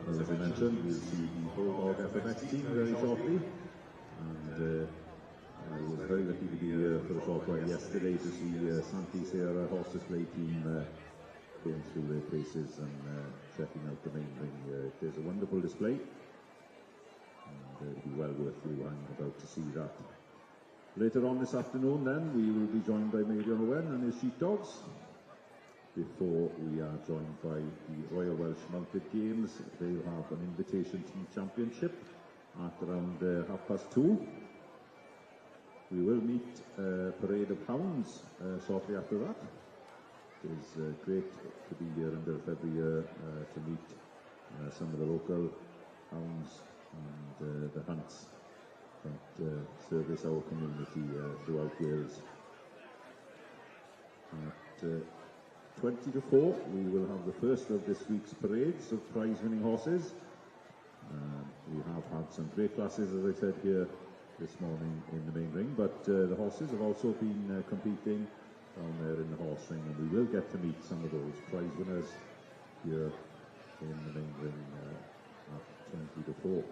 As I mentioned, we'll see the Bulldog FMX team very shortly. And I was very lucky to be here for a short while yesterday to see Santi Sierra horse display team going through their paces and checking out the main ring. There's a wonderful display, and it'll be well worth you hanging about to see that. Later on this afternoon then, we will be joined by Meiread Owen and his sheepdogs, before we are joined by the Royal Welsh Mounted Games. They'll have an invitation team championship at around 2:30. We will meet Parade of Hounds shortly after that. It is great to be here in Builth every year to meet some of the local hounds and the hunts that service our community throughout Wales. At 3:40, we will have the first of this week's parades of prize-winning horses. We have had some great classes, as I said, here this morning in the main ring, but the horses have also been competing down there in the horse ring, and we will get to meet some of those prize winners here in the main ring at 3:40.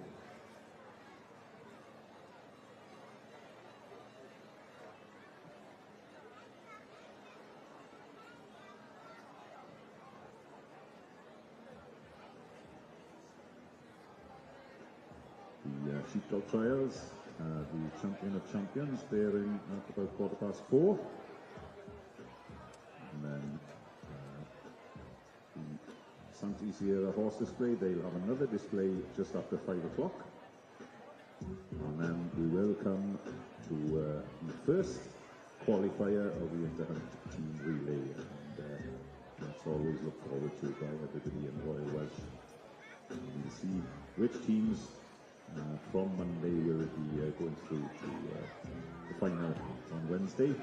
The sheepdog trials, the champion of champions, they're in at about 4:15. And then the Santi Sierra horse display, they'll have another display just after 5 o'clock. And then we will come to the first qualifier of the Interhunt team relay. And that's always looked forward to by everybody in Royal Welsh. And we'll see which teams from Monday will be going through to the final on Wednesday.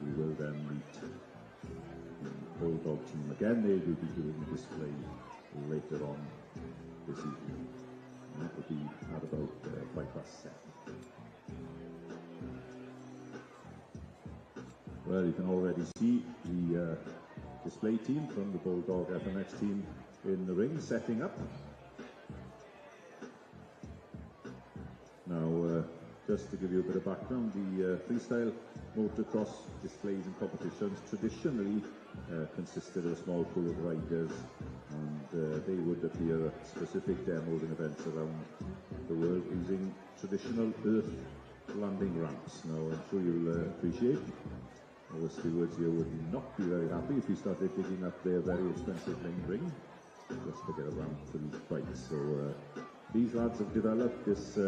We will then meet the Bulldog team again. They will be doing a display later on this evening. And that will be at about 7:05. Well, you can already see the display team from the Bulldog FMX team in the ring setting up. Now, just to give you a bit of background, the freestyle motocross displays and competitions traditionally consisted of a small pool of riders, and they would appear at specific demos and events around the world using traditional earth landing ramps. Now, I'm sure you'll appreciate our stewards here would not be very happy if you started digging up their very expensive main ring just to get a ramp for these bikes. So these lads have developed this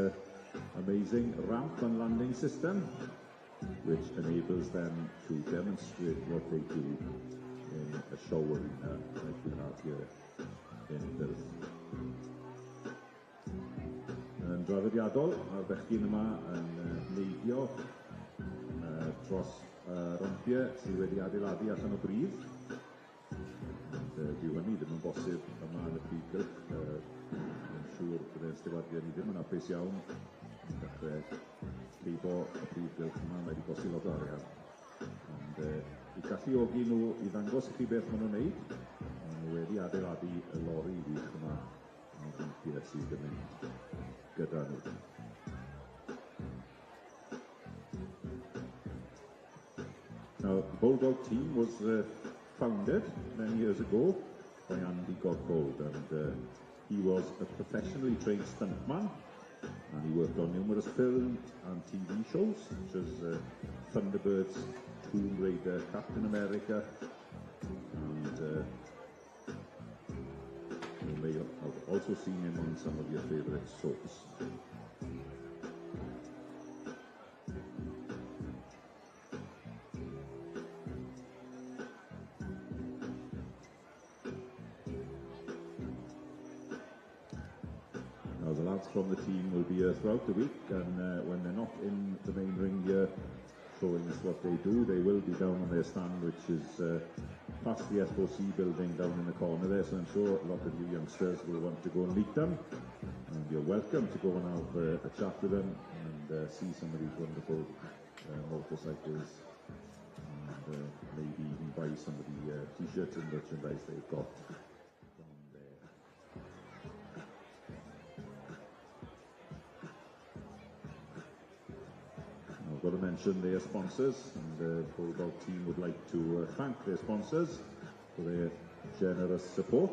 amazing ramp and landing system, which enables them to demonstrate what they do in a show arena like we have here in Builth. Yn draddodiadol, mae'r bechgyn yma yn neidio dros rampiau sydd wedi adeiladu allan o brif. Dyw hynny ddim yn bosib yma yn y prif gylch. Yn siŵr byddai'r stewardiau ni ddim yn apus iawn yn dechrau cleibo y prif gylch yma, mae wedi gosi lot o arian. Ond i galluogi nhw i ddangos i chi beth maen nhw'n wneud, maen nhw wedi adeiladu y lori wych yma yn rampiau sydd yn mynd gyda nhw. Now, the Bulldog team was founded many years ago by Andy Godbold, and he was a professionally trained stuntman, and he worked on numerous film and TV shows such as Thunderbirds, Tomb Raider, Captain America, and you may have also seen him on some of your favourite soaps. Now the lads from the team will be here throughout the week, and when they're not in the main ring here showing us what they do, they will be down on their stand, which is past the SOC building down in the corner there, so I'm sure a lot of you youngsters will want to go and meet them, and you're welcome to go and have a chat with them and see some of these wonderful motorcycles, and maybe even buy some of the t-shirts and merchandise they've got down there. I've got to mention their sponsors, and the Bulldog team would like to thank their sponsors for their generous support